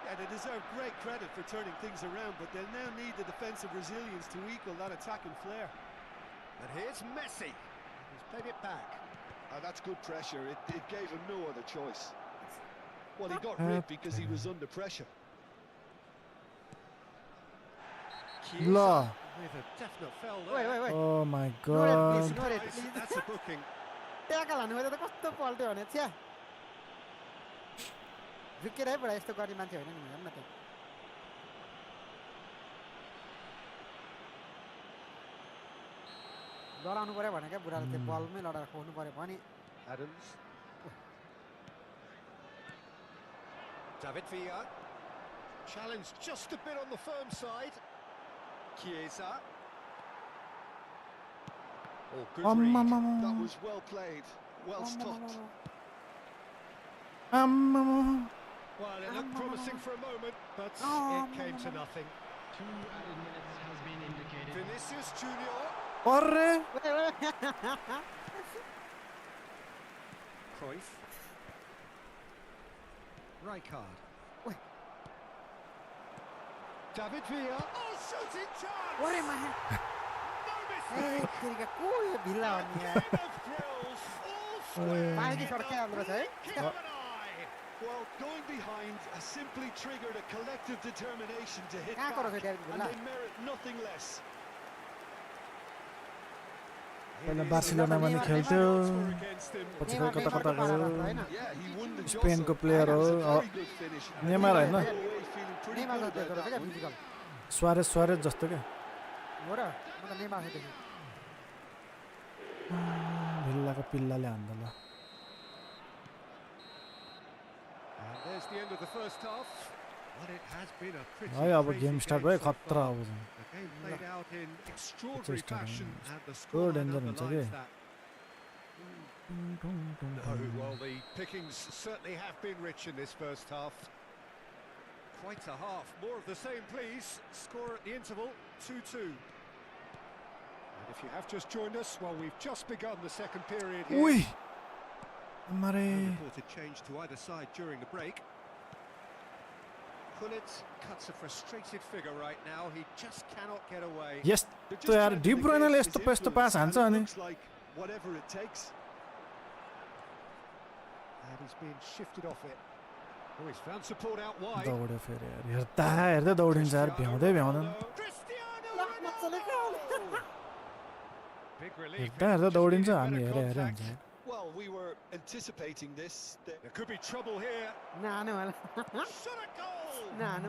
Yeah, they deserve great credit for turning things around, but they'll now need the defensive resilience to equal that attacking flair. And here's Messi. He's played it back. That's good pressure. It gave him no other choice. Well, he got rid because he was under pressure. ल With a definite foul ओइ there. ओइ ओइ oh my no red God please no red please That's a booking. Tackle हान्नु पर्दा त कस्तो पल्ट्यो भने छ्या झुकेर है बुढा यस्तो गर्ने मान्छे होइन नि हेर्न त लडाउनु पर्यो भनेको बुढाले त्यो बलमै लडाएर खोल्नु पर्यो भने Adams. David Villa. Challenged just a bit on the firm side. Chiesa. Oh, good read. आम्मामा That was well played. Well stopped. आम्मामा Well, it looked promising for a moment, but it came to nothing. 2 added minutes has been indicated. Vinicius Junior. अरे Cruyff. Rijkaard. David Villa. Oh, shooting chance! ओरे मा No ए mistake! तेरिका को यो villa हो नि यार Game of thrills, all square. बाहिरी सड्कै आउँदो रहेछ है Blink of an eye. Well, going behind has simply triggered a collective determination to hit कहाँको back, रहेछ David and Villa? they merit nothing less. पहिला बार्सिलोनामा नि खेल्थ्यो Score against him. पछि खै कता कता गयो होइन Yeah, he won the स्पेनको jostle. Player It हो was a very good finish. Neymar होइन Away feeling pretty नेमा good जस्तो about रहेछ that क्या one. फिजिकल स्वारेज जस्तो क्या हो र म त नेमा हेर्दैछु को पिल्लाले हान्दा ल And there's the end of the first half. Well, it has been a pretty है अब crazy गेम स्टार्ट game भयो so खतरा far. अब The game played out in extraordinary start fashion, हुन्छ and the कस्तो scoreline डेन्जर हुन्छ के underlines that. No, well, the pickings certainly have been rich in this first half. Quite a half. More of the same, please. Score at the interval, 2-2. And if you have just joined us, well, we've just begun the second period here. उई No मारे reported change to either side during the break. Gullit cuts a frustrated figure right now. He just cannot get away. यस्तो यार D ब्रुयनले यस्तो यस्तो पास हान्छ अनि Whatever it takes. And he's been shifted off it. Oh, he's found support out wide. दौड्यो फेरि यार हेर्दा हेर्दै दौडिन्छ यार भ्याउँदै भ्याउँदैन Cristiano ला मजाले Ronaldo! Big relief. हेर्दा हेर्दा दौडिन्छ हामी हेरे हेरे हुन्छ यार Well, we were anticipating this. There could be trouble here. नानु होला Shot a goal! नानु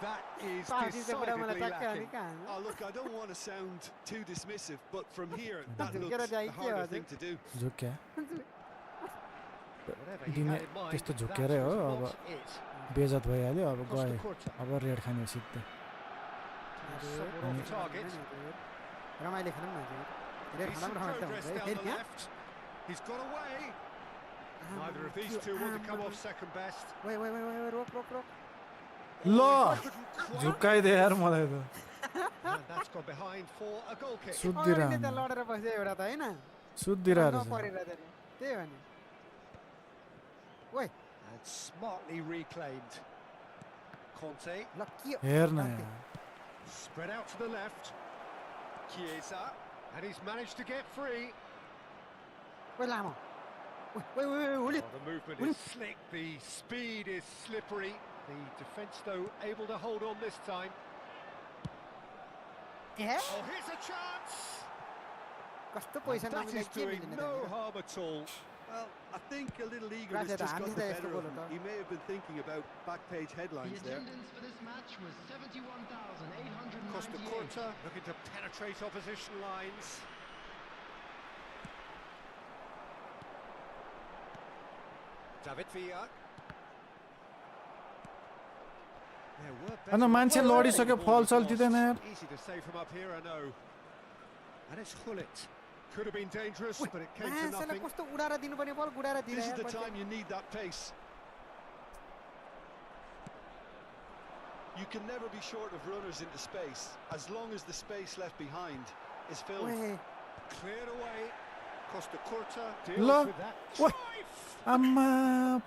That is पार्टी चाहिँ पुरा मलाई decidedly टक्क हाने lacking. कहाँ Oh, look, I don't want to sound too dismissive, but from here, that Get looks a the idea, harder is thing it? to do. झुक्या Whatever he दिने had in mind, त्यस्तो that झुकेरै हो was अब not it. बेजत भइहाल्यो अब Costa गयो Curta. अब red खाने सिधै Somewhat off target. रमाइलो खेलौँ न हजुर धेरै Decent राम्रो progress हुन्छ down the left. He's got away. Neither of these two want to come off second best. वै वै वै वै रोक रोक रोक ल झुक्काइदियो यार मलाई त And that's gone behind for a goal kick. अगाडि सुत्दिरहनु त्यहाँ लडेर बस्यो एउटा त होइन सुत्दिरहेको रहेछ नपरेर त्यही त्यही भने ओइ And smartly reclaimed. Conte ल के हेर्न यार spread out to the left. Chiesa. And he's managed to get free. ओइ लामो ओइ ओइ ओइ Holi Oh, the movement is slick. The speed is slippery. The defence, though, able to hold on this time. A Oh, here's a chance. कस्तो And position that नमिले is के doing मिल्दैन no harm at all. Well, I think a little Gracias, eagerness just got Andy, the that's better the of him. goal, He may have been thinking about back page The headlines there. attendance for this match was 71,898. Costa Curta looking to penetrate opposition lines. David Villa. There were better अनि मान्छे options. लडिसक्यो फल सल दिँदैन यार Easy to save from up here, I know. And it's Gullit. Could have been dangerous, but it came to मान्छेलाई nothing. कस्तो उडाएर दिनुपर्ने बल गुडाएर This is the दिएर time you need that pace. You can never be short of runners into space, as long as the space left behind is filled. ओइ Cleared away. Costa Curta Lo. deals with that. Oi. Drive! आम्मा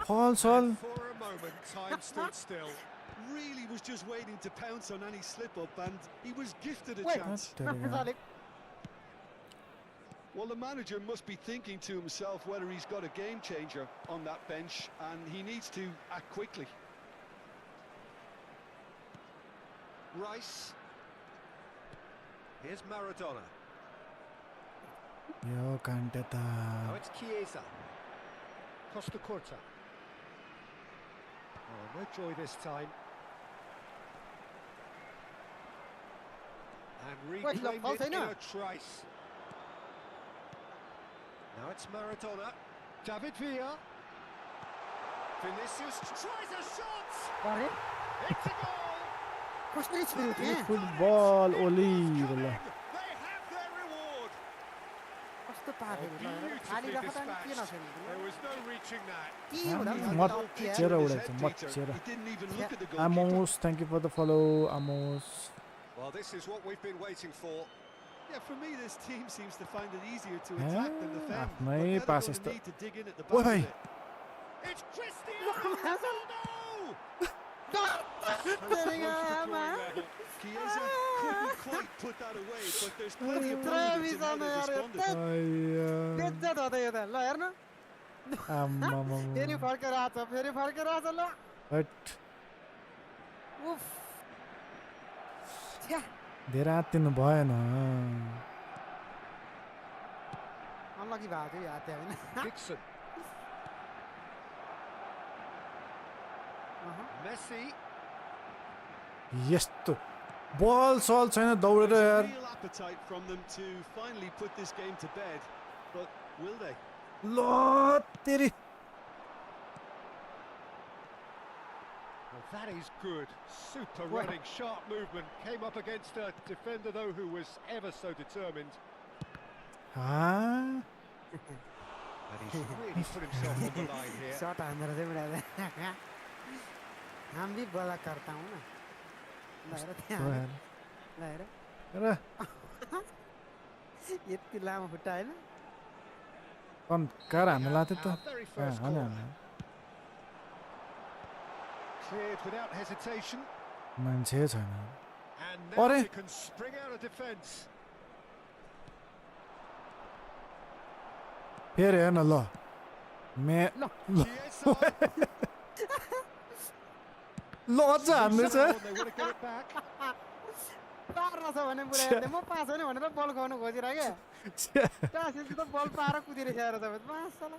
फल सल And for a moment, time stood still. Really was just waiting to pounce on any slip-up, and he was gifted a Wait. chance. अलिक Well, the manager must be thinking to himself whether he's got a game changer on that bench, and he needs to act quickly. Rice. Here's Maradona. यो कान्टे त Now it's Chiesa. Costa Curta. Oh, no joy this time. And Wait, look, reclaimed I'll it say in no. a trice. Now it's Maradona. David Villa. Vinicius tries a shot. अरे It's a goal. कसरी छिर्यो त्यहाँ football ओली ल They have their reward. कस्तो पारेको ल Beautifully खाली राख्दा नि के dispatched. नछेर्नु There was no reaching that. के हुँदा पनि मत टप यार। चेहरा His उडेछ head, मत Peter. चेहरा He didn't even look at the goalkeeper. Amos thank you for the follow Amos Well, this is what we've been waiting for. Yeah, for me, this team seems to find it easier to Yeah, attack than defend. आफ्नै But now they're pass going is to the- need to dig in at the Oi, back bhai. of it. It's Cristiano Ronaldo! Chiesa couldn't quite put that away, but there's plenty of confidence in how they responded. बेज्जत हो त यो त ल हेर्नु आम्मामा फेरि फर्केर आछ ल हट उफ छ्या धेरै आत्तिनु भएन अनलकी भएको थियो याद थियो होइन Dixon. Messi. यस्तो बल सल छैन दौडेर There's यार a real appetite from them to finally put this game to bed, but Will they? Lord, तेरी. Well, that is good. Super running, sharp movement. Came up against a defender, though, who was ever so determined. Ah. And he's really put himself on the line here. Shot अंदर से मिला था. हम भी बोला करता हूँ ना. लायरा. अरे. ये तिलाम फुटा है ना. कौन कर रहा है मिलाते तो? Very first हाँ corner. ना. Cleared without hesitation. मानछे छ ना. And now अरे. they can spring out of defence. फिर है ना लो. मैं लो. लो जाने से. They want to get it back. पार ना सब बने पूरे यार. मैं पास होने वाले तो बॉल खाने को जिरा क्या? पास है तो बॉल पार कूदी रहे जा रहा था. बस साला.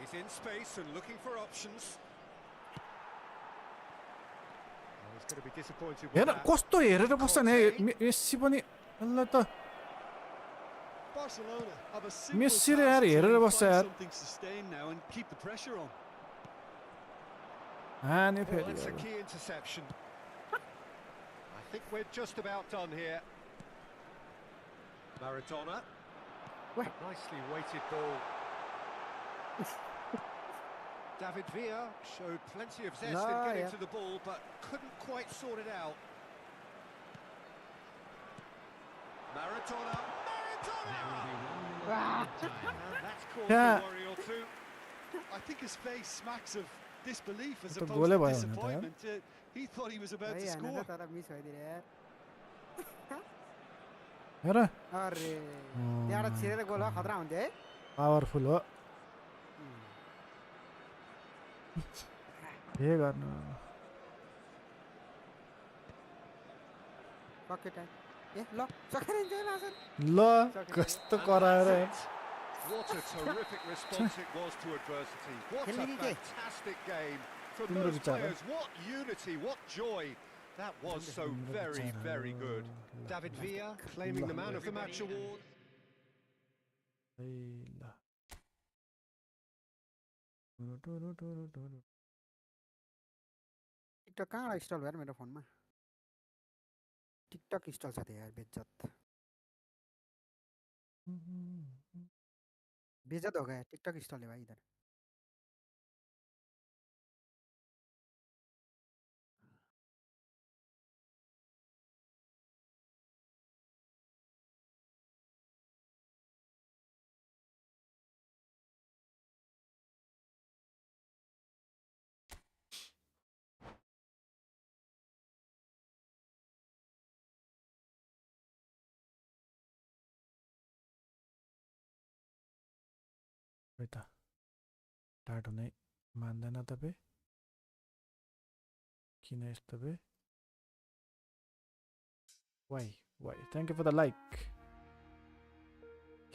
He's in space and looking for options. Oh, he's going to be disappointed with 얘는 that. 코스도 얘를 봤어네. 메시번이 흘렀다. Barcelona have a simple Messi를 task to 얘를 find 봤어요. something sustained now and keep the pressure on. 아니 Well, that's a 페리야. key interception. I think we're just about done here. Maradona. Nicely weighted ball. David Villa showed plenty of zest in getting to the ball, but couldn't quite sort it out. Maradona. That's caused a worry or two. I think his face smacks of disbelief as तो opposed गोले to भयो भने त disappointment. He thought he was about to भाई आने score. तो तारा miss हो दिया यार. हेर अरे यार छिरेर गोल हो खतरा हुन्थ्यो है. पावरफुल हो. के गर्नु. पक्कै टाइम. ए ल सकेर इन्जोय लासन. ल कस्तो कराएर. What a terrific response it was to adversity. What a fantastic game from those players. What unity, what joy. That was so very, very good. David Villa claiming the Man of the Match award. TikTok कहाँ install भयो मेरो फोनमा. TikTok install छ त यार बेइज्जत. बेइज्जत हो गया. टिकटक इन्स्टल है भाई इधर. त स्टार्ट हुनै मान्दैन तपाईँ. किन यस्तो बे? Why? Thank you for the like.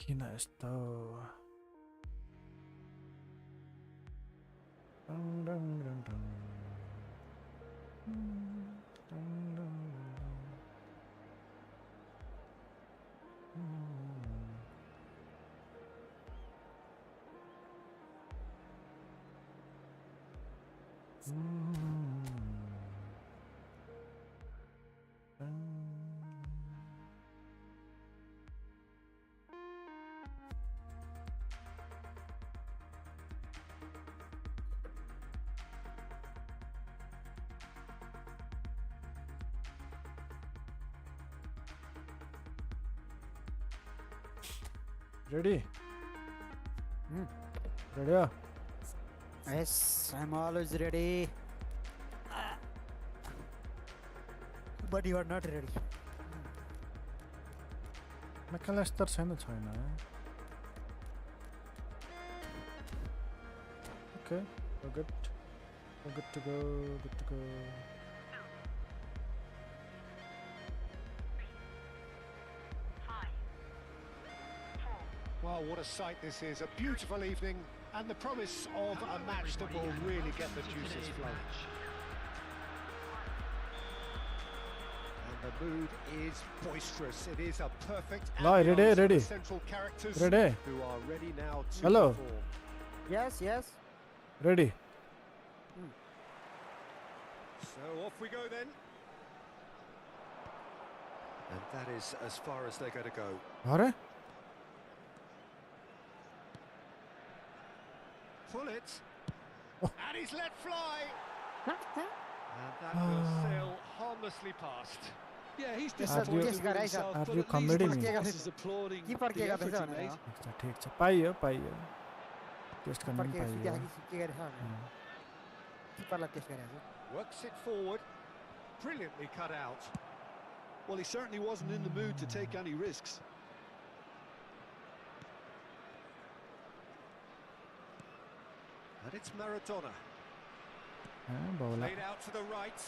किन यस्तो? Ready? Ready? Yes, I'm always ready. But you are not ready. McAllister छैन. Okay, we're good. We're good to go. Well, what a sight this is. A beautiful evening and the promise of a match that will really get the juices flowing. And the The mood is boisterous. It is a perfect Ready, ambiance ready. of the central characters Ready. who are ready now to Hello. perform. Yes, yes. Ready. So off we go then. And that is as far as they're going to go. Are? Pull it. Oh. And he's let fly. And that will sail harmlessly past. Yeah, he's Yes, sir. disappointed Yes, with guys, himself, are but you at least committing his me? boss is applauding Keeper the के effort गर्दैछ he भनेर made. ठिक छ पाइयो test गर्न किपर पनि के पाइयो के गरेछ भने किपरलाई टेस्ट गरेछ Works it forward. Brilliantly cut out. Well, he certainly wasn't in the mood to take any risks. And it's Maradona. बाउला Played out to the right.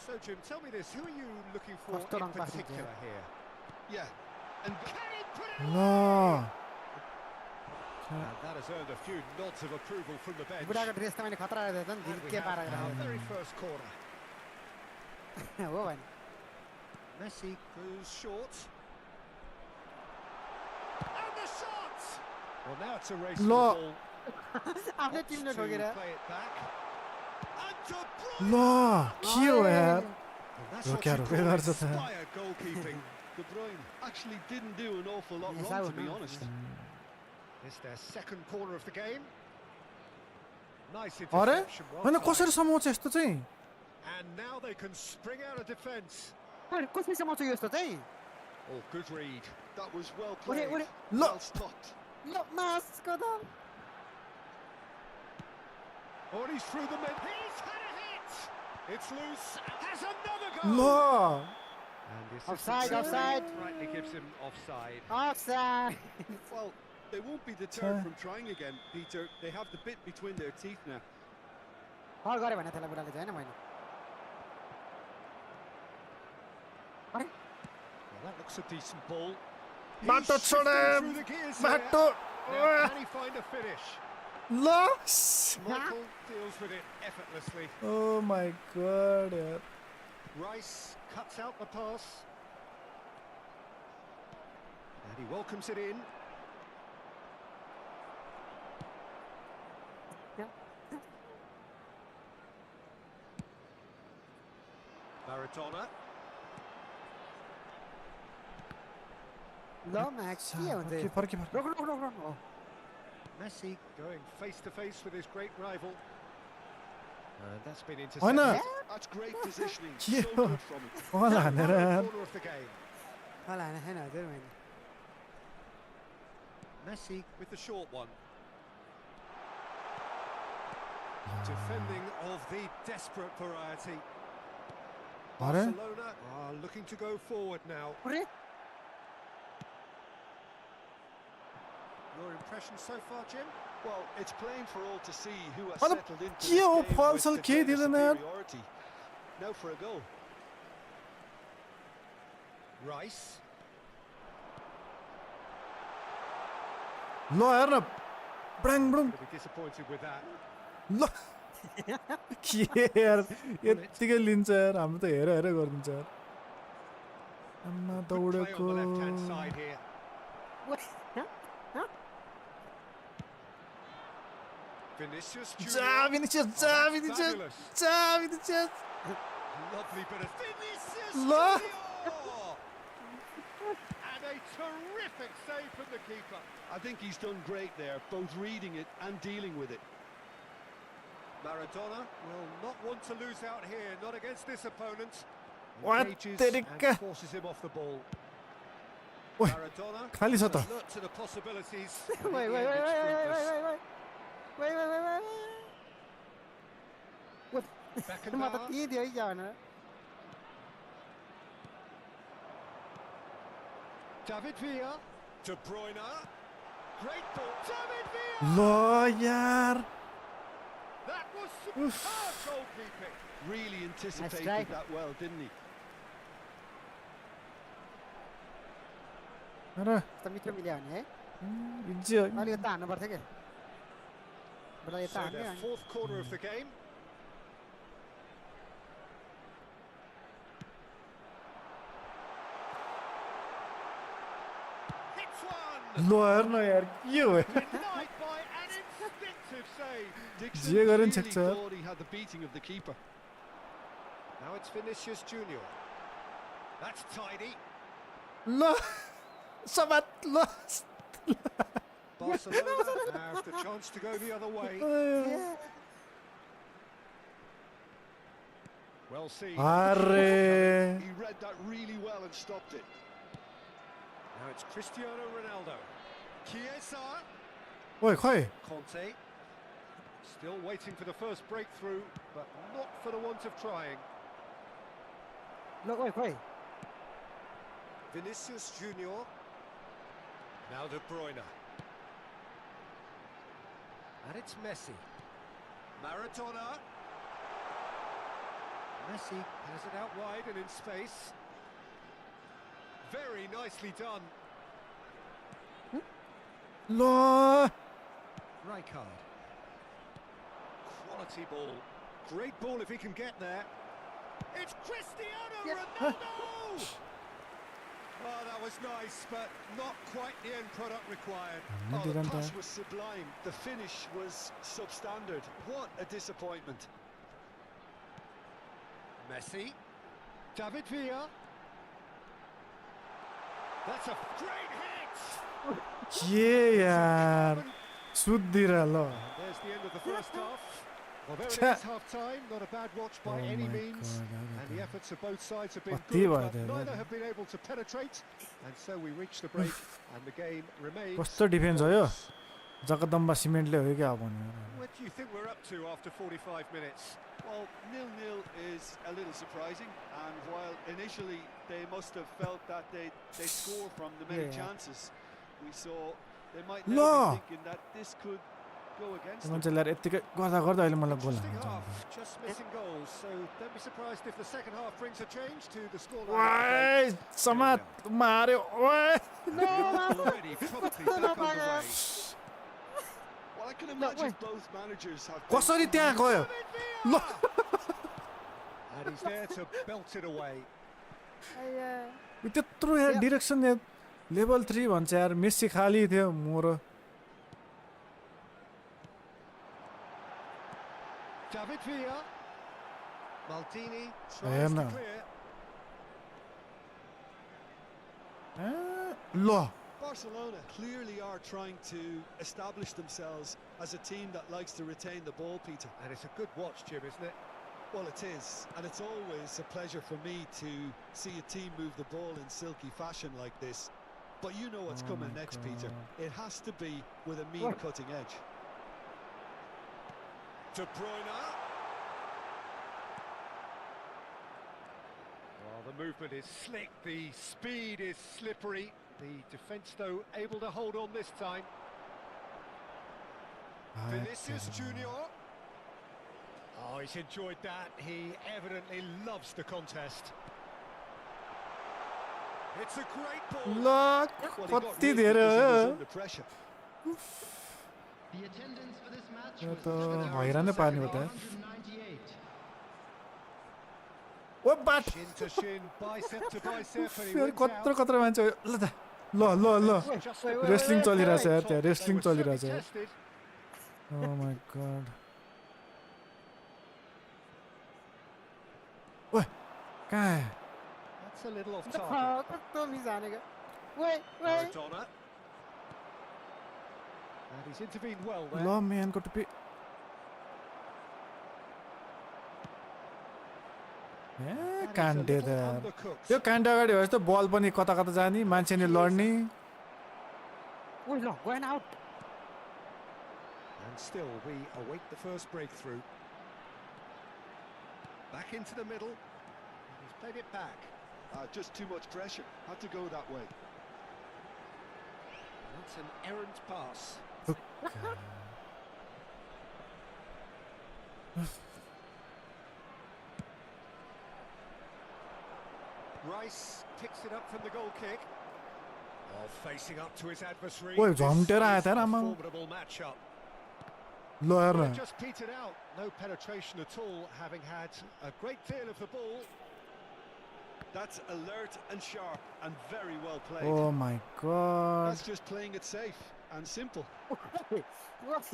So, Jim, tell me this. Who are you looking for Costa in lang passing particular here? Yeah, and Can he put it ल And that has earned a few nods of approval from the bench. बुढाको dress त मैले खतरा गरेछ नि And we के have पारा our गरेछ very first corner. हो भने Messi goes short. And the shot! Well, now it's a race for the Lo- ball. आफ्नै Opts टिमले to ठोकेर play it back. And De ल Bruyne! के हो यार And that's what रोक्या you रोक्या call गर्छ त inspired goalkeeping. De Bruyne actually didn't do an awful lot Yes, wrong, I to be would. honest. It's their second corner of the game. Nice अरे interception. Well होइन timed. कसरी समाउँछ यस्तो चाहिँ And now they can spring out of defence. कसरी समाउँछ यो यस्तो चाहिँ Oh, good read. That was well ओरे played, ओरे well stopped. ल मासको त Oh, and he's through the mid. He's had a hit. It's loose. Has another ल goal. And the Offside, assistant referee offside. rightly gives him offside. Offside Well, they won't be deterred from trying again, Peter. They have the bit between their teeth now. फल गरे भने त्यसलाई बुढाले चाहिँ हैन मैले अरे Well, that looks a decent ball. बाटो He's shifting छोडे through the gears here. बाटो Now, can he find a finish? ल Michael deals with it effortlessly. Oh my God यार Rice cuts out the pass. And he welcomes it in. Maradona. ल Max के हुन्छ यो? किपर किपर रोक रोक रोक रोक ओ Messi going face to face with his great rival. And that's been होइन intercepted. That's great positioning. Yeah. So good from him. बल हानेर यार Corner of the game. फल हाने हैन हजुर मैले Messi with the short one. Defending of the desperate variety. अरे Barcelona are looking to go forward now. अरे Your impression so far, Jim? Well, it's plain for all to see who has Ano, settled into के this हो, game Falsal with के the दिँदैन यार? superiority. Now for a goal. Rice. ल हेर न ब्राङ ब्रुङ Going to be disappointed with that. ल के यार यतिकै लिन्छ यार हाम्रो त हेर हेर गरिदिन्छ यार आम्मा Good play दौडेको on the left-hand side here. Vinicius Junior. जा Vinicius Oh, जा that's Vinicius fabulous. जा Vinicius Lovely bit of Vinicius La- Junior! And a terrific save from the keeper. I think he's done great there, both reading it and dealing with it. Maradona will not want to lose out here, not against this opponent. What Engages the and heck? forces him off the ball. Oi, Maradona खाली छ त alert to the possibilities. Wait, wait, wait, wait, wait, wait, wait. Wait, wait, wait, wait, wait. म त त्यही दियो है क्या भनेर David Villa. De Bruyne. Great ball. David Villa. ल यार That was superb goalkeeping. Really anticipated strike. that well, didn't he? र त मिठो मिल्यो भने है इज्जो अलि यता हान्नु पर्थ्यो के बुढा यता So हान्यो their अनि fourth corner of the game. लो हेर्न यार के हो Denied by an instinctive save. Dixon जे गरे नि clearly छेक्छ thought he had the beating of the keeper. Now it's Vinicius Junior. That's tidy. ल समात ल Barcelona have the chance to go the other way. Well seen. अरे He read that really well and stopped it. Now it's Cristiano Ronaldo. Chiesa. ओइ खै Conte. Still waiting for the first breakthrough, but not for the want of trying. Look, wait. Vinicius Junior. Now De Bruyne. And it's Messi. Maradona. Messi has it out wide and in space. Very nicely done. ल Rijkaard. Quality ball. Great ball if he can get there. It's Cristiano Ronaldo! Oh, that was nice, but not quite the end product required. Oh, the pass was sublime. The finish was substandard. What a disappointment. Messi. David Villa. That's a great hit! के यार सुत्दिर ल There's the end of the first half. Well, there it Cha. is, half-time. Not a bad watch by Oh any my means. God, And the efforts of both sides have been Kati good, भयो but त्यो neither यार have been able to penetrate. And so we reach the break, and the game remains. कस्तो defence हो यो जगदम्बा सिमेन्टले हो क्या भने What do you think we're up to after 45 minutes? Well, 0-0 is a little surprising, and while initially they must have felt that they score from the many Yeah. chances we saw, they might No. now be thinking that this could go against them. मान्छेलाई यत्तिकै गर्दा गर्दा अहिले मलाई गोल Interesting हाल्नु half, just missing goals. So don't be surprised if the second half brings a change to the scoreline. ओइ समात मार्यो ओइ Already properly back on the way. Well, I can imagine both managers have कसरी त्यहाँ गयो ल And he's there to belt it away. त्यत्रो यार direction level 3 भन्छ यार मेस्सी खाली थियो मोरो David Villa. Maldini tries to Heerna. clear. ल Barcelona clearly are trying to establish themselves as a team that likes to retain the ball, Peter. And it's a good watch, Jim, isn't it? Well, it is, and it's always a pleasure for me to see a team move the ball in silky fashion like this. But you know what's coming my next, Peter. God. It has to be with a mean cutting edge. De Bruyne. Well, the movement is slick, the speed is slippery. The defence, though, able to hold on this time. Vinicius Junior. Oh, he's enjoyed that. He evidently loves the contest. It's a great ball. ल Well, he got कति rid धेरै because he was हो under pressure. The attendance for this match yo was त हैरानै पार्ने हो त 198. ओ बाट Shin to shin, bicep to bicep, and he यार wins कत्रो out. कत्रो मान्छे ल त ल ल ल Just a रेस्लिङ bit चलिरहेछ यार top. त्यहाँ They रेस्लिङ were चलिरहेछ certainly यार tested. ओ माय गॉड ओए कहाँ है That's a little off target. कस्तो मिस हानेको ओइ Maradona. And he's intervened well there. ल म्यानको टुपी ए काण्डे त यार Undercooked. त्यो काण्डे अगाडि भएपछि त बल पनि कता कता जाने मान्छे नि लड्ने ओइ ल गएन out And still, we await the first breakthrough. Back into the middle. He's played it back. Just too much pressure. Had to go that way. That's an errant pass. Rice picks it up from the goal kick. Oh, facing up to his adversary. Oi, This झम्टेर आयो is त a आमा formidable matchup. ल हेर Well, न just petered out. No penetration at all, having had a great deal of the ball. That's alert and sharp and very well played. Oh my god. That's just playing it safe and simple. What?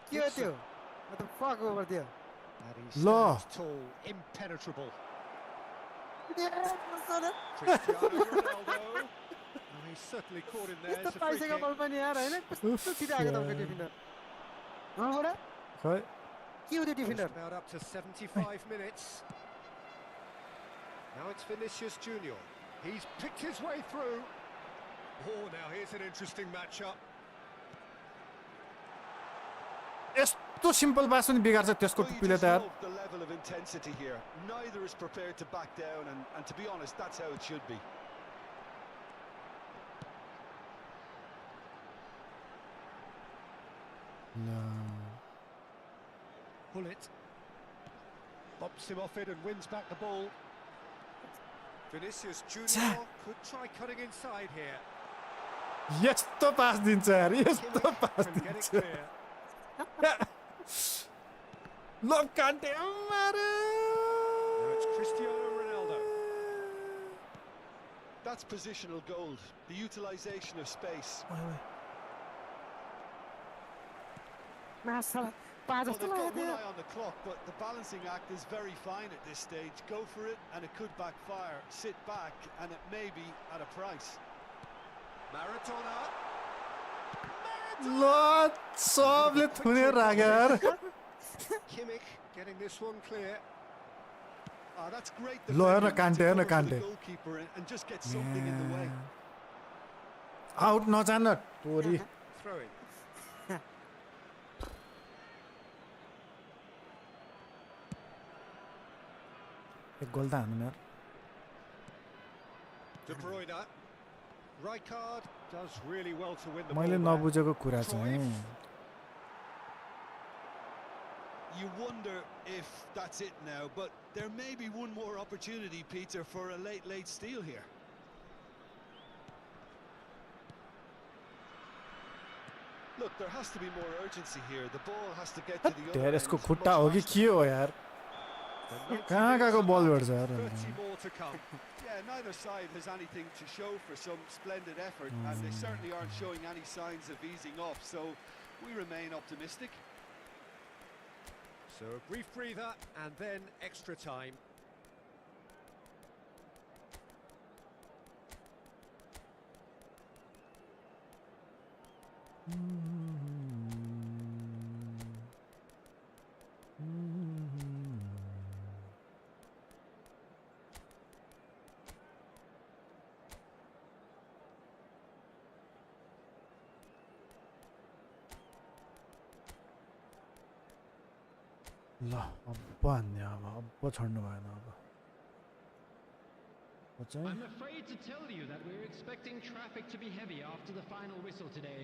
के हो त्यो? What the fuck over there? And he Law. stands tall, impenetrable. Cristiano Cristiano Ronaldo. Oh, he's certainly caught him there. यस्तो It's a free पाइसकेको kick. बल पनि यार हैन कस्तो सिधा आएको तपाईको डिफेन्डर बडा खै के हो त्यो defender Just about up to 75 minutes. Now it's Vinicius Junior. He's picked his way through. Oh, now here's an interesting matchup. यस्तो सिम्पल पास पनि बिगार्छ त्यसको Well, you टुप्पीले just त यार love the level of intensity here. Neither is prepared to back down, and to be honest, that's how it should be. Pull it. Bops him off it and wins back the ball. Vinicius Junior could try cutting inside here. यस्तो पास दिन्छ यार यस्तो पास Can get it दिन्छ clear. लो कान्टे मारे Now it's Cristiano Ronaldo. That's positional gold, the utilisation of space. मासला pass Well, जस्तो they've got लाग्यो one eye on the clock, but the balancing act is very fine at this stage. Go for it, and it could backfire. Sit back, and it may be at a price. Maradona. लो सबले थुनेर राख्यो यार Kimmich getting this one clear. Ah, that's great. Lo, hear na defending to Kante, hear na cover for the Kante. goalkeeper and just get something in the way. Out नजान तोरी Throw in. एक गोल त हान्नु यार De Bruyne. Rijkaard does really well to win the मैले ball. नबुझेको कुरा चाहिँ You wonder if that's it now, but there may be one more opportunity, Peter, for a late steal here. Look, there has to be more urgency here. The ball has to get to the other यार end यसको much खुट्टा हो कि faster. के हो यार कहाँ गएको बल भेट्छ यार 30 more to come. Yeah, neither side has anything to show for some splendid effort, and they certainly aren't showing any signs of easing off, so we remain optimistic. So a brief breather and then extra time. ल अब हान्ने अब छोड्नु भएन अब चाहिँ I'm afraid to tell you that we're expecting traffic to be heavy after the final whistle today.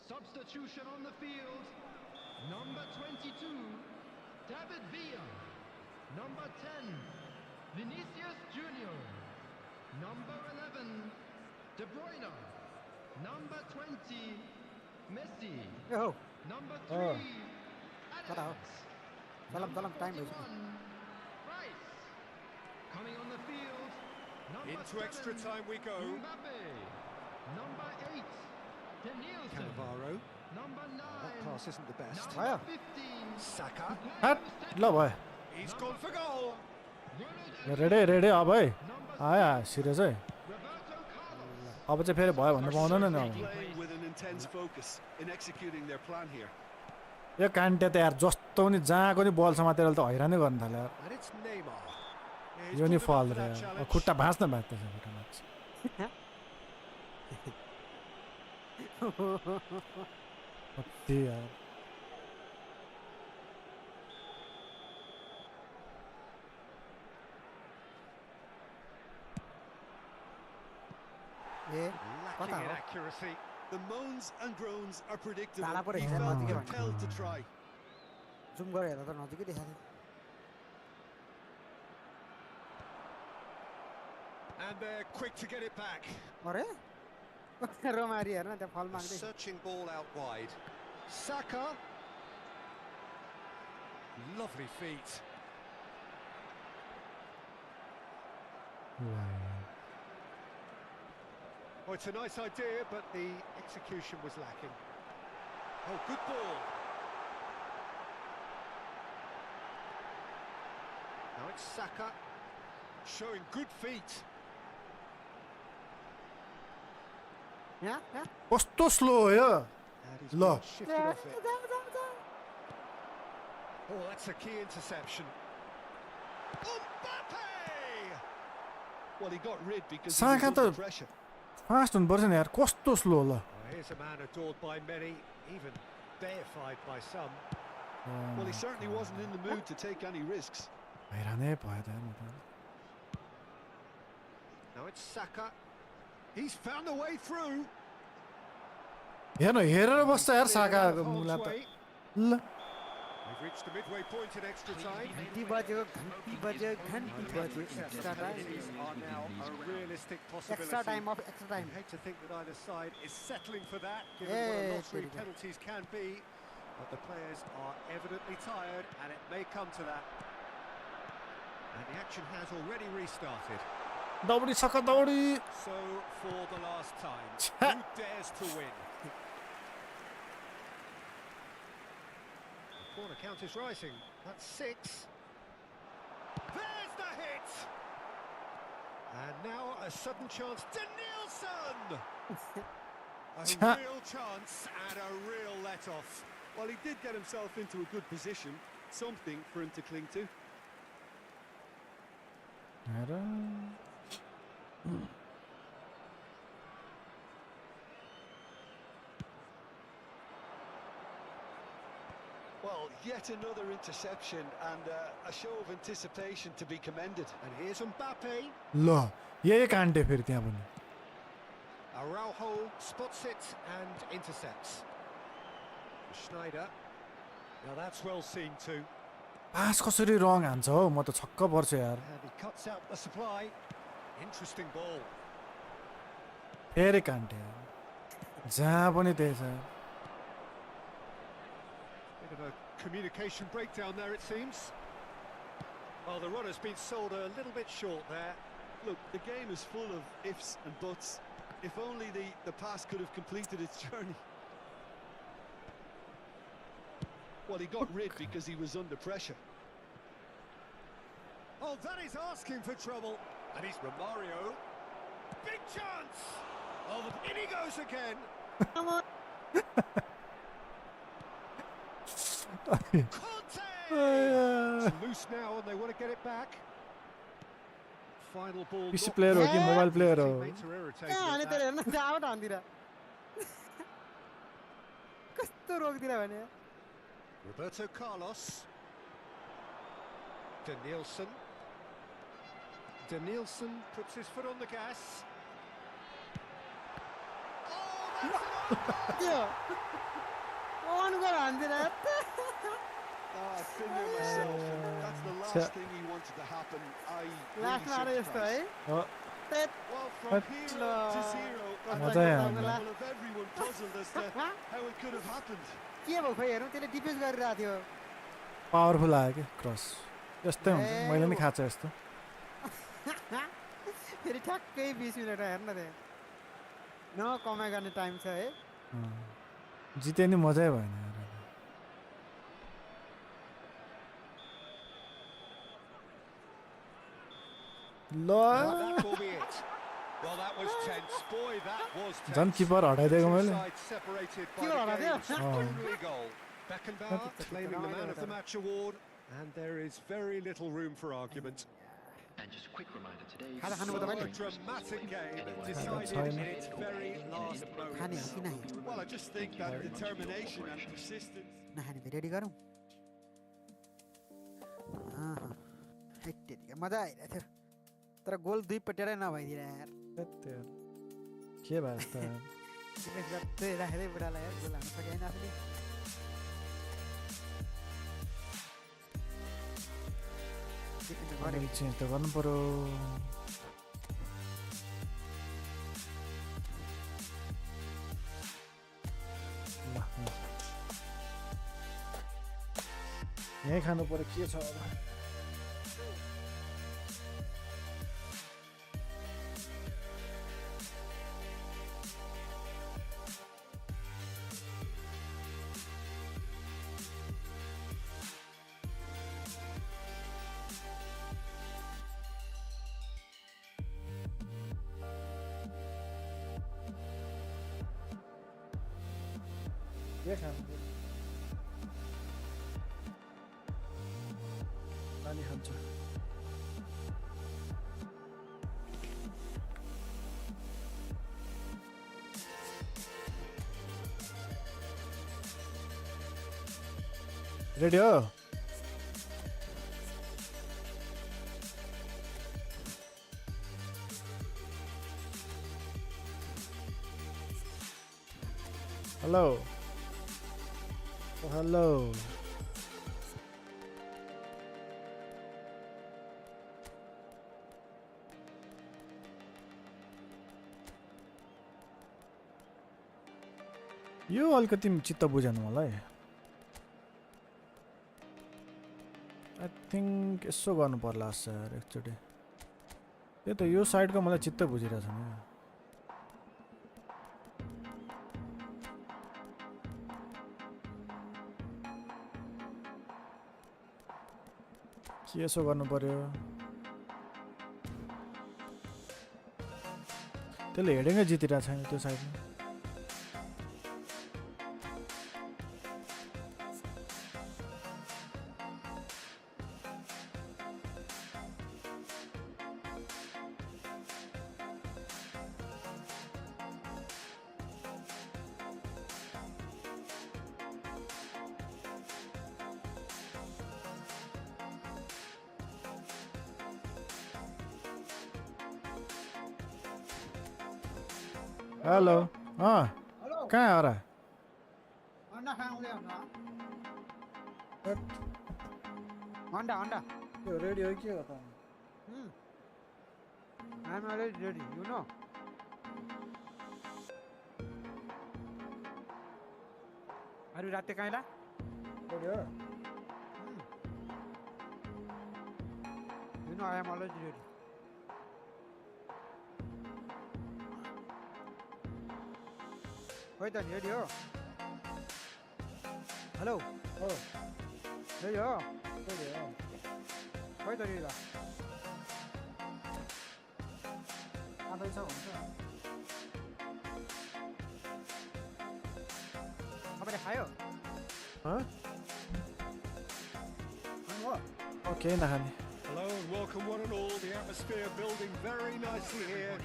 Substitution on the field. Number 22, David Villa. Number 10, Vinicius Junior. Number 11, De Bruyne. Number 20, Messi. हो Number 3, कता हो Adams. चलम चलम time भइसक्यो 41, Rice. Coming on the field, number Into extra 7, time we go. Mbappe. Number 8, Danielson. Cannavaro. Number 9, That pass isn't the best. भयो 15, Saka. हट ल भयो He's gone for goal. Ready ready अब है आयो सिरियस है Roberto Carlos. अब चाहिँ फेरि भयो भन्नु पाउँदैन नि अब Playing with an intense focus in executing their plan here. यो कान्टे त यार जस्तो पनि जहाँको नि बल समातेर त हैरानै गर्नु थाल्यो यार And it's Neymar. Yeah, he's यो नि good enough फल for रे that challenge. खुट्टा भाँच्न बाध्य छ खुट्टा भाँच्छ कति यार ए Lacking कता in हो accuracy. The moans and groans are predictable. Tala pore He head felt notike compelled to try. जुम गरेर हेर्दा त नजिकै देखाएको And they're quick to get it back. अरे रोमारी हेर्न त्यहाँ फल A माग्दै searching ball out wide. Saka. Lovely feet. Oh, it's a nice idea, but the execution was lacking. Oh, good ball. Now it's Saka, showing good feet. यहाँ यहाँ कस्तो slow हो यो And he's Look. been shifted off it. Oh, that's a key interception. Mbappe! Well, he got rid because he was Saka under त pressure. Fast हुनुपर्छ नि यार कस्तो slow ल Well, here's a man adored by many, even deified by some. Well, he certainly wasn't in the mood to take any risks. हैरानै भयो त Now it's Saka. He's found a way through. हेर्नु हेरेर बस्छ यार साका Cleared out of मुला harm's त way. ल We've reached the midway point in extra time. घन्टी बज्यो extra time These are now a realistic possibility. Extra time of extra time You hate to think that either side is settling for that, given what a Hey, lottery pretty good. penalties can be. But the players are evidently tired, and it may come to that. And the action has already restarted. दौडी सक दौडी So, for the last time, Cha. who dares to win? The corner count is rising. That's 6. There's the hit! And now a sudden chance. Danielson! A Cha. real chance and a real let-off. Well, he did get himself into a good position, something for him to cling to. Hair Well, yet another interception and a show of anticipation to be commended. And here's Mbappe. ल यही काण्डे फेरि त्यहाँ पनि Araujo spots it and intercepts. Schneider. Now that's well seen too. पास कसरी रङ हान्छ हौ म त छक्क पर्छु यार And he cuts out the supply. Interesting ball. फेरि काण्डे जहाँ पनि त्यही छ Bit of a communication breakdown there, it seems. Well, the runner's been sold a little bit short there. Look, the game is full of ifs and buts. If only the pass could have completed its journey. Well, he got rid because he was under pressure. Oh, that is asking for trouble. And he's Romario. Big chance! Oh, in he goes again. Conte! It's loose now and they want to get it back. Final ball. पिसी not player हो कि there. Mobile player हो Teammates are irritated कहाँ हाने at तेरे that. हेर्न जावट हान्दिर कस्तो रोकिदिर भने Roberto Carlos. Danielson. Danielson puts his foot on the gas. Oh, that's त्यो अन गर हान्दिर I've been there myself, and that's the last thing he wanted to happen. लास्टमा आएर यस्तो है त्यत Well, from hero to zero, and मजा the आयो level of everyone puzzled as to how it could have happened. के भयो खोइ हेरौँ त्यसले डिफेन्स गरिरहेको थियो पावरफुल आयो कि क्रस यस्तै हुन्छ मैले नि खाएको यस्तो फेरि ठ्याक्कै 20 मिनेट हेर्न त्यहाँ न कमाइ गर्ने टाइम छ है जिते नि मजै भएन यार ल that will be it. Well, that was tense. Boy, that was tense. झन् किपर हटाइदिएको मैले Two sides separated by Keeper the हटाइदियो? game's only goal. Beckenbauer claiming the man of the match award, and there is very little room for argument. And just a quick reminder today. खाजा खानुभयो A तपाईँले dramatic game decided छैन। in its very last खाने moments. हो कि नाही Well, I just think that determination and persistence. नखाने फेरि ready गरौँ हेट्टेरिका मजा आइरहेको थियो तर गोल दुईपट्टि नभइदिएर यार के भयो यस्तो यार डिफेन्स गर्दै राखेरै बुढालाई यार गोल हाल्नु सकेन आफूले डिफेन्स गरे चेन्ज त गर्नु पर्यो यही खानु पर्यो के छ अब के खानु नानी खान्छ रेडी हो हेलो Oh, hello. यो अलिकति चित्त बुझेन मलाई आई थिंक यसो गर्नु पर्ला सर एकचोटि त्यो त यो साइडको मलाई चित्त बुझिरहेछ नि के यसो गर्नु पर्यो त्यसले हेडेङै जितिरहेको छैन त्यो साइडमा हेलो कहाँ आ रहा है अंडा खाऊंगे अंडा अंडा रेडी हो के होता I am already ready, you know. Are you ready, Kaila? Ready हो You know I am already ready. Wait, ready ho? Hello. हो Ready ho? रेडी हो Wait, ready ho? आदै छ हुन्छ तपाईँले खायो ओके नखाने Hello and welcome one and all. The atmosphere building very nicely here.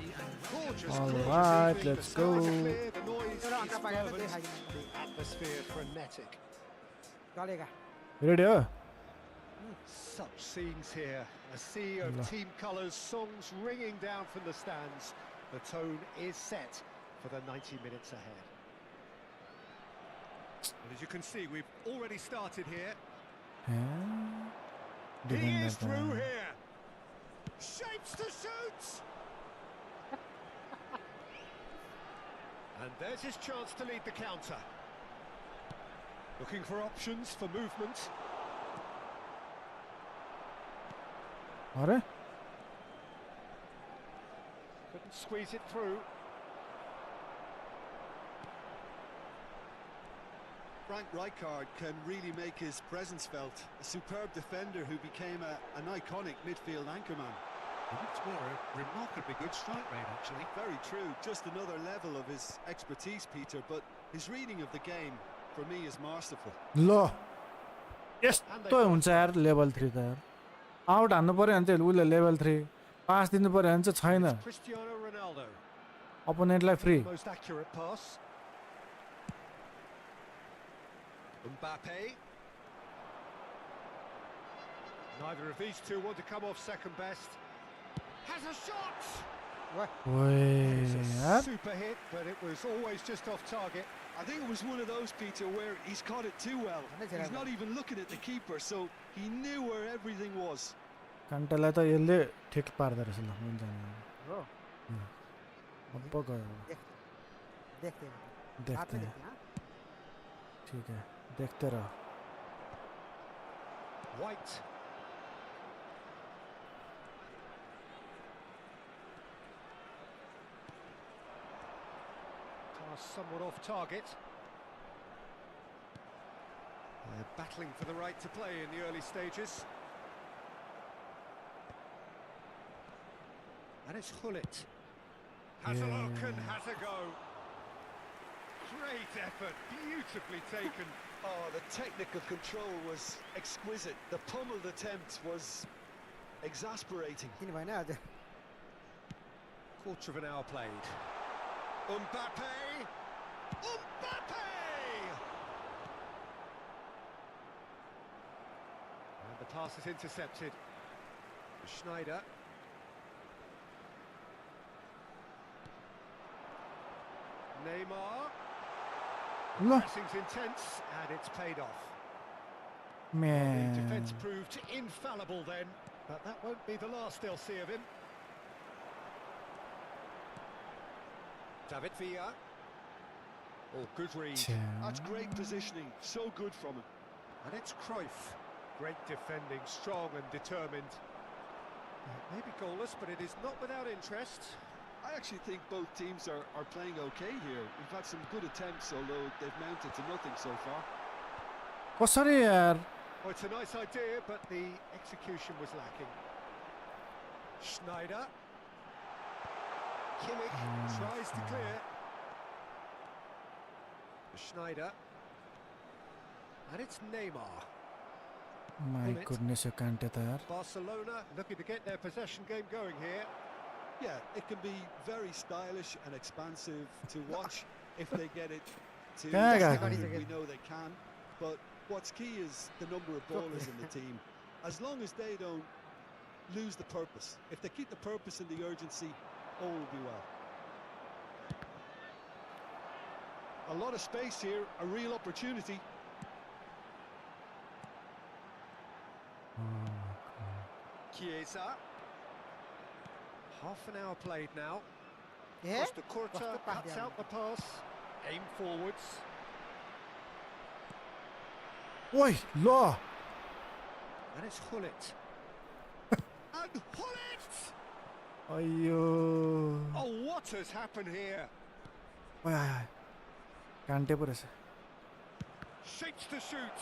Gorgeous, All gorgeous right, evening. let's The skies are go. clear, the noise is चलो अंडा पाकेर fervent, खाइदिनु the atmosphere frenetic. चलेगा ready हो Such scenes here. A sea of team colours, songs ringing down from the stands. The tone is set for the 90 minutes ahead. And as you can see, we've already started here. He is through here. Shapes to shoot. And there's his chance to lead the counter. Looking for options for movement. अरे Couldn't squeeze it through. Frank Rijkaard can really make his presence felt. A superb defender who became an iconic midfield anchorman. It's more a remarkably good strike rate, actually. Very true, just another level of his expertise, Peter, but his reading of the game, for me, is masterful. ल यस्तो हुन्छ यार level 3 त यार out हान्नु पर्यो भने चाहिँ उसले लेभल 3 पास दिनु पर्यो भने चाहिँ छैन Cristiano Ronaldo. अपोनेन्टलाई free Most accurate pass. Mbappe. Neither of these two want to come off second best. Has a shot. ओए यार Super hit, but it was always just off target. I think it was one of those, Peter, where he's caught it too well. He's not even looking at the keeper, so he knew where everything was. कान्टालाई त यसले ठिक पार्दो रहेछ ल हुन्छ हो अब गयो देखते देखते हैं ठीक है देखते रहो White. Pass somewhat off target. They're battling for the right to play in the early stages. And it's Hullet. Has a look and has a go. Great effort, beautifully taken. Oh, the technical control was exquisite. The pummeled attempt was exasperating. Quarter of an hour played. Mbappe! Mbappe! And the pass is intercepted. Schneider. Neymar. Pressing's intense, and it's paid off. Man. The defence proved infallible then, but that won't be the last they'll see of him. David Villa. Oh, good read. That's great positioning, so good from him. And it's Cruyff. Great defending, strong and determined. It may be goalless, but it is not without interest. I actually think both teams are playing okay here. We've had some good attempts, although they've mounted to nothing so far. कसरी यार? Oh, it's a nice idea, but the execution was lacking. Schneider. Kimmich tries to clear. Schneider. And it's Neymar. My goodness, you can't get there. Barcelona looking to get their possession game going here. Yeah, it can be very stylish and expansive to watch if they get it to. We know they can, but what's key is the number of ballers in the team. As long as they don't lose the purpose, if they keep the purpose and the urgency, all will be well. A lot of space here, a real opportunity. Chiesa. Half an hour played now. Yeah? Costa Curta cuts out the pass. Aim forwards. Oi, law. And it's Hullet. And Hullet! Ayyo. Oh, what has happened here? Can't take it. Shapes to shoot.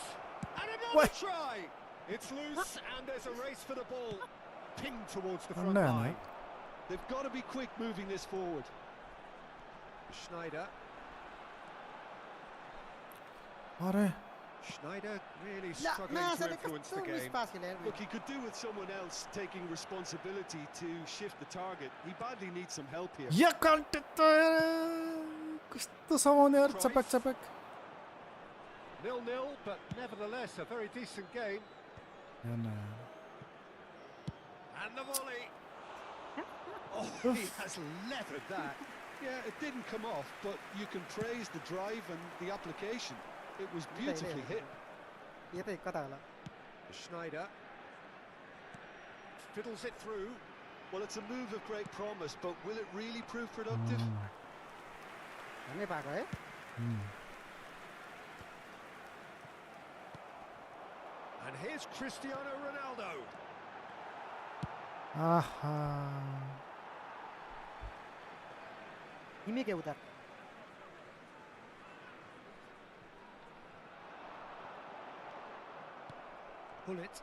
And another try. It's loose and there's a race for the ball. Pinged towards the front line. They've got to be quick moving this forward. Schneider. Schneider really struggling to influence the game. Look, he could do with someone else taking responsibility to shift the target. He badly needs some help here. Yeah, can't take it. Someone there, chapak. 0-0, but nevertheless a very decent game. And the volley. Oh, he has leathered that. Yeah, it didn't come off, but you can praise the drive and the application. It was beautifully hit. Schneider fiddles it through. Well, it's a move of great promise, but will it really prove productive? And here's Cristiano Ronaldo. Hullet.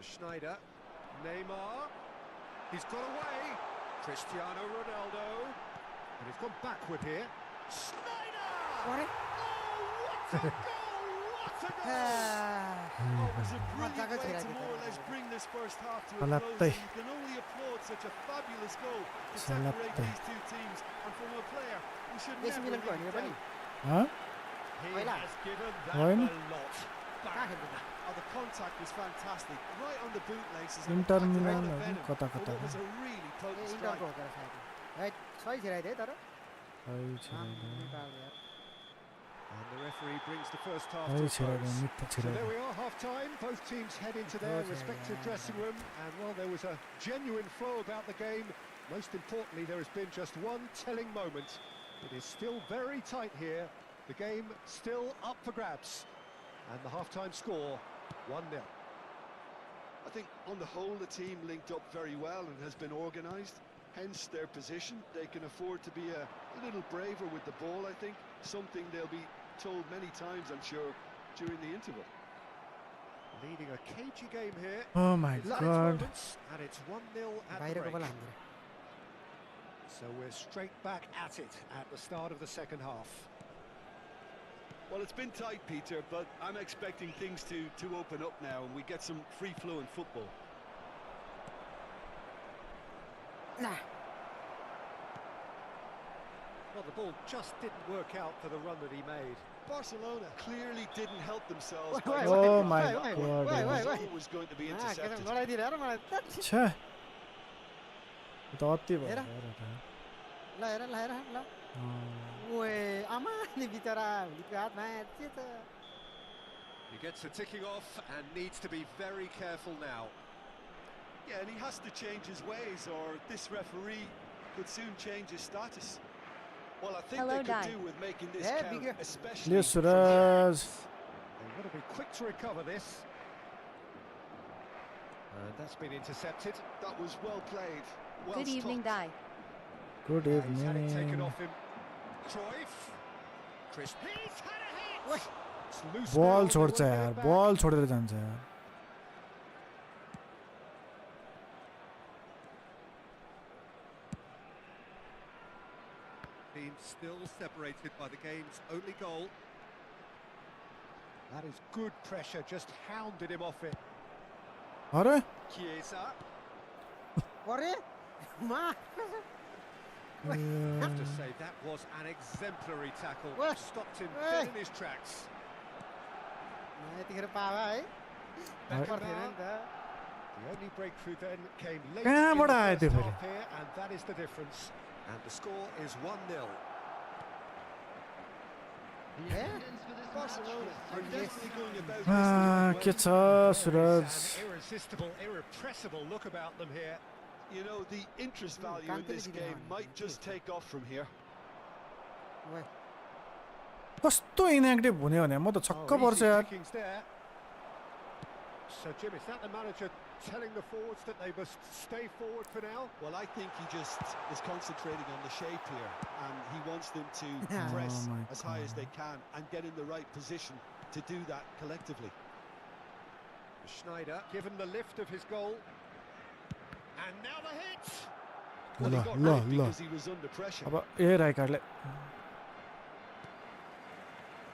Schneider. Neymar. He's got away. Cristiano Ronaldo. And he's gone backward here. Schneider! What? Oh, what a goal! What a goal! Oh, it was a brilliant way to more or less bring this first half to a close. You can only applaud such a fabulous goal to separate these two teams. And from a player, we should never leave it down. He has given that a lot. Oh, the contact was fantastic. Right on the bootlaces. Inter Milan Milan it was a really potent strike. And the referee brings the first half to a close. So there we are, half-time. Both teams head into their respective dressing room. And while there was a genuine flow about the game, most importantly, there has been just one telling moment. It is still very tight here. The game still up for grabs. And the half-time score, 1-0. I think on the whole the team linked up very well and has been organised, hence their position. They can afford to be a little braver with the ball, I think, something they'll be told many times, I'm sure, during the interval. Leading a cagey game here. Oh my It's last god. moments, and it's 1-0 at the break. So we're straight back at it at the start of the second half. Well, it's been tight, Peter, but I'm expecting things to open up now and we get some free-flowing football. Well, the ball just didn't work out for the run that he made. Barcelona clearly didn't help themselves. Oh my god. Always going to be intercepted. छे तो अति भयो He gets the ticking off and needs to be very careful now. Yeah, and he has to change his ways or this referee could soon change his status. Well, I think they could do with making this count, especially ले सुरज They've got to be quick to recover this. And that's been intercepted. That was well played. Well Good evening, stopped. Dai. Good He's had it taken evening. off him. Cruyff. Chris. He's had a hit. It's loose ball now, छोड्छ they won't यार get it back. Ball छोडेर जान्छ यार Team still separated by the game's only goal. That is good pressure, just hounded him off it. अरे Chiesa. Uh, Have to say that was an exemplary tackle. Stopped him dead in his tracks. The only breakthrough then came late in कहाँबाट the आयो first त्यो half फेरि here, and that is the difference. And the score is 1-0. Barcelona are definitely going about this के छ सुरज An irresistible, irrepressible look about them here. You know, the interest value in this game might just take off from here. कस्तो inactive हुने भने म त छक्क पर्छ easy यार pickings there. So Jim, is that the manager telling the forwards that they must stay forward for now? Well, I think he just is concentrating on the shape here and he wants them to press my as high as they can and get in the right position to do that collectively. Schneider given the lift of his goal. And now the hit! Well, he got rid because he was under pressure. अब ए राइकार्डले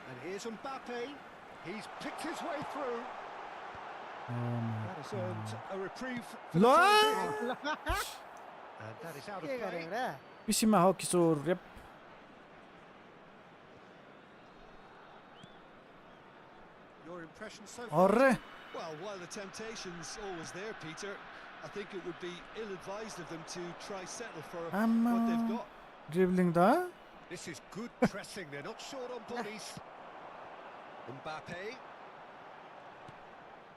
And here's Mbappe. He's picked his way through. That has earned a reprieve for the ल time being. And that is out of play. पिसीमा हो किशोर rape Your impression so far? अरे Well, while the temptation's always there, Peter, I think it would be ill-advised of them to try settle for what they've got. ड्रिबलिङ त This is good pressing. They're not short on bodies. Mbappe.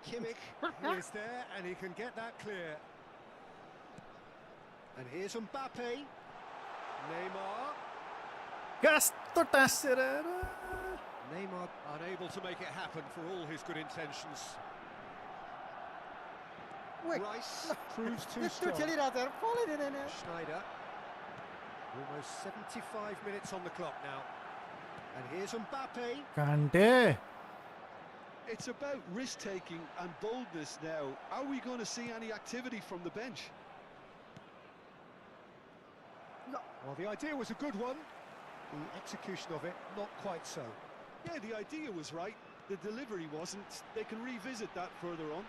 Kimmich, who is there, and he can get that clear. And here's Mbappe. Neymar. कस्तो टाँसेर Neymar unable to make it happen for all his good intentions. Rice proves too strong. Schneider. Almost 75 minutes on the clock now. And here's Mbappe. कान्टे It's about risk-taking and boldness now. Are we going to see any activity from the bench? Well, the idea was a good one. The execution of it, not quite so. Yeah, the idea was right. The delivery wasn't. They can revisit that further on.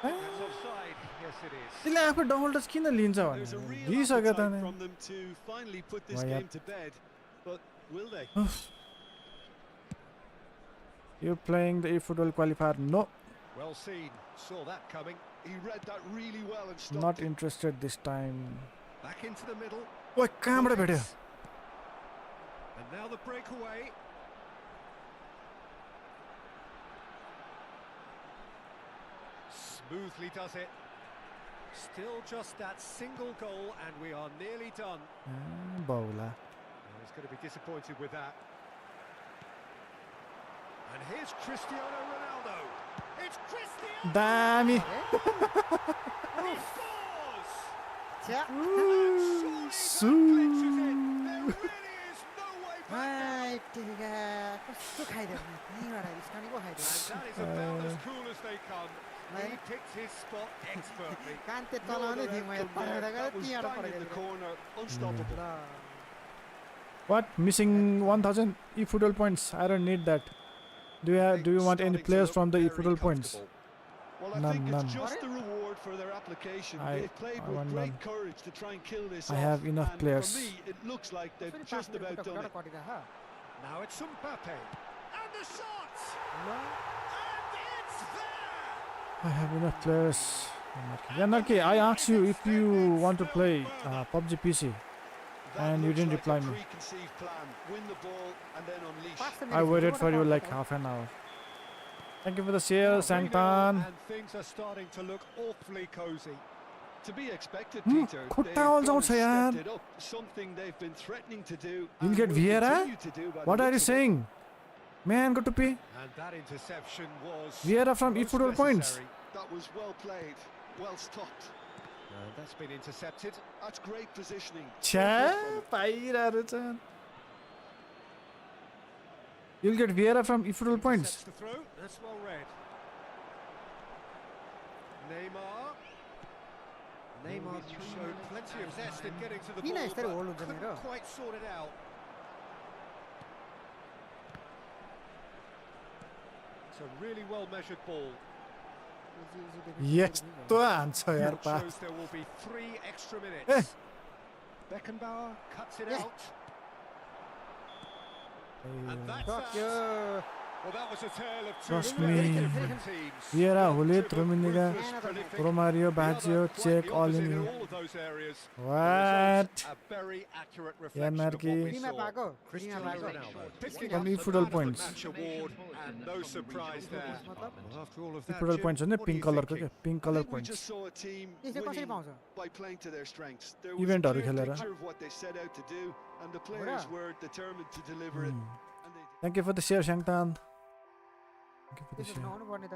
That's offside. Yes, it is. त्यसले आफू double touch किन लिन्छ There's a भने real लिइसक्यो त appetite from them to finally put this Why game up? to bed, but will they? You playing the eFootball qualifier? No, Well seen. Saw that coming. He read that really well and stopped not it. interested this time. Back into the middle. ओइ कहाँबाट भेट्यो And now the breakaway. Smoothly does it. Still just that single goal and we are nearly done. बाउला Oh, he's going to be disappointed with that. And here's Cristiano Ronaldo. It's Cristiano. दामी He scores. छ्या सु हाय टिका कस्तो खाइदियो यहीँबाट स्टार्टिङको खाइदियो That is about as cool as they come. He picked his spot expertly. कान्ते चलाउने थिएँ म यता गएर त्यहाँबाट Bang in the परेको corner, unstoppable. ल What? Missing 1000 eFootball points? I don't need that. Do you want any players from the eFootball points? Well, I think it's just the reward for their application. They've played with great courage to try and kill this I off, have enough and players. For me, it looks like they've just about done it. Now it's Mbappe. And the shot. And it's there. I have enough players. Yeah, Narki, I asked you if you want to play PUBG PC. And you didn't reply me. Preconceived plan. Win the ball and then unleash. I waited for you like half an hour. Thank you for the share, Sangtan. And things are starting to look awfully cozy. To be expected, Peter. They've all gone and out, yaar. stepped it up. Something they've been threatening to do. You'll and get will Vieira? continue to do by the What are you looks of it. saying? Man, go to P. And that interception was Vieira from most eFootball points. necessary. That was well played, well stopped. And that's been intercepted. That's great positioning. Cha, paira chan. You'll get Vieira from eFootball points. Sets the throw. That's well read. Neymar. Neymar showed plenty of zest in getting to the Bina ball, यसरी but hold हुन्छ मेरो couldn't quite sort it out. It's a really well measured ball. Yes, to answer yaar It pass. shows there will be 3 extra minutes. Beckenbauer cuts it out. And that's that. Well, that was a tale of two Trust very me. different teams. Vieira, Hulit, Two of Rummenigge, ruthless, prolific, Romario, the other Baggio, quite check the all opposite in in you. all of those areas. The What? result, a very accurate reflection of what Narki. we फ्रीमा saw. पाएको Cristiano फ्रीमा पाएको Ronaldo picking From up the eFootball man of the points. match award, and no surprise there. Well, after all of that, eFootball Jim, points what ne are pink you color ko thinking? ke pink I color think we just points. saw a team यसले कसरी winning पाउँछ by playing to their strengths. There was a Event clear haru खेलेर. picture of what they set out to do, and the players were determined to deliver it. And they did. Thank you for the share, Shangtan. Thank you for the त्यसो share. नहुनु पर्ने त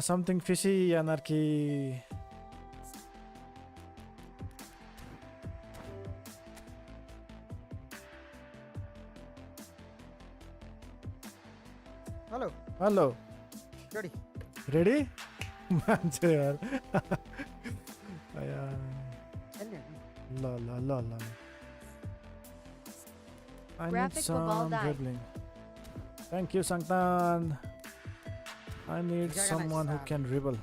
Something fishy, Anarchy. Hello Hello. Ready Ready? मान्छे यार आया खेल्ने ल I need Graphic football some die. dribbling. Thank you, Sangtan. I need Gaga someone who nice. can dribble.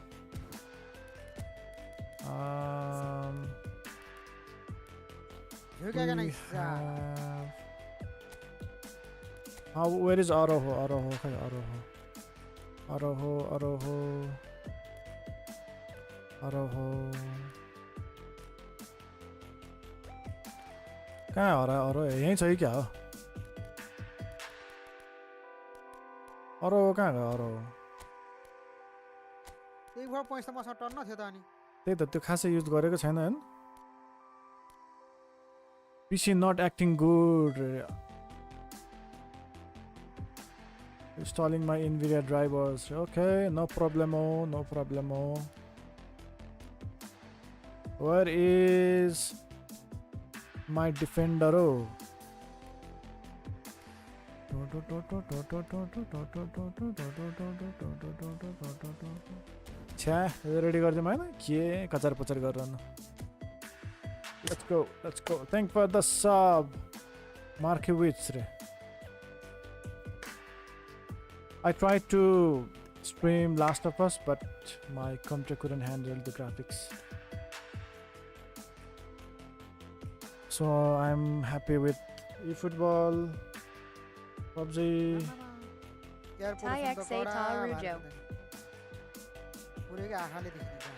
यो क्या We nice have... where is Aroho? Okay, Aroho. कहाँ हो र अरो यहीँ छ कि क्या हो अरो कहाँ गयो अरो एक बार पोइन्ट्स त मसँग टर्न थियो त अनि त्यही त त्यो खासै युज गरेको छैन हैन PC not acting good installing my NVIDIA drivers okay no problemo where is my defender छ्या रेडी गरिदिउँ हैन के कचार पचार गरिरहनु Let's go. Thank for the sub. Markiewicz. I tried to stream Last of Us, but my computer couldn't handle the graphics. So I'm happy with eFootball, PUBG. TIXA Tarujo. पुरै आँखाले देखिन्छ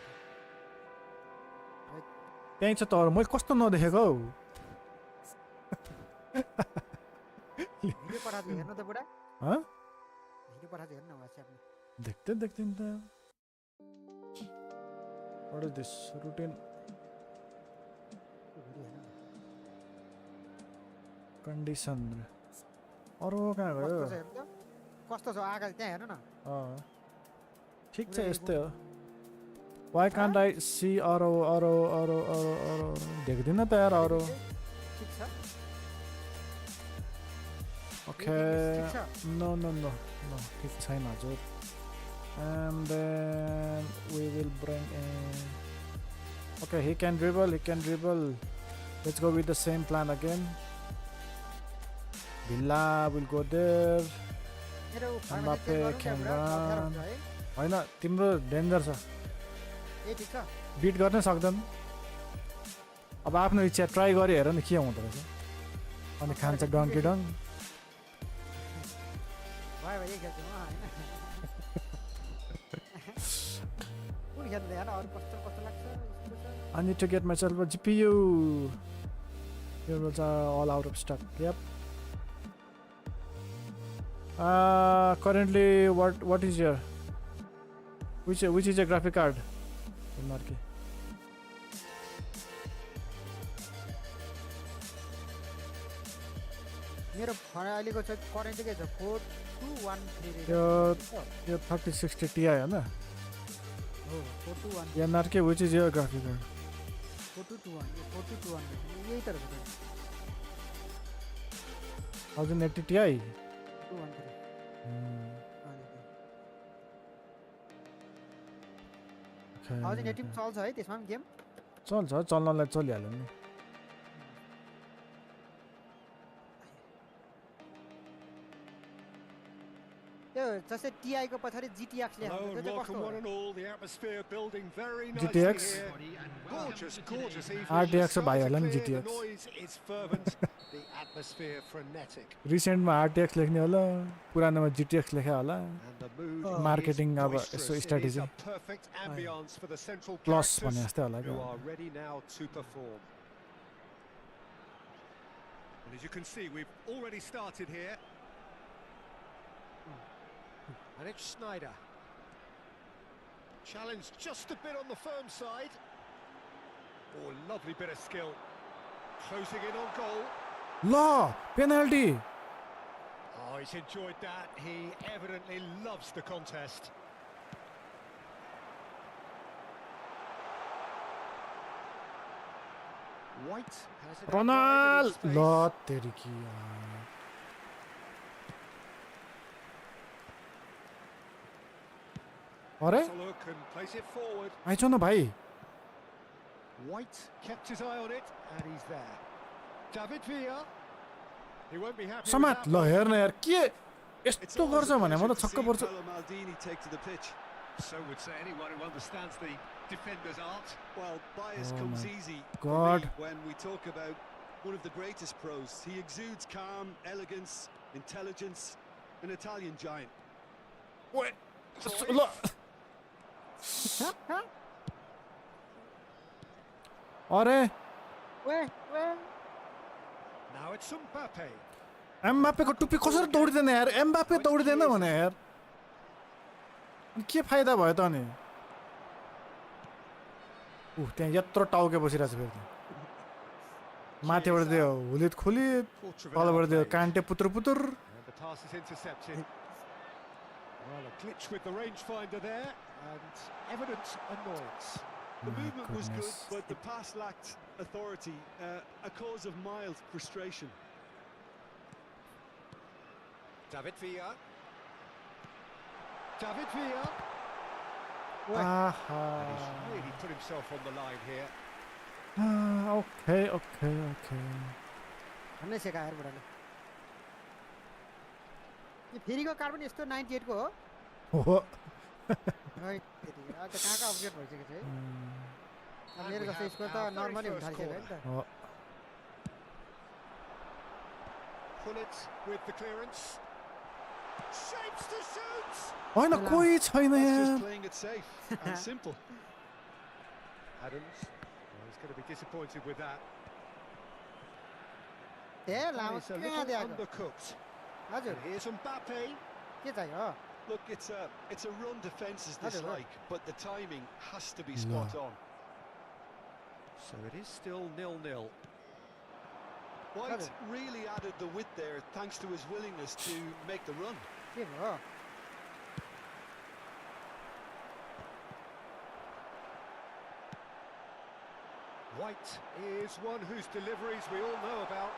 त्यही छ तर मैले कस्तो नदेखेको हौ भिडियो पठाएको हेर्नु त बुढा ह भिडियो पठाएको हेर्नु WhatsApp मा देख्दै नि त What is this routine condition अरु कहाँ गयो कस्तो छ हेर्नु त कस्तो छ आगा त्यहाँ हेर्नु न ठिक छ यस्तै हो Why can't I see Aro देख्दिन त यार Aro ठिक छ Okay no ठिक छैन हजुर and then we will bring in okay he can dribble let's go with the same plan again Villa will go there Mbappe can run हैन तिम्रो danger छ ए ठिक छ बिट गर्न सक्दैन अब आफ्नो इच्छा ट्राई गरे हेर न के हुँदो रहेछ अनि खान्छ डङ्की डङ भाइ भाइ खेल्छु म हैन कुन खेल्दै हैन अरु कस्तो लाग्छ I need to get myself a GPU here was all out of stock yep currently what is your which is your graphic card Marky मेरो अहिलेको चाहिँ करेन्ट के छ 4213 यो 3060 Ti हैन हो 421 Yeah Marky which is your graphic card 4221 यही त रहेछ 1080 Ti 1080 चल्छ है त्यसमा पनि गेम चल्छ चल्नलाई चलिहाल्यो नि त्यो जस्तै टीआई को पछाडी जीटीएक्स ले हाल्छ त्यो चाहिँ कस्तो GTX gorgeous RTX भाइहरुलाई नि GTX the atmosphere frenetic रिसेन्टमा RTX लेख्ने होला पुरानोमा GTX लेखे होला मार्केटिङ अब यसो strategy perfect ambience for the central plus भने जस्तै होला who are ready now to perform. And as you can see, we've already started here. And it's Schneider. Challenged just a bit on the firm side. Oh, lovely bit of skill. Closing in on goal. La penalty. Oh, he's enjoyed that. He evidently loves the contest. White has it. Ronaldo. La तेरी की अरे Look and place it forward. आइछ न भाइ White kept his eye on it and he's there. David Villa. He won't be happy. समात ल हेर्न यार के यस्तो गर्छ भने म त छक्क पर्छु So would say anyone who understands the defender's art. Well, bias comes easy God. when we talk about one of the greatest pros. He exudes calm, elegance, intelligence, an Italian giant. Wait. ल अरे Now it's Mbappe. Mbappe को टुप्पी कसरी दौडिदैन यार Mbappe दौडिदैन भने यार अनि के फाइदा भयो त अनि त्यहाँ यत्रो टाउके बसिरहेछ फेरि माथिबाट दियो हुलित खुलित तलबाट दियो कान्टे पुत्र पुत्र And the pass is intercepted. Well, a glitch with the rangefinder there and evident annoyance. The movement was good, but the pass lacked authority, a cause of mild frustration. David Villa. David Villa. आहा And he's really put himself on the line here. Okay भन्ने सेका यार बुढाले यो फेरिको card पनि यस्तो 98 को हो हो है त्यतिखेर अब त कहाँका अपग्रेड भइसकेको छ है अब मेरो जस्तो स्कोर त नर्मली हुन थालिसक्यो है त Pullet with the clearance. Shapes to shoot. हैन कोही छैन That's यार just playing it safe and simple. Adams. Well, he's going to be disappointed with that. ए लामो It's a कहाँ little दिएको undercooked. हजुर And here's Mbappe. के चाहियो Look, it's a run defence is That's it, right. dislike, but the timing has to be spot on. So it is still 0-0. White really added the width there thanks to his willingness to make the run. White is one whose deliveries we all know about.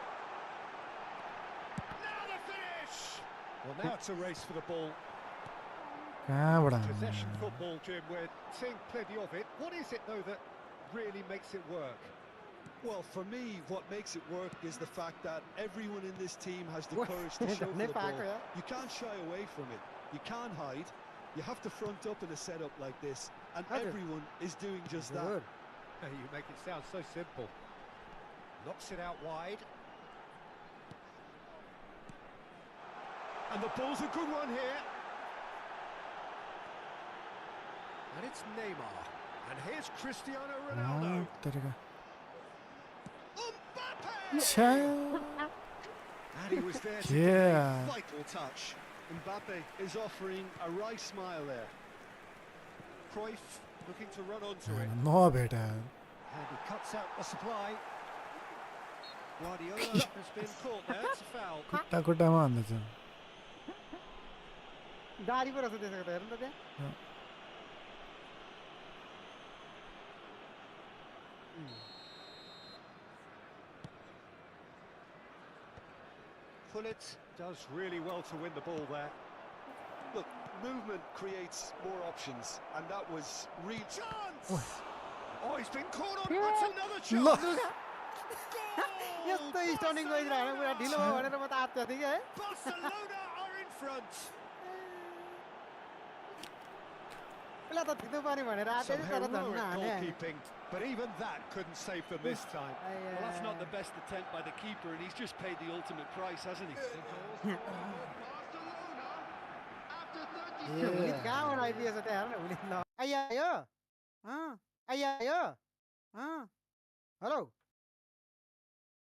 Now the finish! Well, now it's a race for the ball. Possession football, Jim, we're seeing plenty of it. What is it, though, that really makes it work? Well, for me, what makes it work is the fact that everyone in this team has the courage to show for the ball. You can't shy away from it. You can't hide. You have to front up in a setup like this, and everyone is doing just that. You make it sound so simple. Knocks it out wide. And the ball's a good one here. And it's Neymar. And here's Cristiano Ronaldo. And he was there to give a vital touch. Mbappe is offering a wry smile there. Cruyff looking to run onto it. No, beta. And he cuts out the supply. Guardiola has been caught there. It's a foul. Kutta man da can. गाडी पर असो दे सकता है हेर्नु त त्यहाँ Pullet does really well to win the ball there. Look, movement creates more options, and that was real chance. Oh, he's been caught on. That's another chance. यस्तो स्टर्निङ गरिरहेको पुरा ढिलो भयो भनेर म त आत्या थिएँ है Barcelona are in front. पहिला त थिक्नु पर्ने भनेर आत्या थिएँ तर धन्न हाने but even that couldn't save them this time. Well, that's not the best attempt by the keeper, and he's just paid the ultimate price, hasn't he? कहाँबाट आइदिएछ त्यहाँ हेर्न उसले ल आइयो हेलो